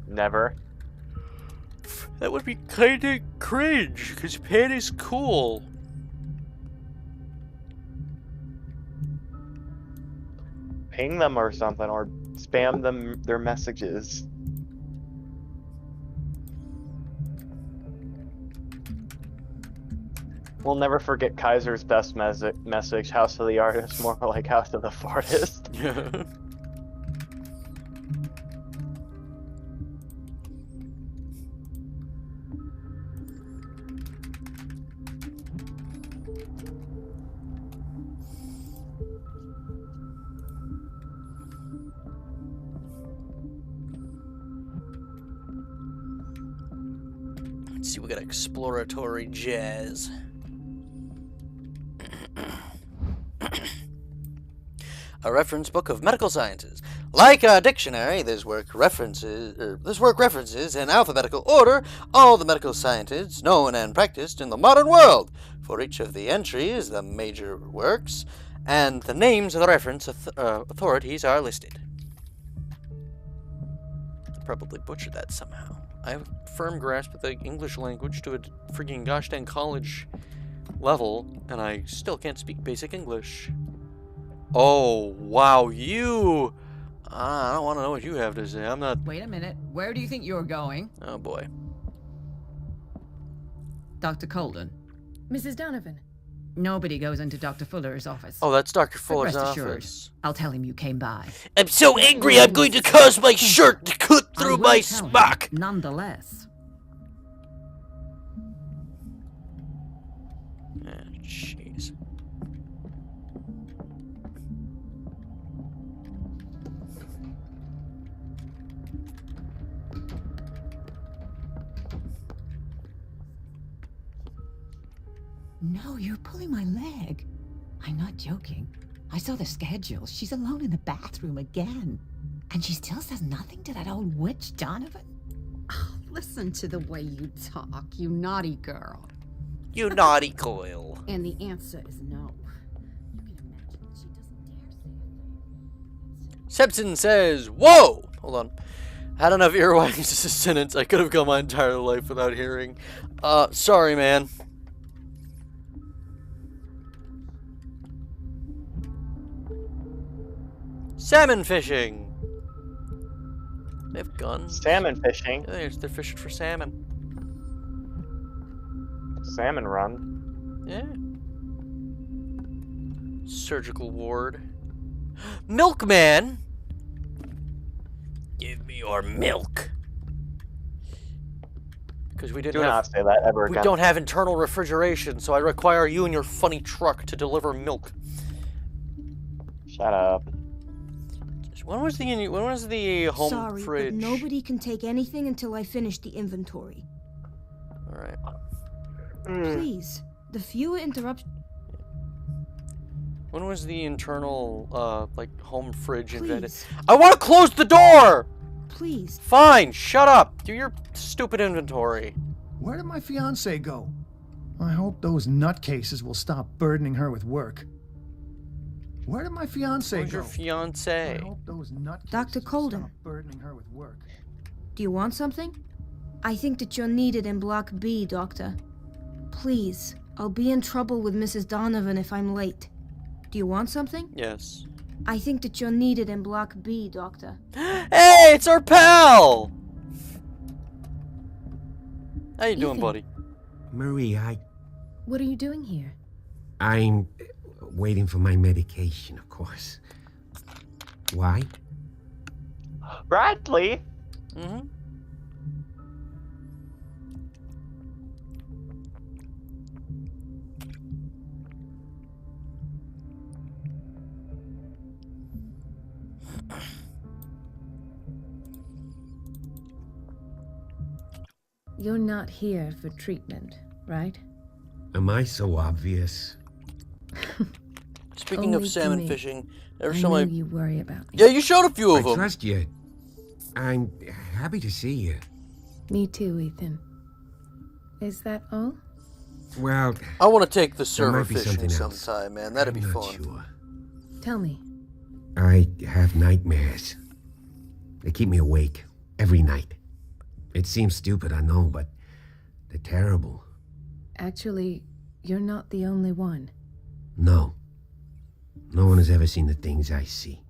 S5: Never.
S4: That would be kinda cringe, because Pan is cool.
S5: Ping them or something, or spam them their messages. We'll never forget Kaiser's best message, House of the Artist, more like House of the Fartist.
S4: Yeah. Let's see, we got exploratory jazz. A reference book of medical sciences. Like a dictionary, this work references in alphabetical order all the medical sciences known and practiced in the modern world. For each of the entries, the major works, and the names of the reference authorities are listed. I probably butchered that somehow. I have a firm grasp of the English language to a freaking gosh dang college level, and I still can't speak basic English. Oh, wow, you... I don't want to know what you have to say. I'm not...
S8: Wait a minute. Where do you think you're going?
S4: Oh, boy.
S8: Dr. Colden.
S13: Mrs. Donovan,
S15: Nobody goes into Dr. Fuller's office.
S4: Oh, that's Dr.
S15: But
S4: Fuller's
S15: rest assured,
S4: office.
S15: I'll tell him you came by.
S4: I'm so angry I'm going to cause my shirt to cut through my smock!
S15: Nonetheless.
S4: Jeez.
S15: No, you're pulling my leg. I'm not joking. I saw the schedule. She's alone in the bathroom again. And she still says nothing to that old witch, Donovan?
S16: Oh, listen to the way you talk, you naughty girl.
S4: You naughty girl.
S16: And the answer is no.
S4: Sebson says, whoa! Hold on. I don't have earwax as a sentence. I could have gone my entire life without hearing. Sorry, man. Salmon fishing. They have guns.
S5: Salmon fishing.
S4: Yeah, they're fishing for salmon.
S5: Salmon run.
S4: Yeah. Surgical ward. Milkman. Give me your milk. Because we didn't
S5: Do not say that ever again.
S4: We don't have internal refrigeration, so I require you and your funny truck to deliver milk.
S5: Shut up.
S4: When was the home
S12: Sorry,
S4: fridge?
S12: but nobody can take anything until I finish the inventory.
S4: All right.
S12: Please, the fewer interruptions.
S4: When was the internal, like, home fridge invented? I want to close the door!
S12: Please.
S4: Fine, shut up. Do your stupid inventory.
S14: Where did my fiancé go? I hope those nutcases will stop burdening her with work. Where did my fiancé
S4: Where's
S14: go?
S4: your fiancé?
S14: I hope those nutcases
S12: Dr. Colden.
S14: will stop burdening her with work.
S12: Do you want something? I think that you're needed in Block B, Doctor. Please, I'll be in trouble with Mrs. Donovan if I'm late. Do you want something?
S4: Yes.
S12: I think that you're needed in Block B, Doctor.
S4: Hey, it's our pal! How you doing, buddy?
S17: Marie,
S13: What are you doing here?
S17: I'm waiting for my medication, of course. Why?
S5: Bradley?
S4: Mm-hmm.
S13: You're not here for treatment, right?
S17: Am I so obvious?
S4: Speaking of salmon fishing,
S13: I know you worry about me.
S4: Yeah, you showed a few of them.
S17: I trust you. I'm happy to see you.
S13: Me too, Ethan. Is that all?
S17: Well,
S4: I want to take the
S17: there
S4: server
S17: might be
S4: fishing
S17: something else.
S4: sometime, man. That'd be
S17: I'm not
S4: fun.
S17: sure.
S13: Tell me.
S17: I have nightmares. They keep me awake every night. It seems stupid, I know, but they're terrible.
S13: Actually, you're not the only one.
S17: No. No one has ever seen the things I see.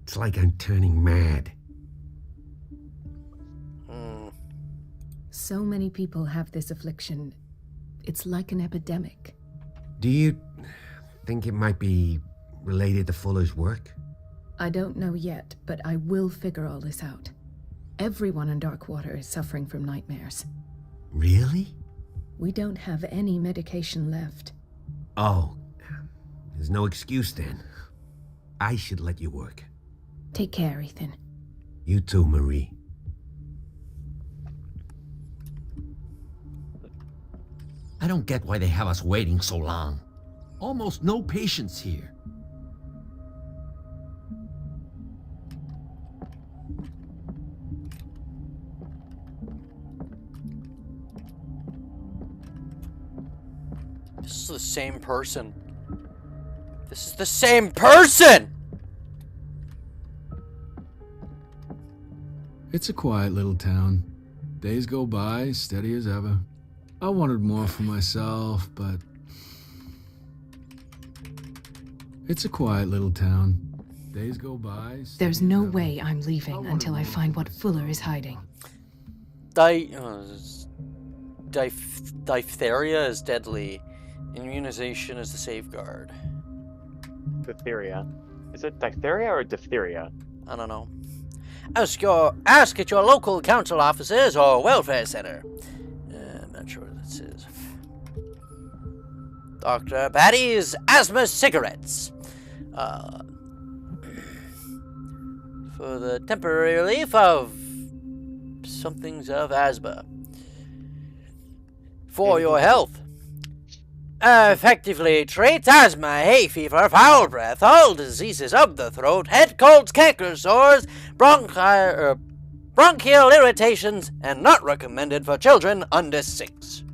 S17: It's like I'm turning mad.
S13: So many people have this affliction. It's like an epidemic.
S17: Do you think it might be related to Fuller's work?
S13: I don't know yet, but I will figure all this out. Everyone in Darkwater is suffering from nightmares.
S17: Really?
S13: We don't have any medication left.
S17: Oh, there's no excuse then. I should let you work.
S13: Take care, Ethan.
S17: You too, Marie.
S18: I don't get why they have us waiting so long. Almost no patients here.
S4: This is the same person. This is the same person!
S19: It's a quiet little town. Days go by, steady as ever. I wanted more for myself, but... It's a quiet little town. Days go by...
S13: There's no way I'm leaving until I find what Fuller is hiding.
S4: Diphtheria is deadly Immunization is the safeguard.
S5: Diphtheria. Is it diphtheria or diphtheria?
S4: I don't know. Ask at your local council offices or welfare center. I'm not sure what this is. Dr. Batty's asthma cigarettes. For the temporary relief of somethings of asthma. For your health. Effectively treats asthma, hay fever, foul breath, all diseases of the throat, head colds, canker sores, bronchial irritations, and not recommended for children under 6.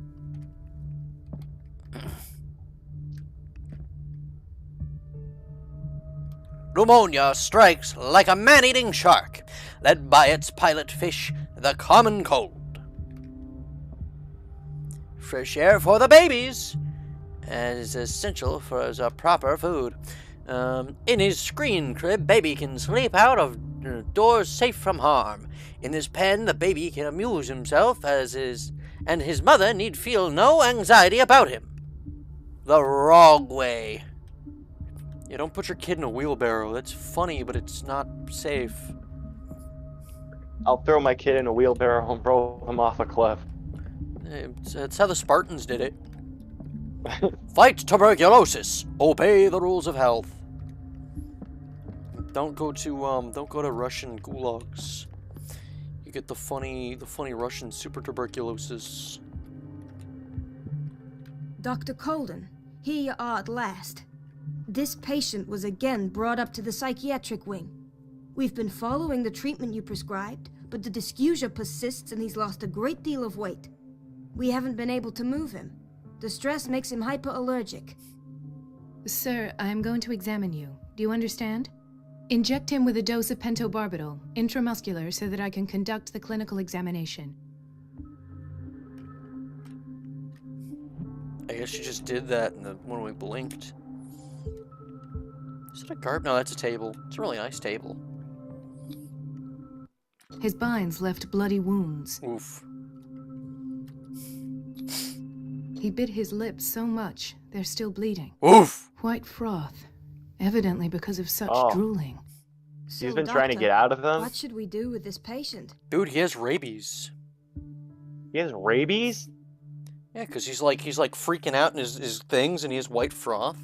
S4: Pneumonia strikes like a man-eating shark, led by its pilot fish, the common cold. Fresh air for the babies, and is essential for as a proper food. In his screen crib, baby can sleep out of doors safe from harm. In his pen, the baby can amuse himself and his mother need feel no anxiety about him. The wrong way. You don't put your kid in a wheelbarrow. That's funny, but it's not safe.
S5: I'll throw my kid in a wheelbarrow and roll him off a cliff.
S4: That's how the Spartans did it. Fight tuberculosis. Obey the rules of health. Don't go to Russian gulags. You get the funny Russian super tuberculosis.
S12: Dr. Colden, here you are at last. This patient was again brought up to the psychiatric wing. We've been following the treatment you prescribed, but the dysgeusia persists and he's lost a great deal of weight. We haven't been able to move him. The stress makes him hyperallergic.
S13: Sir, I am going to examine you. Do you understand? Inject him with a dose of pentobarbital, intramuscular, so that I can conduct the clinical examination.
S4: I guess you just did that when we blinked. Is it a garb? No, that's a table. It's a really nice table.
S13: His binds left bloody wounds.
S4: Oof.
S13: He bit his lips so much, they're still bleeding.
S4: Oof!
S13: White froth. Evidently because of such drooling.
S5: He's been trying to get out of them?
S12: What should we do with this patient?
S4: Dude, he has rabies.
S5: He has rabies?
S4: Yeah, because he's like freaking out in his things and he has white froth.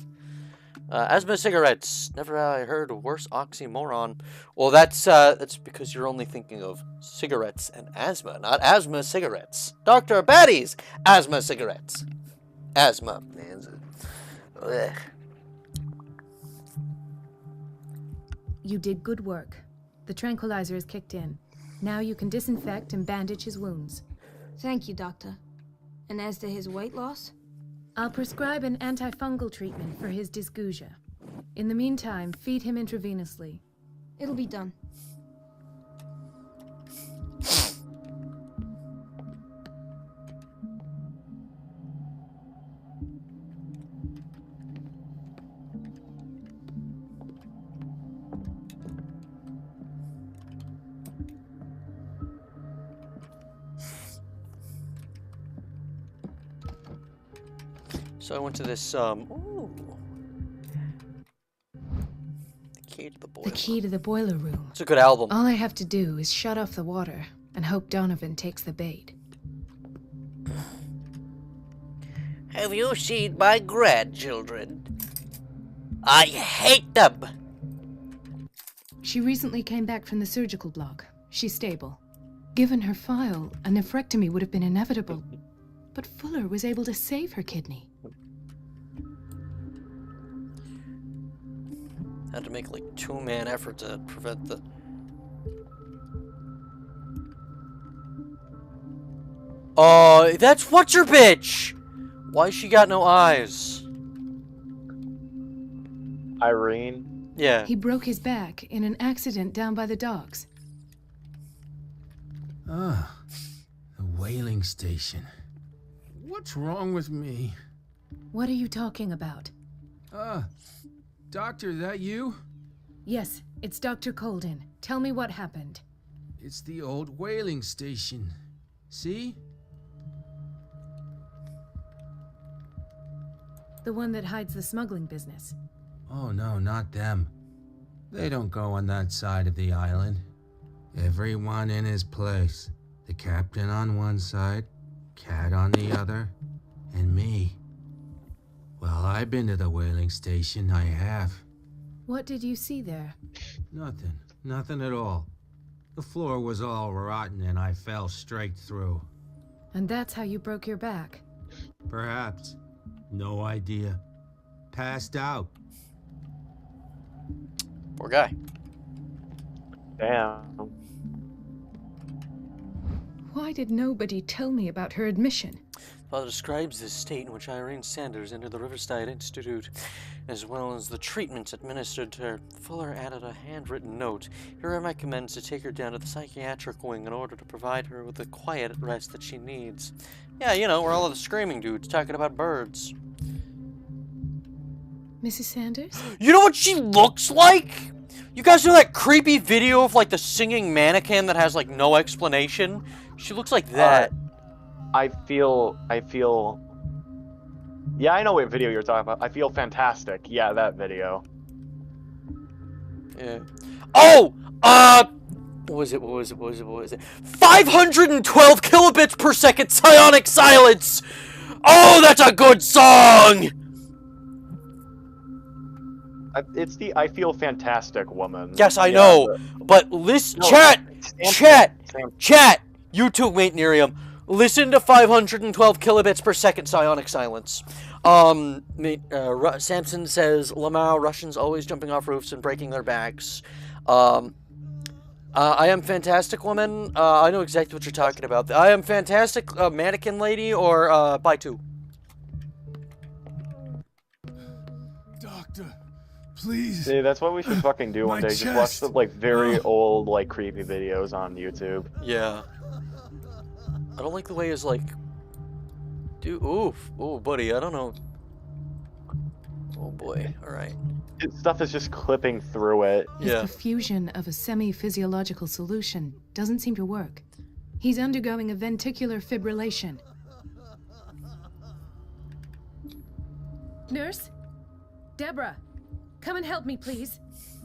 S4: Asthma cigarettes. Never have I heard a worse oxymoron. Well, that's because you're only thinking of cigarettes and asthma, not asthma cigarettes. Dr. Batty's asthma cigarettes. Asthma. Ugh.
S13: You did good work. The tranquilizer is kicked in. Now you can disinfect and bandage his wounds.
S12: Thank you, Doctor. And as to his weight loss?
S13: I'll prescribe an antifungal treatment for his dysgeusia. In the meantime, feed him intravenously.
S12: It'll be done.
S4: So I went to this, ooh. The key to the boiler.
S13: The key to the boiler room.
S4: It's a good album.
S13: All I have to do is shut off the water and hope Donovan takes the bait.
S4: Have you seen my grandchildren? I hate them!
S13: She recently came back from the surgical block. She's stable. Given her file, a nephrectomy would have been inevitable. But Fuller was able to save her kidney.
S4: Had to make like 2-man effort to prevent the... Oh, that's what's her bitch! Why she got no eyes?
S5: Irene?
S4: Yeah.
S13: He broke his back in an accident down by the docks.
S19: Ah, the whaling station. What's wrong with me?
S13: What are you talking about?
S19: Doctor, that you?
S13: Yes, it's Dr. Colden. Tell me what happened.
S19: It's the old whaling station. See?
S13: The one that hides the smuggling business.
S3: Oh no, not them. They don't go on that side of the island. Everyone in his place. The captain on one side, Cat on the other, and me. Well, I've been to the whaling station, I have.
S13: What did you see there?
S3: Nothing. Nothing at all. The floor was all rotten and I fell straight through.
S13: And that's how you broke your back?
S3: Perhaps. No idea. Passed out.
S4: Poor guy.
S5: Damn.
S13: Why did nobody tell me about her admission?
S4: Father describes the state in which Irene Sanders entered the Riverside Institute, as well as the treatments administered to her. Fuller added a handwritten note. He recommends to take her down to the psychiatric wing in order to provide her with the quiet rest that she needs. Yeah, you know, where all of the screaming dudes talking about birds.
S13: Mrs. Sanders?
S4: You know what she looks like? You guys know that creepy video of, like, the singing mannequin that has, like, no explanation? She looks like that.
S5: I feel... Yeah, I know what video you're talking about. I feel fantastic. Yeah, that video.
S4: Yeah. Oh! What was it? 512 kilobits per second psionic silence! Oh, that's a good song!
S5: It's the I Feel Fantastic woman.
S4: Yes, I know. But listen, chat! YouTube mate Nerium. Listen to 512 kilobits per second psionic silence. Samson says, Lamau, Russians always jumping off roofs and breaking their backs. I Am Fantastic Woman. I know exactly what you're talking about. I Am Fantastic Mannequin Lady or By Two.
S19: Doctor, please.
S5: See, that's what we should fucking do one day. Just watch the like very old like creepy videos on YouTube.
S4: Yeah. I don't like the way it's like, dude, oof, oh buddy, I don't know. Oh boy, all right.
S5: Stuff is just clipping through it.
S13: His perfusion of a semi-physiological solution doesn't seem to work. He's undergoing a ventricular fibrillation. Nurse? Deborah, come and help me, please.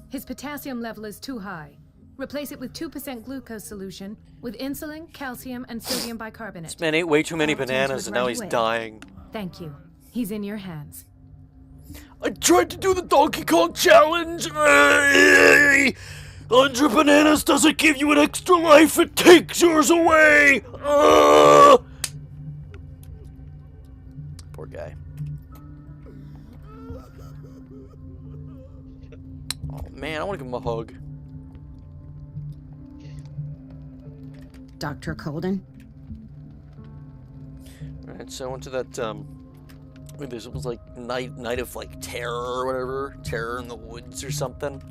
S13: His potassium level is too high. Replace it with 2% glucose solution with insulin, calcium, and sodium bicarbonate.
S4: This man ate way too many bananas and now he's dying.
S13: Thank you. He's in your hands.
S4: I tried to do the Donkey Kong challenge. 100 bananas doesn't give you an extra life, it takes yours away. Poor guy. Oh man, I want to give him a hug.
S16: Dr. Colden?
S4: Alright, so I went to that, this was like night of like terror or whatever, terror in the woods or something.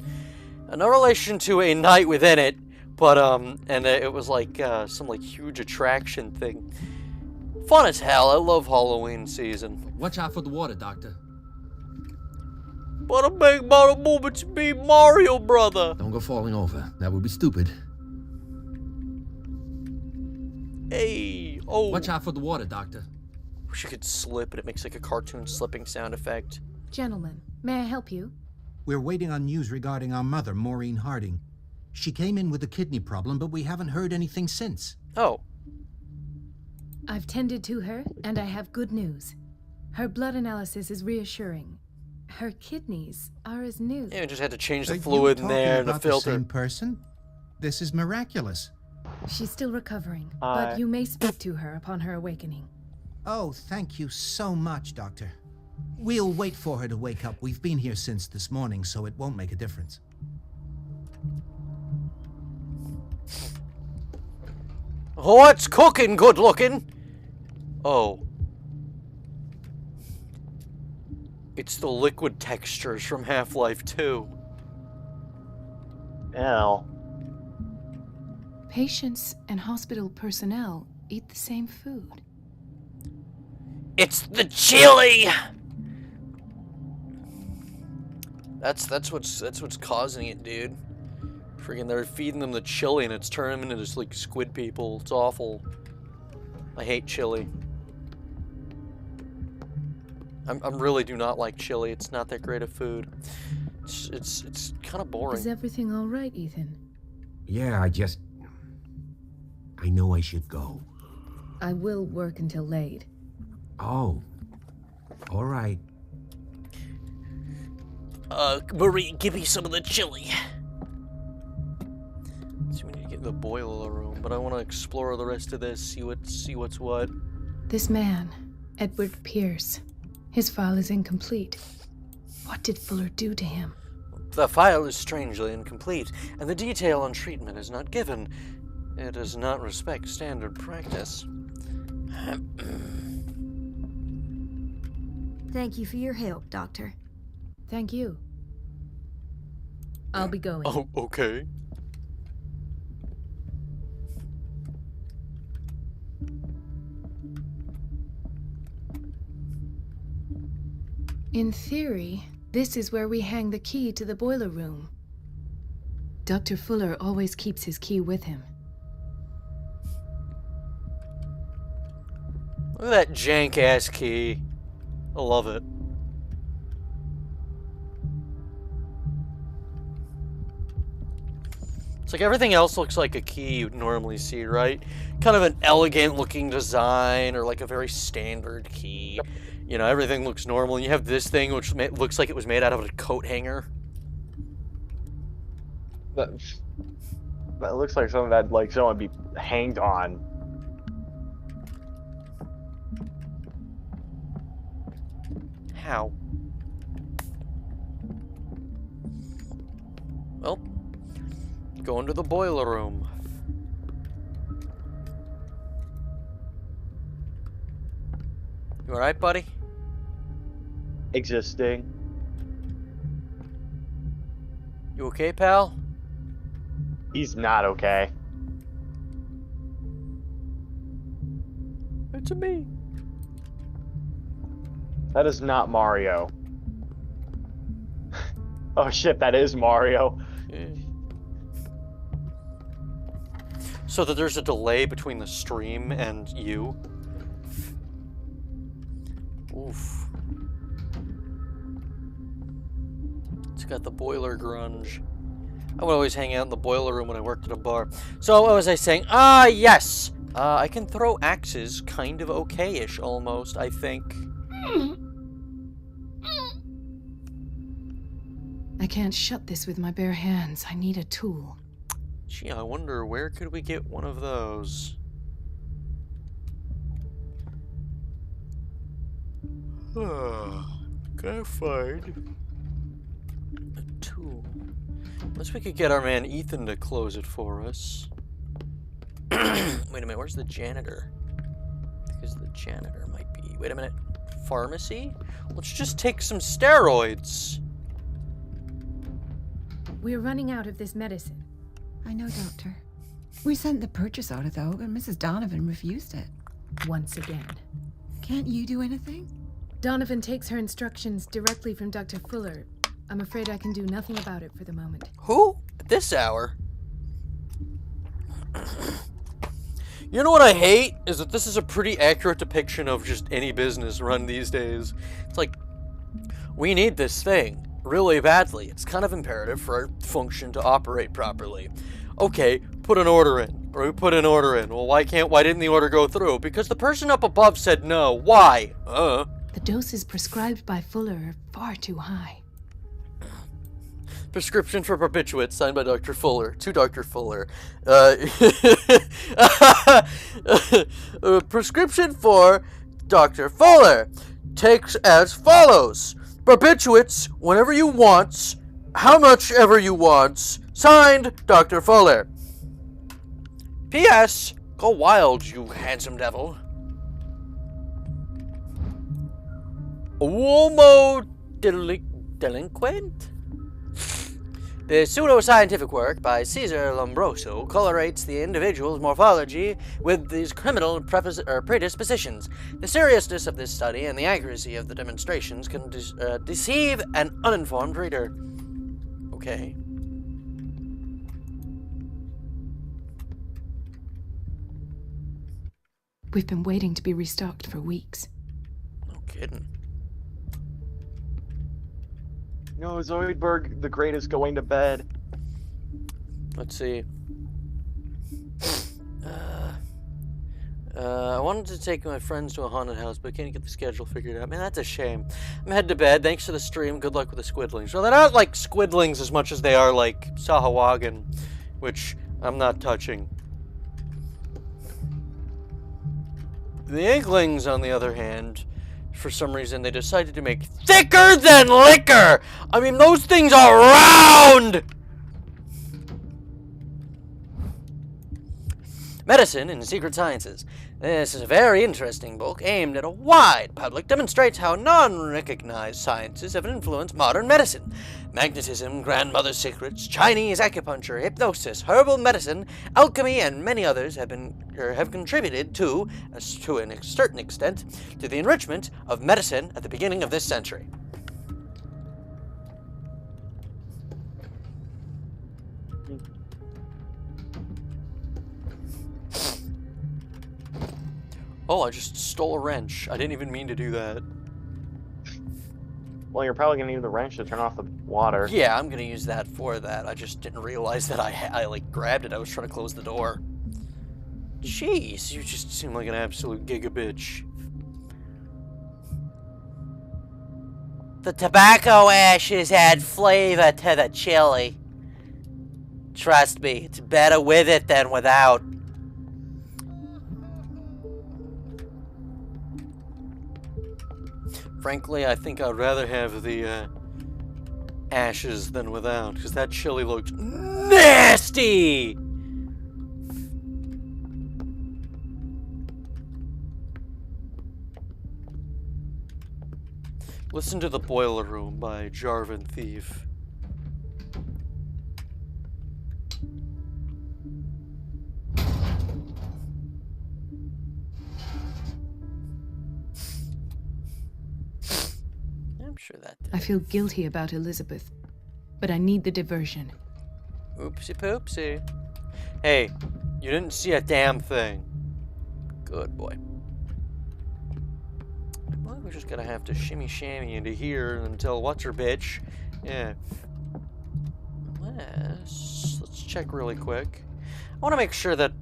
S4: No relation to a night within it, but and it was like some like huge attraction thing. Fun as hell. I love Halloween season.
S18: Watch out for the water, Doctor.
S4: Bada bang, bada boom, it's me, Mario, brother.
S18: Don't go falling over. That would be stupid.
S4: Hey, oh.
S18: Watch out for the water, Doctor.
S4: Wish you could slip and it makes like a cartoon slipping sound effect.
S13: Gentlemen, may I help you?
S20: We're waiting on news regarding our mother, Maureen Harding. She came in with a kidney problem, but we haven't heard anything since.
S4: Oh.
S13: I've tended to her, and I have good news. Her blood analysis is reassuring. Her kidneys are as new.
S4: Yeah, we just had to change the fluid in there and the filter.
S20: The same person? This is miraculous.
S13: She's still recovering, but you may speak to her upon her awakening.
S20: Oh, thank you so much, Doctor. We'll wait for her to wake up. We've been here since this morning, so it won't make a difference.
S4: What's cooking, good looking? Oh. It's the liquid textures from Half-Life 2.
S5: Ow.
S13: Patients and hospital personnel eat the same food.
S4: It's the chili. That's what's causing it, dude. Freaking, they're feeding them the chili and it's turning them into just like squid people. It's awful. I hate chili. I really do not like chili. It's not that great of food. It's kind of boring.
S13: Is everything all right, Ethan?
S17: Yeah, I know I should go.
S13: I will work until late.
S17: Oh. All right.
S4: Marie, give me some of the chili. So we need to get in the boiler room, but I want to explore the rest of this, see what's what.
S13: This man, Edward Pierce, his file is incomplete. What did Fuller do to him?
S4: The file is strangely incomplete, and the detail on treatment is not given. It does not respect standard practice.
S12: Thank you for your help, Doctor.
S13: Thank you. I'll be going.
S4: Oh, okay.
S13: In theory, this is where we hang the key to the boiler room. Dr. Fuller always keeps his key with him.
S4: Look at that jank-ass key. I love it. It's like everything else looks like a key you'd normally see, right? Kind of an elegant-looking design, or like a very standard key. You know, everything looks normal. You have this thing, which looks like it was made out of a coat hanger.
S5: That looks like something that someone would be hanged on.
S4: How? Well, go into the boiler room. You alright, buddy?
S5: Existing.
S4: You okay, pal?
S5: He's not okay.
S4: It's me.
S5: That is not Mario. Oh shit, that is Mario.
S4: Yeah. So that there's a delay between the stream and you. Oof. It's got the boiler grunge. I would always hang out in the boiler room when I worked at a bar. So what was I saying? Yes! I can throw axes kind of okay-ish almost, I think.
S13: I can't shut this with my bare hands. I need a tool.
S4: Gee, I wonder where could we get one of those? Can I find a tool? Unless we could get our man Ethan to close it for us. Wait a minute, where's the janitor? Because the janitor might be... Wait a minute. Pharmacy? Let's just take some steroids.
S13: We're running out of this medicine.
S15: I know, Doctor. We sent the purchase order, though, and Mrs. Donovan refused it.
S13: Once again.
S15: Can't you do anything?
S13: Donovan takes her instructions directly from Dr. Fuller. I'm afraid I can do nothing about it for the moment.
S4: Who? At this hour? You know what I hate? Is that this is a pretty accurate depiction of just any business run these days. It's like, we need this thing really badly. It's kind of imperative for our function to operate properly. Okay, put an order in. Or we put an order in. Well, why didn't the order go through? Because the person up above said no. Why?
S13: The doses prescribed by Fuller are far too high.
S4: Prescription for barbiturates signed by Dr. Fuller to Dr. Fuller. Prescription for Dr. Fuller takes as follows. Barbiturates whenever you want, how much ever you want. Signed, Dr. Fuller. P.S. Go wild, you handsome devil. Uomo delinquent? The pseudo-scientific work by Caesar Lombroso colorates the individual's morphology with these criminal predispositions. The seriousness of this study and the accuracy of the demonstrations can deceive an uninformed reader. Okay.
S13: We've been waiting to be restocked for weeks.
S4: No kidding.
S5: No, Zoidberg the Great is going to bed.
S4: Let's see. I wanted to take my friends to a haunted house, but I can't get the schedule figured out. Man, that's a shame. I'm heading to bed. Thanks for the stream. Good luck with the squidlings. Well, they're not like squidlings as much as they are like Sahawagan, which I'm not touching. The Inklings, on the other hand, for some reason, they decided to make thicker than liquor! I mean, those things are round! Medicine and Secret Sciences. This is a very interesting book aimed at a wide public, demonstrates how non-recognized sciences have influenced modern medicine. Magnetism, grandmother's secrets, Chinese acupuncture, hypnosis, herbal medicine, alchemy, and many others have contributed to a certain extent, to the enrichment of medicine at the beginning of this century. Oh, I just stole a wrench. I didn't even mean to do that.
S5: Well, you're probably gonna use the wrench to turn off the water.
S4: Yeah, I'm gonna use that for that. I just didn't realize that I like grabbed it. I was trying to close the door. Jeez, you just seem like an absolute gigabitch. The tobacco ashes add flavor to the chili. Trust me, it's better with it than without. Frankly, I think I'd rather have the ashes than without, because that chili looks nasty! Listen to The Boiler Room by Jarvan Thief.
S13: I feel guilty about Elizabeth, but I need the diversion.
S4: Oopsie poopsie. Hey, you didn't see a damn thing. Good boy. Well, we're just gonna have to shimmy shammy into here until what's her bitch. Yeah. Let's check really quick. I want to make sure that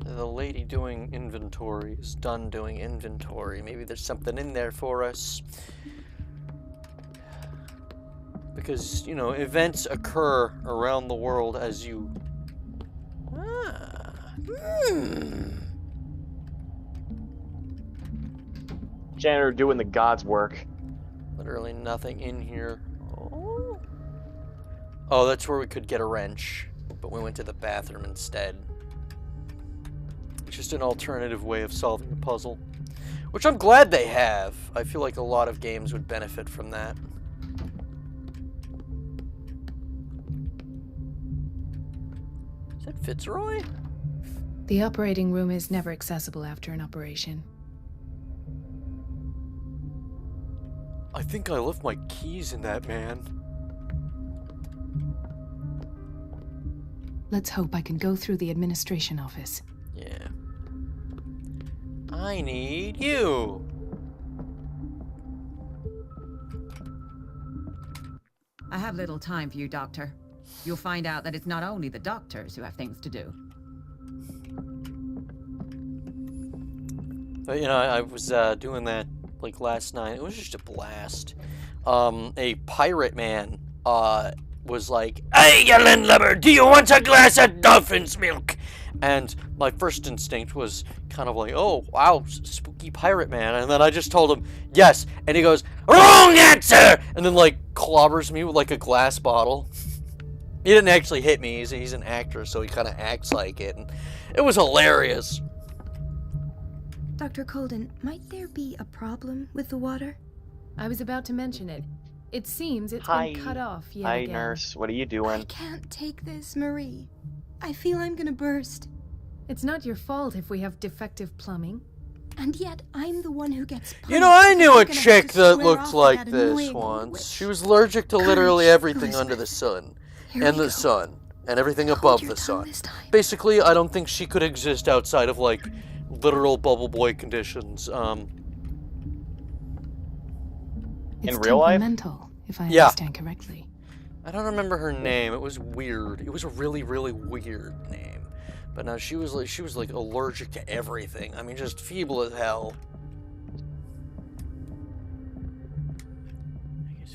S4: the lady doing inventory is done doing inventory. Maybe there's something in there for us. Because, you know, events occur around the world as you...
S5: Janitor doing the God's work.
S4: Literally nothing in here. Oh, that's where we could get a wrench. But we went to the bathroom instead. Just an alternative way of solving a puzzle, which I'm glad they have. I feel like a lot of games would benefit from that. Is that Fitzroy?
S13: The operating room is never accessible after an operation.
S4: I think I left my keys in that man.
S13: Let's hope I can go through the administration office.
S4: Yeah. I need you.
S15: I have little time for you, Doctor. You'll find out that it's not only the doctors who have things to do.
S4: But, you know, I was doing that like last night. It was just a blast. A pirate man was like, "Hey, you landlubber, do you want a glass of dolphin's milk?" And my first instinct was kind of like, oh, wow, spooky pirate man. And then I just told him, yes. And he goes, wrong answer! And then, like, clobbers me with, like, a glass bottle. He didn't actually hit me. He's an actor, so he kind of acts like it. And it was hilarious.
S12: Dr. Colden, might there be a problem with the water?
S13: I was about to mention it. It seems it's been cut off yet
S5: Hi,
S13: again.
S5: nurse. What are you doing?
S12: I can't take this, Marie. I feel I'm gonna burst.
S13: It's not your fault if we have defective plumbing.
S12: And yet, I'm the one who gets punished.
S4: You know, I knew a
S12: because I'm
S4: chick
S12: gonna have to
S4: that
S12: square
S4: looked
S12: off
S4: like
S12: with that
S4: this
S12: annoying
S4: once.
S12: witch.
S4: She was allergic to literally
S12: Courage,
S4: everything
S12: Elizabeth.
S4: under the sun.
S12: Here
S4: And
S12: we
S4: the
S12: go.
S4: sun. And everything
S12: Hold
S4: above
S12: your
S4: the
S12: tongue
S4: sun.
S12: this time.
S4: Basically, I don't think she could exist outside of, like, literal bubble boy conditions.
S5: In
S13: It's
S5: real life?
S13: temperamental, if I
S4: Yeah.
S13: understand correctly.
S4: I don't remember her name. It was weird. It was a really, really weird name. But no, she was like allergic to everything. I mean, just feeble as hell.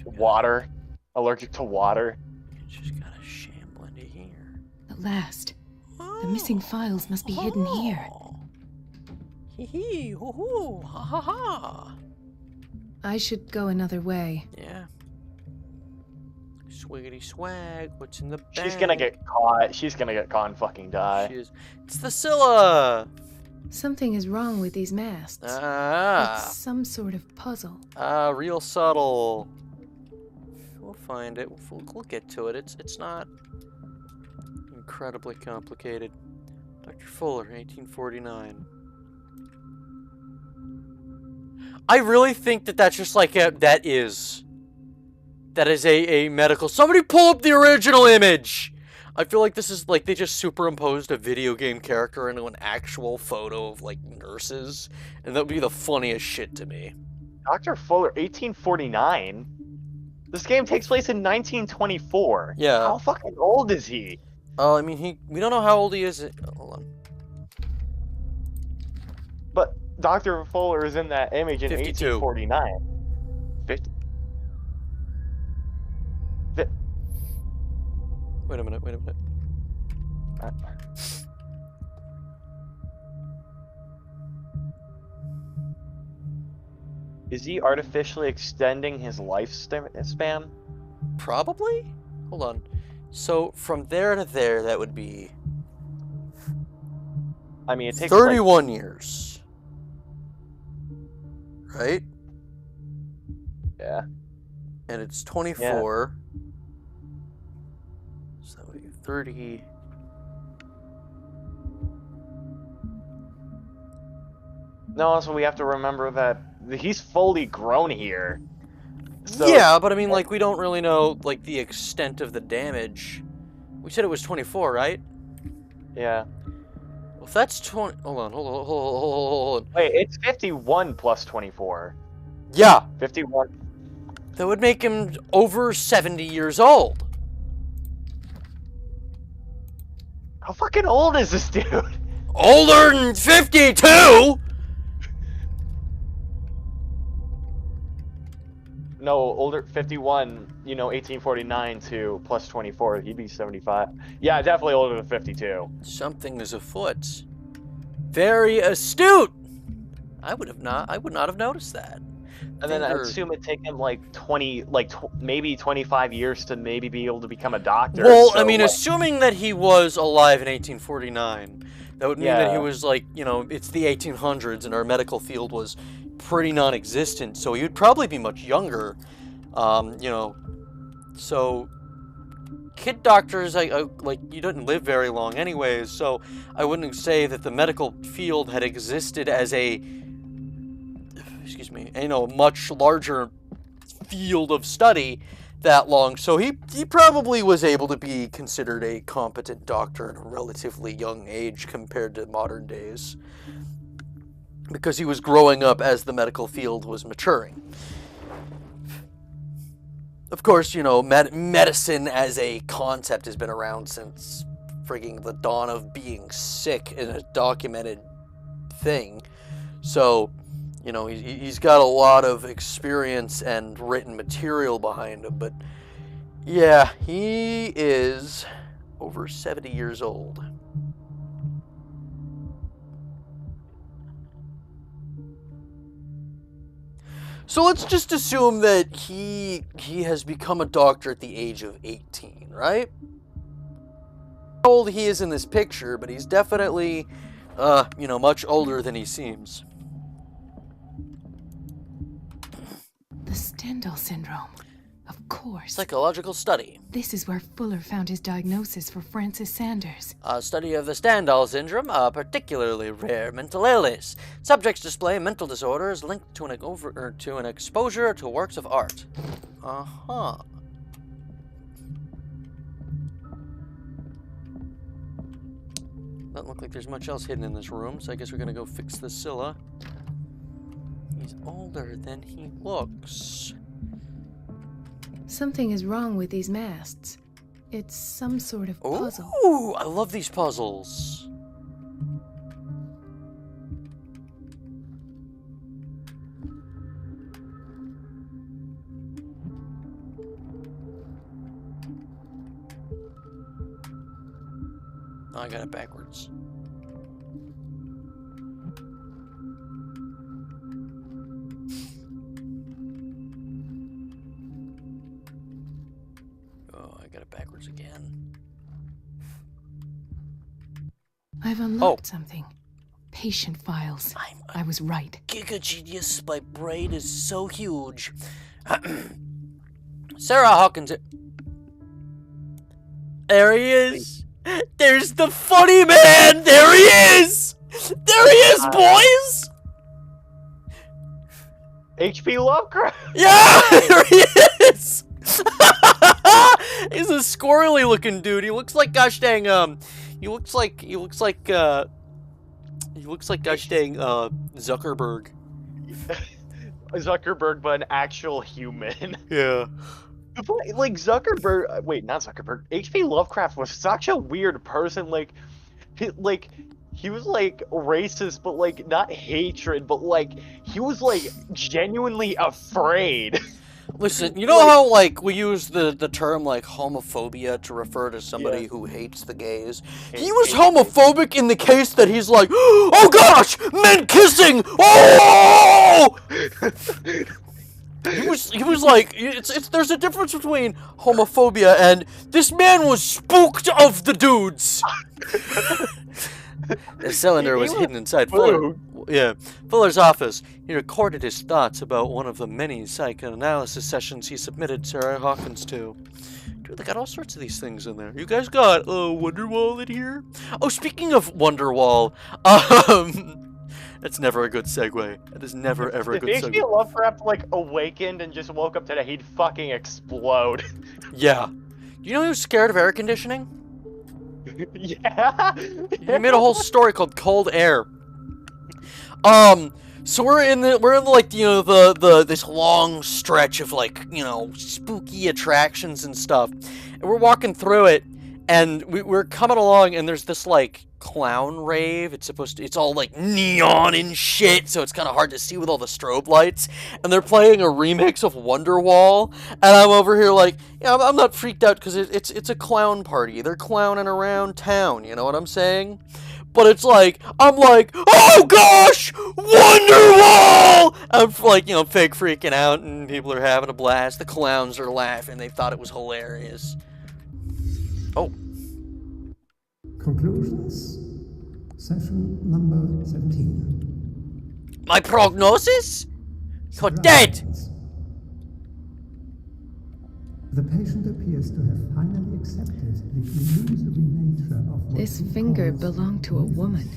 S5: Water. Allergic to water.
S4: She's got a shambling here.
S13: At last. The missing files must be hidden here.
S4: Hee hee, hoo hoo, ha ha ha.
S13: I should go another way.
S4: Yeah. Swiggity swag, what's in the bag?
S5: She's gonna get caught. She's gonna get caught and fucking die.
S4: She is. It's the Scylla!
S13: Something is wrong with these masts.
S4: Ah.
S13: It's some sort of puzzle.
S4: Ah, real subtle. We'll find it. We'll get to it. It's not incredibly complicated. Dr. Fuller, 1849. I really think that that's just like that is a medical. Somebody pull up the original image. I feel like this is like they just superimposed a video game character into an actual photo of like nurses, and that would be the funniest shit to me.
S5: Dr. Fuller, 1849? This game takes place in 1924.
S4: Yeah.
S5: How fucking old is he?
S4: I mean, we don't know how old he is. Hold on.
S5: But Dr. Fuller is in that image in
S4: 52.
S5: 1849. 50.
S4: Wait a minute.
S5: Is he artificially extending his lifespan?
S4: Probably? Hold on. So, from there to there, that would be...
S5: I mean, it takes
S4: 31 years. Right?
S5: Yeah.
S4: And it's 24. So, 30...
S5: No, also we have to remember that he's fully grown here. So,
S4: yeah, but I mean, like, we don't really know, like, the extent of the damage. We said it was 24, right?
S5: Yeah.
S4: Well, if that's 20... Hold on.
S5: Wait, it's 51 plus 24.
S4: Yeah.
S5: 51.
S4: That would make him over 70 years old.
S5: How fucking old is this dude?
S4: Older than 52?
S5: No, older 51, 1849 to plus 24, he'd be 75. Yeah, definitely older than 52.
S4: Something is afoot. Very astute. I would not have noticed that.
S5: And then I assume it'd take him like maybe 25 years to maybe be able to become a doctor.
S4: Well,
S5: so,
S4: I mean, assuming that he was alive in 1849, that would mean that he was like, it's the 1800s and our medical field was pretty non-existent, so he would probably be much younger. So kid doctors, like, you didn't live very long anyways, so I wouldn't say that the medical field had existed as a much larger field of study that long. So he probably was able to be considered a competent doctor at a relatively young age compared to modern days, because he was growing up as the medical field was maturing. Of course, medicine as a concept has been around since frigging the dawn of being sick in a documented thing. So, he's got a lot of experience and written material behind him. But, yeah, he is over 70 years old. So let's just assume that he has become a doctor at the age of 18, right? How old he is in this picture, but he's definitely, much older than he seems.
S13: The Stendhal syndrome. Of course.
S4: Psychological study.
S13: This is where Fuller found his diagnosis for Francis Sanders.
S4: A study of the Stendhal syndrome, a particularly rare mental illness. Subjects display mental disorders linked to an exposure to works of art. Uh-huh. Doesn't look like there's much else hidden in this room, so I guess we're gonna go fix the Scylla. He's older than he looks.
S13: Something is wrong with these masts. It's some sort of puzzle.
S4: Ooh, I love these puzzles. Oh, I got it backwards. Oh, I got it backwards again.
S13: I've unlocked something. Patient files. I was right.
S4: Giga genius, my brain is so huge. Sarah Hawkins. There he is. There's the funny man. There he is. There he is, boys.
S5: HP Lovecraft.
S4: Yeah, there he is. He's a squirrely looking dude. He looks like gosh dang he looks like gosh dang Zuckerberg.
S5: Zuckerberg, but an actual human.
S4: Yeah.
S5: Like Zuckerberg, wait, not Zuckerberg. H.P. Lovecraft was such a weird person. Like he was like racist, but like not hatred, but like he was like genuinely afraid.
S4: Listen, you know how like we use the term like homophobia to refer to somebody who hates the gays? He was homophobic in the case that he's like, oh gosh, men kissing! Oh! He was like, there's a difference between homophobia and this man was spooked of the dudes. The cylinder was hidden inside Fuller's office. He recorded his thoughts about one of the many psychoanalysis sessions he submitted Sarah Hawkins to. Dude, they got all sorts of these things in there. You guys got Wonderwall in here? Oh, speaking of Wonderwall, that's never a good segue. That is never ever a good segue.
S5: If H.P. Lovecraft like awakened and just woke up today, he'd fucking explode.
S4: Yeah. You know he was scared of air conditioning?
S5: Yeah.
S4: He made a whole story called Cold Air. So we're in like, you know, this long stretch of like, you know, spooky attractions and stuff. And we're walking through it and we're coming along and there's this like clown rave. It's all like neon and shit, so it's kind of hard to see with all the strobe lights. And they're playing a remix of Wonderwall, and I'm over here like, yeah, I'm not freaked out because it's a clown party. They're clowning around town, you know what I'm saying? But it's like, I'm like, oh gosh, Wonderwall! I'm like, you know, fake freaking out, and people are having a blast. The clowns are laughing. They thought it was hilarious. Oh.
S14: Conclusions. Session number 17.
S4: My prognosis? You're dead!
S14: The patient appears to have finally accepted the illusory nature of what
S13: This
S14: he
S13: finger
S14: calls
S13: belonged to a woman.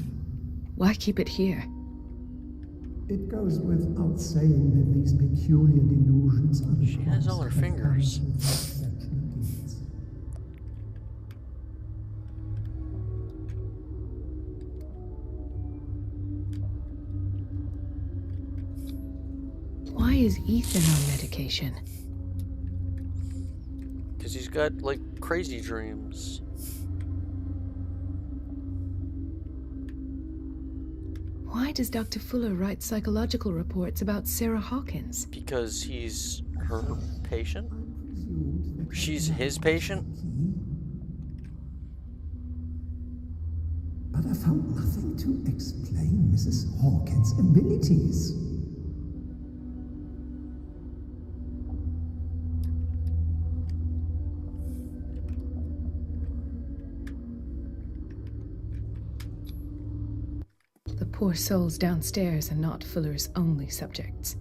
S13: Why keep it here?
S14: It goes without saying that these peculiar delusions are the
S4: She has all her fingers.
S13: Why is Ethan on medication?
S4: Because he's got, like, crazy dreams.
S13: Why does Dr. Fuller write psychological reports about Sarah Hawkins?
S4: Because he's her patient? She's his patient?
S14: But I found nothing to explain Mrs. Hawkins' abilities.
S13: The poor souls downstairs are not Fuller's only subjects.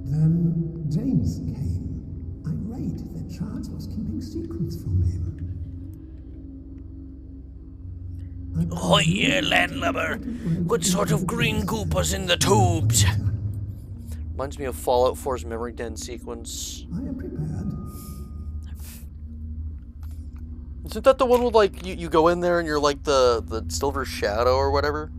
S14: Then James came, irate that Charles was keeping secrets from him.
S1: Oh yeah, landlubber. What sort of green goop was in the tubes?
S4: Reminds me of Fallout 4's Memory Den sequence.
S14: I am prepared.
S4: Isn't that the one with, like, you go in there and you're, like, the Silver Shadow or whatever?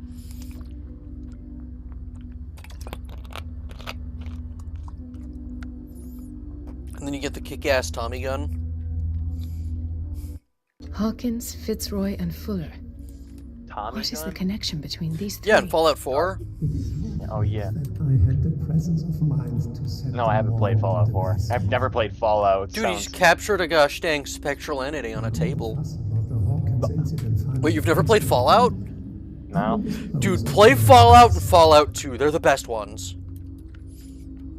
S4: get the kick-ass Tommy gun.
S13: Hawkins, Fitzroy, and Fuller.
S5: Tommy
S13: What is
S5: gun?
S13: the connection between these three?
S4: Yeah, in Fallout 4.
S5: Oh, yeah.
S14: I had the presence of mind to set
S5: No, I haven't played Fallout 4. I've never played Fallout.
S4: Dude, he's captured a gosh dang spectral entity on a table. Wait, you've never played Fallout?
S5: No.
S4: Dude, play Fallout and Fallout 2. They're the best ones.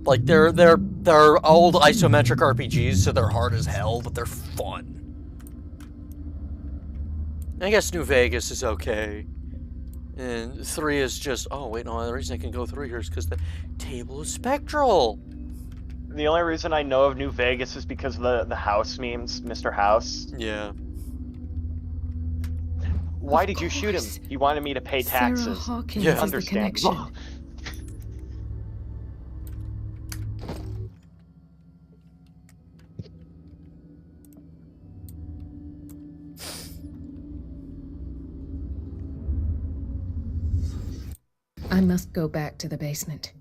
S4: Like, they're old isometric RPGs, so they're hard as hell, but they're fun. I guess New Vegas is okay. And 3 is just, oh wait, no, the reason I can go through here is because the table is spectral.
S5: The only reason I know of New Vegas is because of the House memes, Mr. House.
S4: Yeah.
S5: Why did you shoot him? You wanted me to pay taxes.
S13: Sarah Hawkins is the
S5: Understandable.
S13: connection. I must go back to the basement.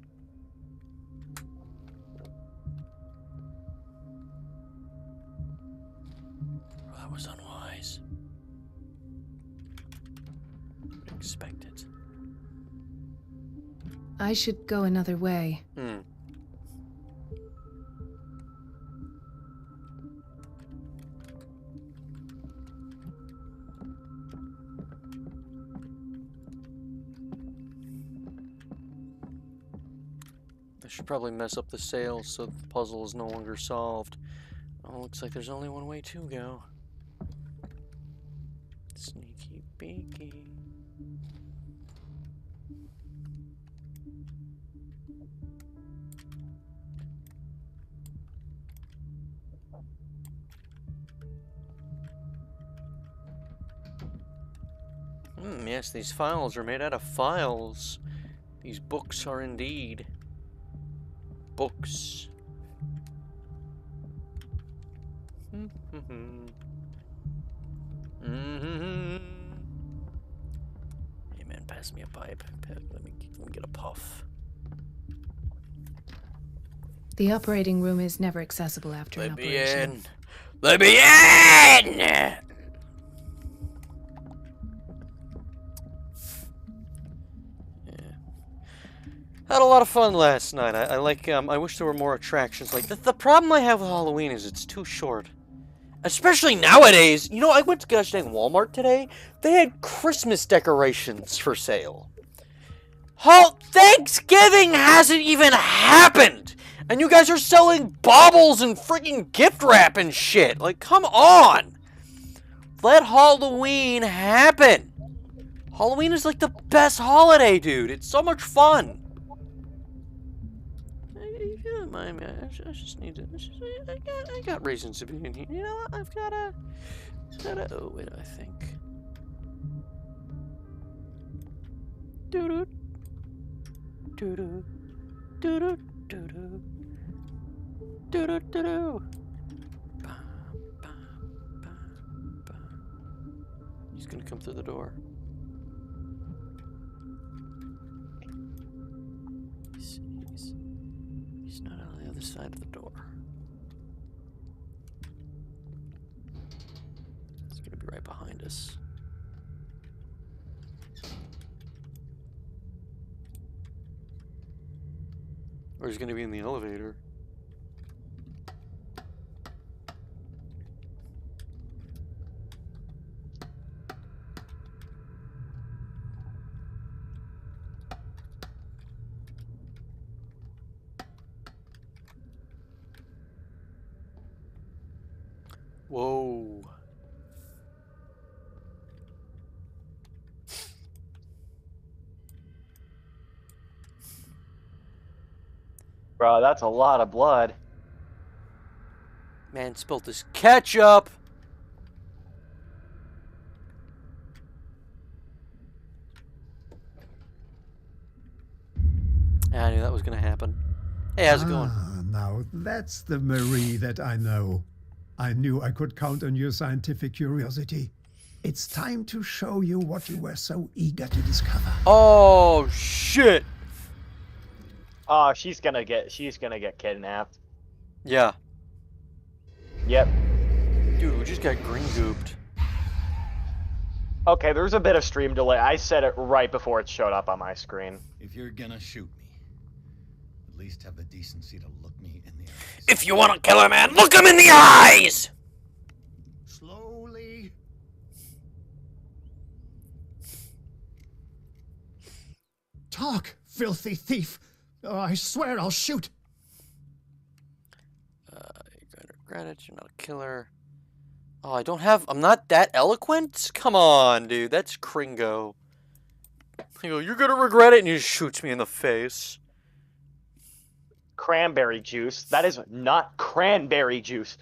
S4: That was unwise. Expect it.
S13: I should go another way.
S4: I should probably mess up the sails so that the puzzle is no longer solved. Oh, looks like there's only one way to go. Sneaky beaky. Yes, these files are made out of files. These books are indeed books. Hey man, pass me a pipe. Let me get a puff.
S13: The operating room is never accessible after an operation.
S4: Let me in! Had a lot of fun last night. I like, I wish there were more attractions. Like, the problem I have with Halloween is it's too short. Especially nowadays. You know, I went to gosh dang Walmart today. They had Christmas decorations for sale. Thanksgiving hasn't even happened! And you guys are selling baubles and freaking gift wrap and shit. Like, come on! Let Halloween happen! Halloween is like the best holiday, dude. It's so much fun. If you don't mind me, I just need to. I got reasons to be in here. You know what? I've got a. Oh wait, I think. Doo doo. Doo doo. Doo doo. Doo doo. Doo doo doo doo. He's gonna come through the door. He's not on the other side of the door. He's gonna be right behind us. Or he's gonna be in the elevator. Whoa.
S5: Bro, that's a lot of blood.
S4: Man spilled his ketchup. I knew that was gonna happen. Hey, how's it going?
S14: Now that's the Marie that I know. I knew I could count on your scientific curiosity. It's time to show you what you were so eager to discover.
S4: Oh shit!
S5: Oh, she's gonna get kidnapped.
S4: Yeah.
S5: Yep.
S4: Dude, we just got green gooped.
S5: Okay, there's a bit of stream delay. I said it right before it showed up on my screen.
S7: If you're gonna shoot me, at least have the decency to look me in the eyes.
S4: If you want to kill a man, look him in the eyes!
S14: Slowly. Talk, filthy thief. Oh, I swear I'll shoot.
S4: You're going to regret it. You're not a killer. Oh, I'm not that eloquent? Come on, dude. That's Kringo. I go, you're going to regret it, and he just shoots me in the face.
S5: Cranberry juice. That is not cranberry juice.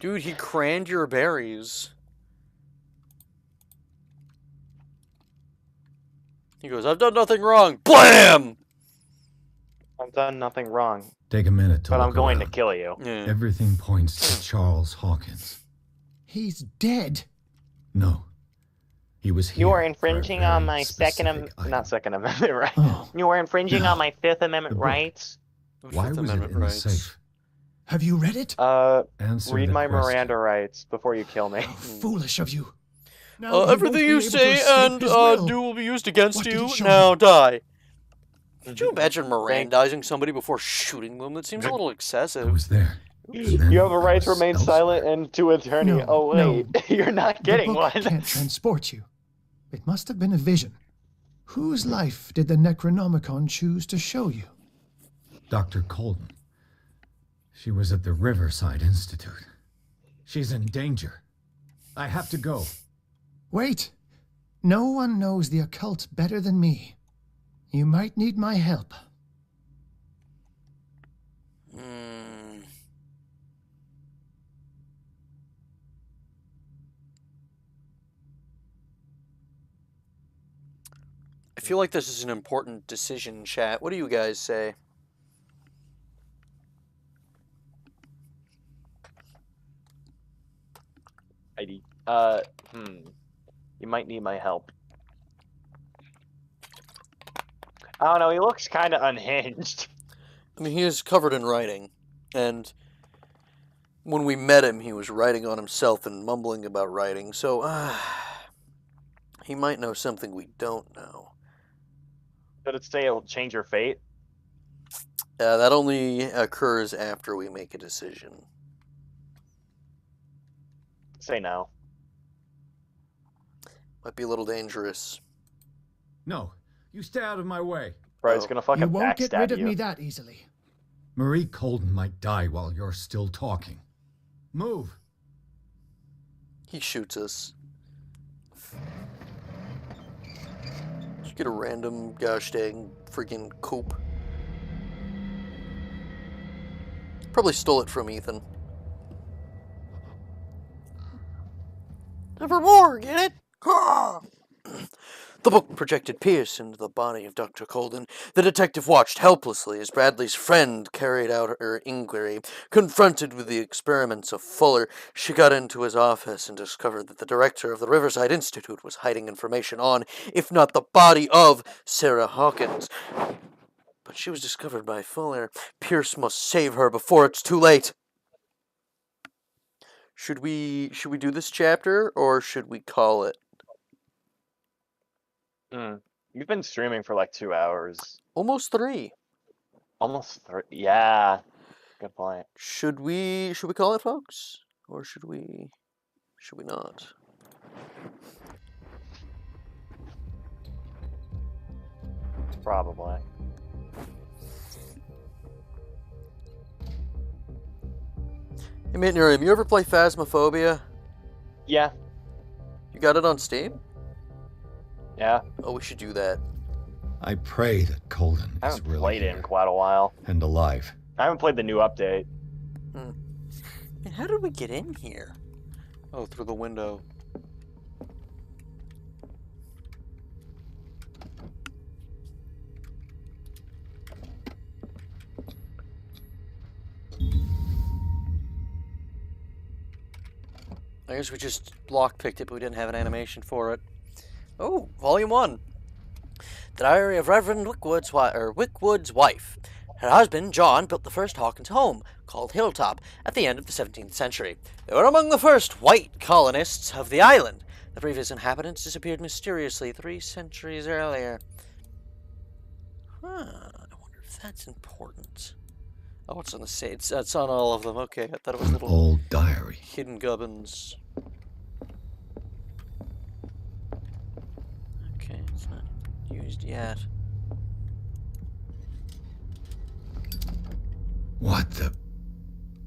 S4: Dude, he cranned your berries. He goes, I've done nothing wrong. Blam!
S5: I've done nothing wrong.
S7: Take a minute to
S5: But
S7: look
S5: I'm going
S7: around.
S5: to kill you.
S4: Yeah.
S7: Everything points to Charles Hawkins.
S14: He's dead.
S7: No. He was here.
S5: You are
S7: for a
S5: infringing
S7: very
S5: on my
S7: specific item.
S5: not Second Amendment rights.
S7: Oh.
S5: You are infringing
S7: No.
S5: on my Fifth Amendment
S7: The book.
S5: rights.
S7: Why
S4: Fifth
S7: was it
S4: Amendment
S7: in
S4: rights.
S7: the safe?
S14: Have you read it?
S7: Answer
S5: Read
S7: the
S5: my
S7: question.
S5: Miranda rights before you kill me.
S14: Foolish of you. Now he won't
S4: Everything
S14: be
S4: you
S14: able to
S4: say
S14: escape
S4: and
S14: his will.
S4: do will be used against
S14: What did
S4: you.
S14: it show
S4: Now
S14: you?
S4: die. Could you imagine Mirandizing somebody before shooting them? That seems a little excessive.
S7: I was there.
S5: You have a right to remain silent and to attorney.
S14: No,
S5: Oh wait, you're not
S14: The
S5: getting
S14: book
S5: one.
S14: can't transport you. It must have been a vision. Whose life did the Necronomicon choose to show you?
S7: Dr. Colden. She was at the Riverside Institute. She's in danger. I have to go.
S14: Wait. No one knows the occult better than me. You might need my help.
S4: I feel like this is an important decision, chat. What do you guys say?
S5: ID. You might need my help. I don't know, he looks kind of unhinged.
S4: I mean, he is covered in writing, and when we met him, he was writing on himself and mumbling about writing, so, he might know something we don't know.
S5: Did it say it'll change your fate?
S4: That only occurs after we make a decision.
S5: Say no.
S4: Might be a little dangerous.
S7: No, you stay out of my way.
S5: Bro, it's gonna fucking
S14: You won't get rid
S5: backstab
S14: of
S5: you.
S14: me that easily.
S7: Marie Colden might die while you're still talking. Move.
S4: He shoots us. Just get a random gosh dang freaking coupe. Probably stole it from Ethan. Nevermore, get it? The book projected Pierce into the body of Dr. Colden. The detective watched helplessly as Bradley's friend carried out her inquiry. Confronted with the experiments of Fuller, she got into his office and discovered that the director of the Riverside Institute was hiding information on, if not the body of, Sarah Hawkins. But she was discovered by Fuller. Pierce must save her before it's too late. Should we do this chapter, or should we call it?
S5: You've been streaming for like 2 hours.
S4: Almost 3.
S5: Almost 3. Yeah. Good point.
S4: Should we call it, folks? Or should we not?
S5: Probably.
S4: Hey, Minium, you ever play Phasmophobia?
S5: Yeah.
S4: You got it on Steam?
S5: Yeah.
S4: Oh, we should do that.
S7: I pray that Colden
S5: I
S7: is
S5: haven't
S7: really
S5: played it in
S7: here
S5: quite a while.
S7: and alive.
S5: I haven't played the new update.
S4: And how did we get in here? Oh, through the window. I guess we just lockpicked it, but we didn't have an animation for it. Oh, Volume 1. The Diary of Reverend Wickwood's wife. Her husband, John, built the first Hawkins home, called Hilltop, at the end of the 17th century. They were among the first white colonists of the island. The previous inhabitants disappeared mysteriously 3 centuries earlier. Huh, I wonder if that's important. Oh, what's on the stage? It's on all of them. Okay, I thought it was little
S7: old diary.
S4: hidden gubbins. Okay, it's not used yet.
S7: What the?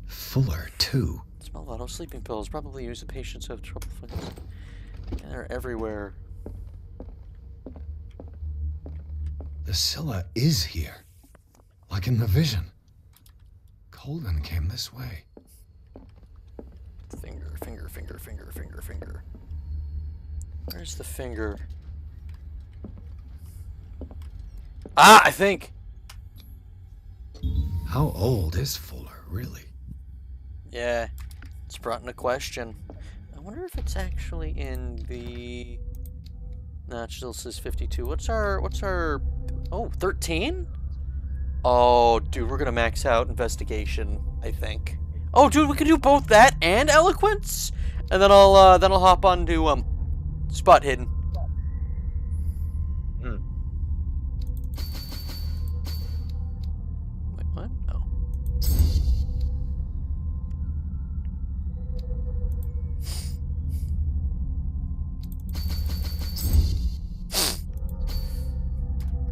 S7: Fuller, too.
S4: Smell a lot of sleeping pills. Probably used in patients who have trouble finding. Yeah, they're everywhere.
S7: The Scylla is here. Like in the vision. Colden came this way.
S4: Finger, finger, finger, finger, finger, finger. Where's the finger? Ah, I think!
S7: How old is Fuller, really?
S4: Yeah, it's brought into question. I wonder if it's actually in the... Nah, it still says 52. What's our... Oh, 13? Oh, dude, we're gonna max out investigation, I think. Oh, dude, we can do both that and eloquence? And then I'll hop on to, spot hidden. Wait, what? Oh.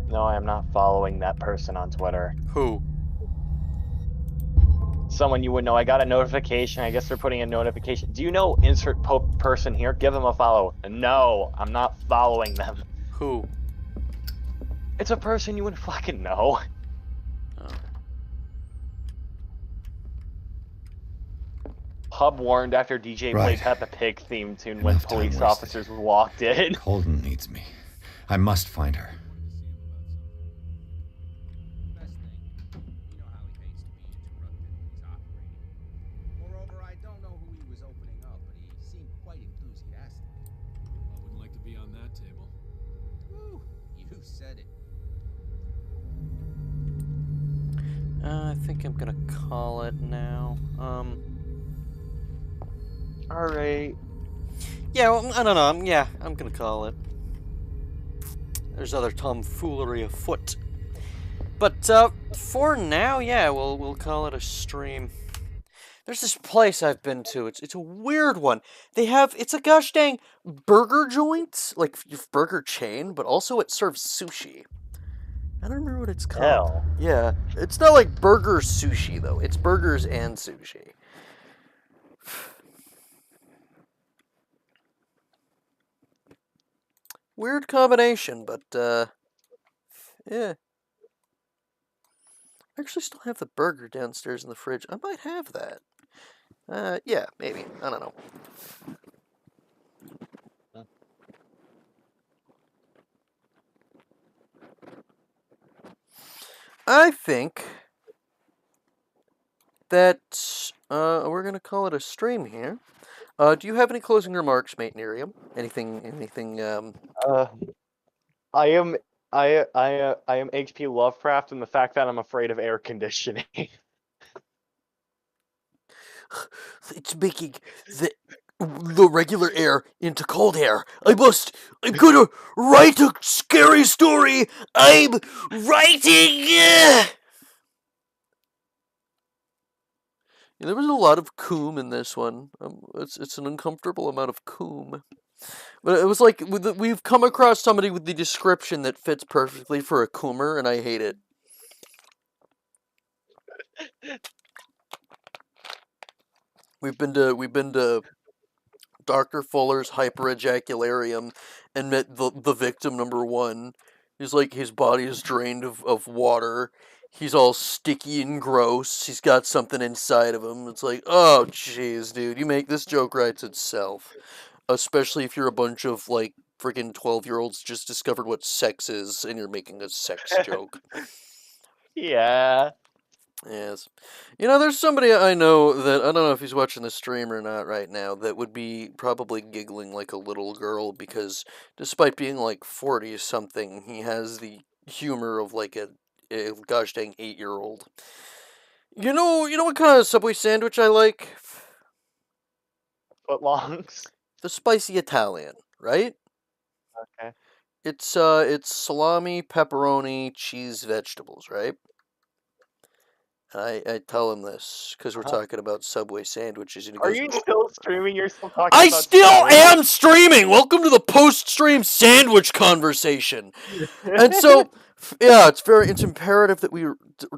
S5: No, I am not following that person on Twitter.
S4: Who?
S5: Someone you would know. I got a notification. I guess they're putting a notification. Do you know insert person here? Give them a follow. No, I'm not following them.
S4: Who?
S5: It's a person you would fucking know.
S4: Oh.
S5: Pub warned after DJ played Peppa Pig theme tune when police officers walked in.
S7: Colden needs me. I must find her.
S4: I think I'm gonna call it now.
S5: Alright.
S4: Yeah, well, I don't know. Yeah, I'm gonna call it. There's other tomfoolery afoot. But, for now, yeah, we'll call it a stream. There's this place I've been to. It's a weird one. It's a gosh dang burger joint, like burger chain, but also it serves sushi. I don't remember what it's called.
S5: Hell.
S4: Yeah, it's not like burger sushi though. It's burgers and sushi. Weird combination, but yeah. I actually still have the burger downstairs in the fridge. I might have that. Yeah, maybe. I don't know. I think that we're gonna call it a stream here. Do you have any closing remarks, mate Nerium? Anything?
S5: I am HP Lovecraft, and the fact that I'm afraid of air conditioning.
S4: It's making the regular air into cold air. I'm gonna write a scary story. I'm writing. Yeah, there was a lot of coom in this one. It's an uncomfortable amount of coom. But it was like we've come across somebody with the description that fits perfectly for a coomer, and I hate it. We've been to Dr. Fuller's hyper-ejacularium and met the victim number 1. He's like, his body is drained of water. He's all sticky and gross. He's got something inside of him. It's like, oh, jeez, dude. This joke writes itself. Especially if you're a bunch of, like, freaking 12-year-olds just discovered what sex is and you're making a sex joke.
S5: Yeah.
S4: Yes. There's somebody I know that, I don't know if he's watching the stream or not right now, that would be probably giggling like a little girl because despite being like 40-something, he has the humor of like a a gosh dang 8-year-old. You know what kind of Subway sandwich I like?
S5: Footlongs.
S4: The spicy Italian, right?
S5: Okay.
S4: It's salami, pepperoni, cheese, vegetables, right? I tell him this because we're talking about Subway sandwiches, and he
S5: Are
S4: goes,
S5: you still streaming yourself talking
S4: I
S5: about
S4: still
S5: sandwiches?
S4: am streaming! Welcome to the post-stream sandwich conversation! And so, yeah, it's imperative that we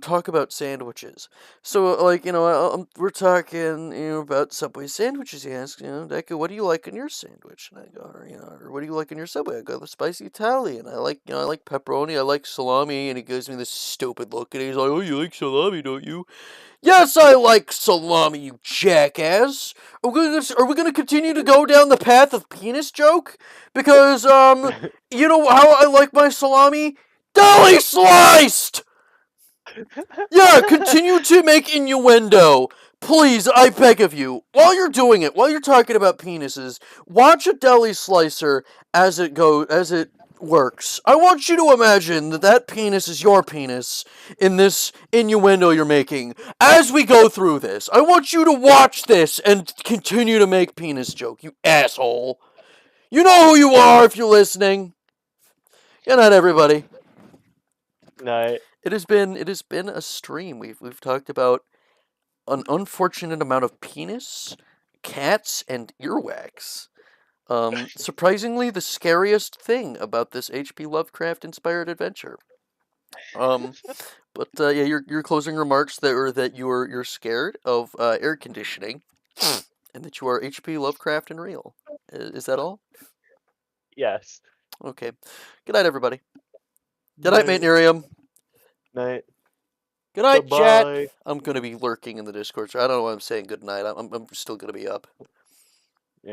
S4: talk about sandwiches. So, like, we're talking, about Subway sandwiches. He asks, Deku, what do you like in your sandwich? And I go, or what do you like in your Subway? I go, the spicy Italian. I like pepperoni. I like salami. And he gives me this stupid look, and he's like, oh, you like salami, don't you? Yes, I like salami, you jackass. Are we gonna continue to go down the path of penis joke? Because, you know how I like my salami? Deli sliced! Yeah, continue to make innuendo. Please, I beg of you, while you're doing it, while you're talking about penises, watch a deli slicer as it works. I want you to imagine that penis is your penis in this innuendo you're making. As we go through this, I want you to watch this and continue to make penis joke, you asshole. You know who you are if you're listening. Good night, everybody.
S5: Night.
S4: It has been a stream. We've talked about an unfortunate amount of penis, cats, and earwax. Surprisingly, the scariest thing about this H.P. Lovecraft-inspired adventure. But yeah, your closing remarks that you're scared of air conditioning, and that you are H.P. Lovecraft and real. Is that all?
S5: Yes.
S4: Okay. Good night, everybody. Good night, Mate Nerium.
S5: Night.
S4: Good night,
S5: Bye-bye.
S4: chat. I'm gonna be lurking in the Discord, so I don't know why I'm saying good night. I'm still gonna be up.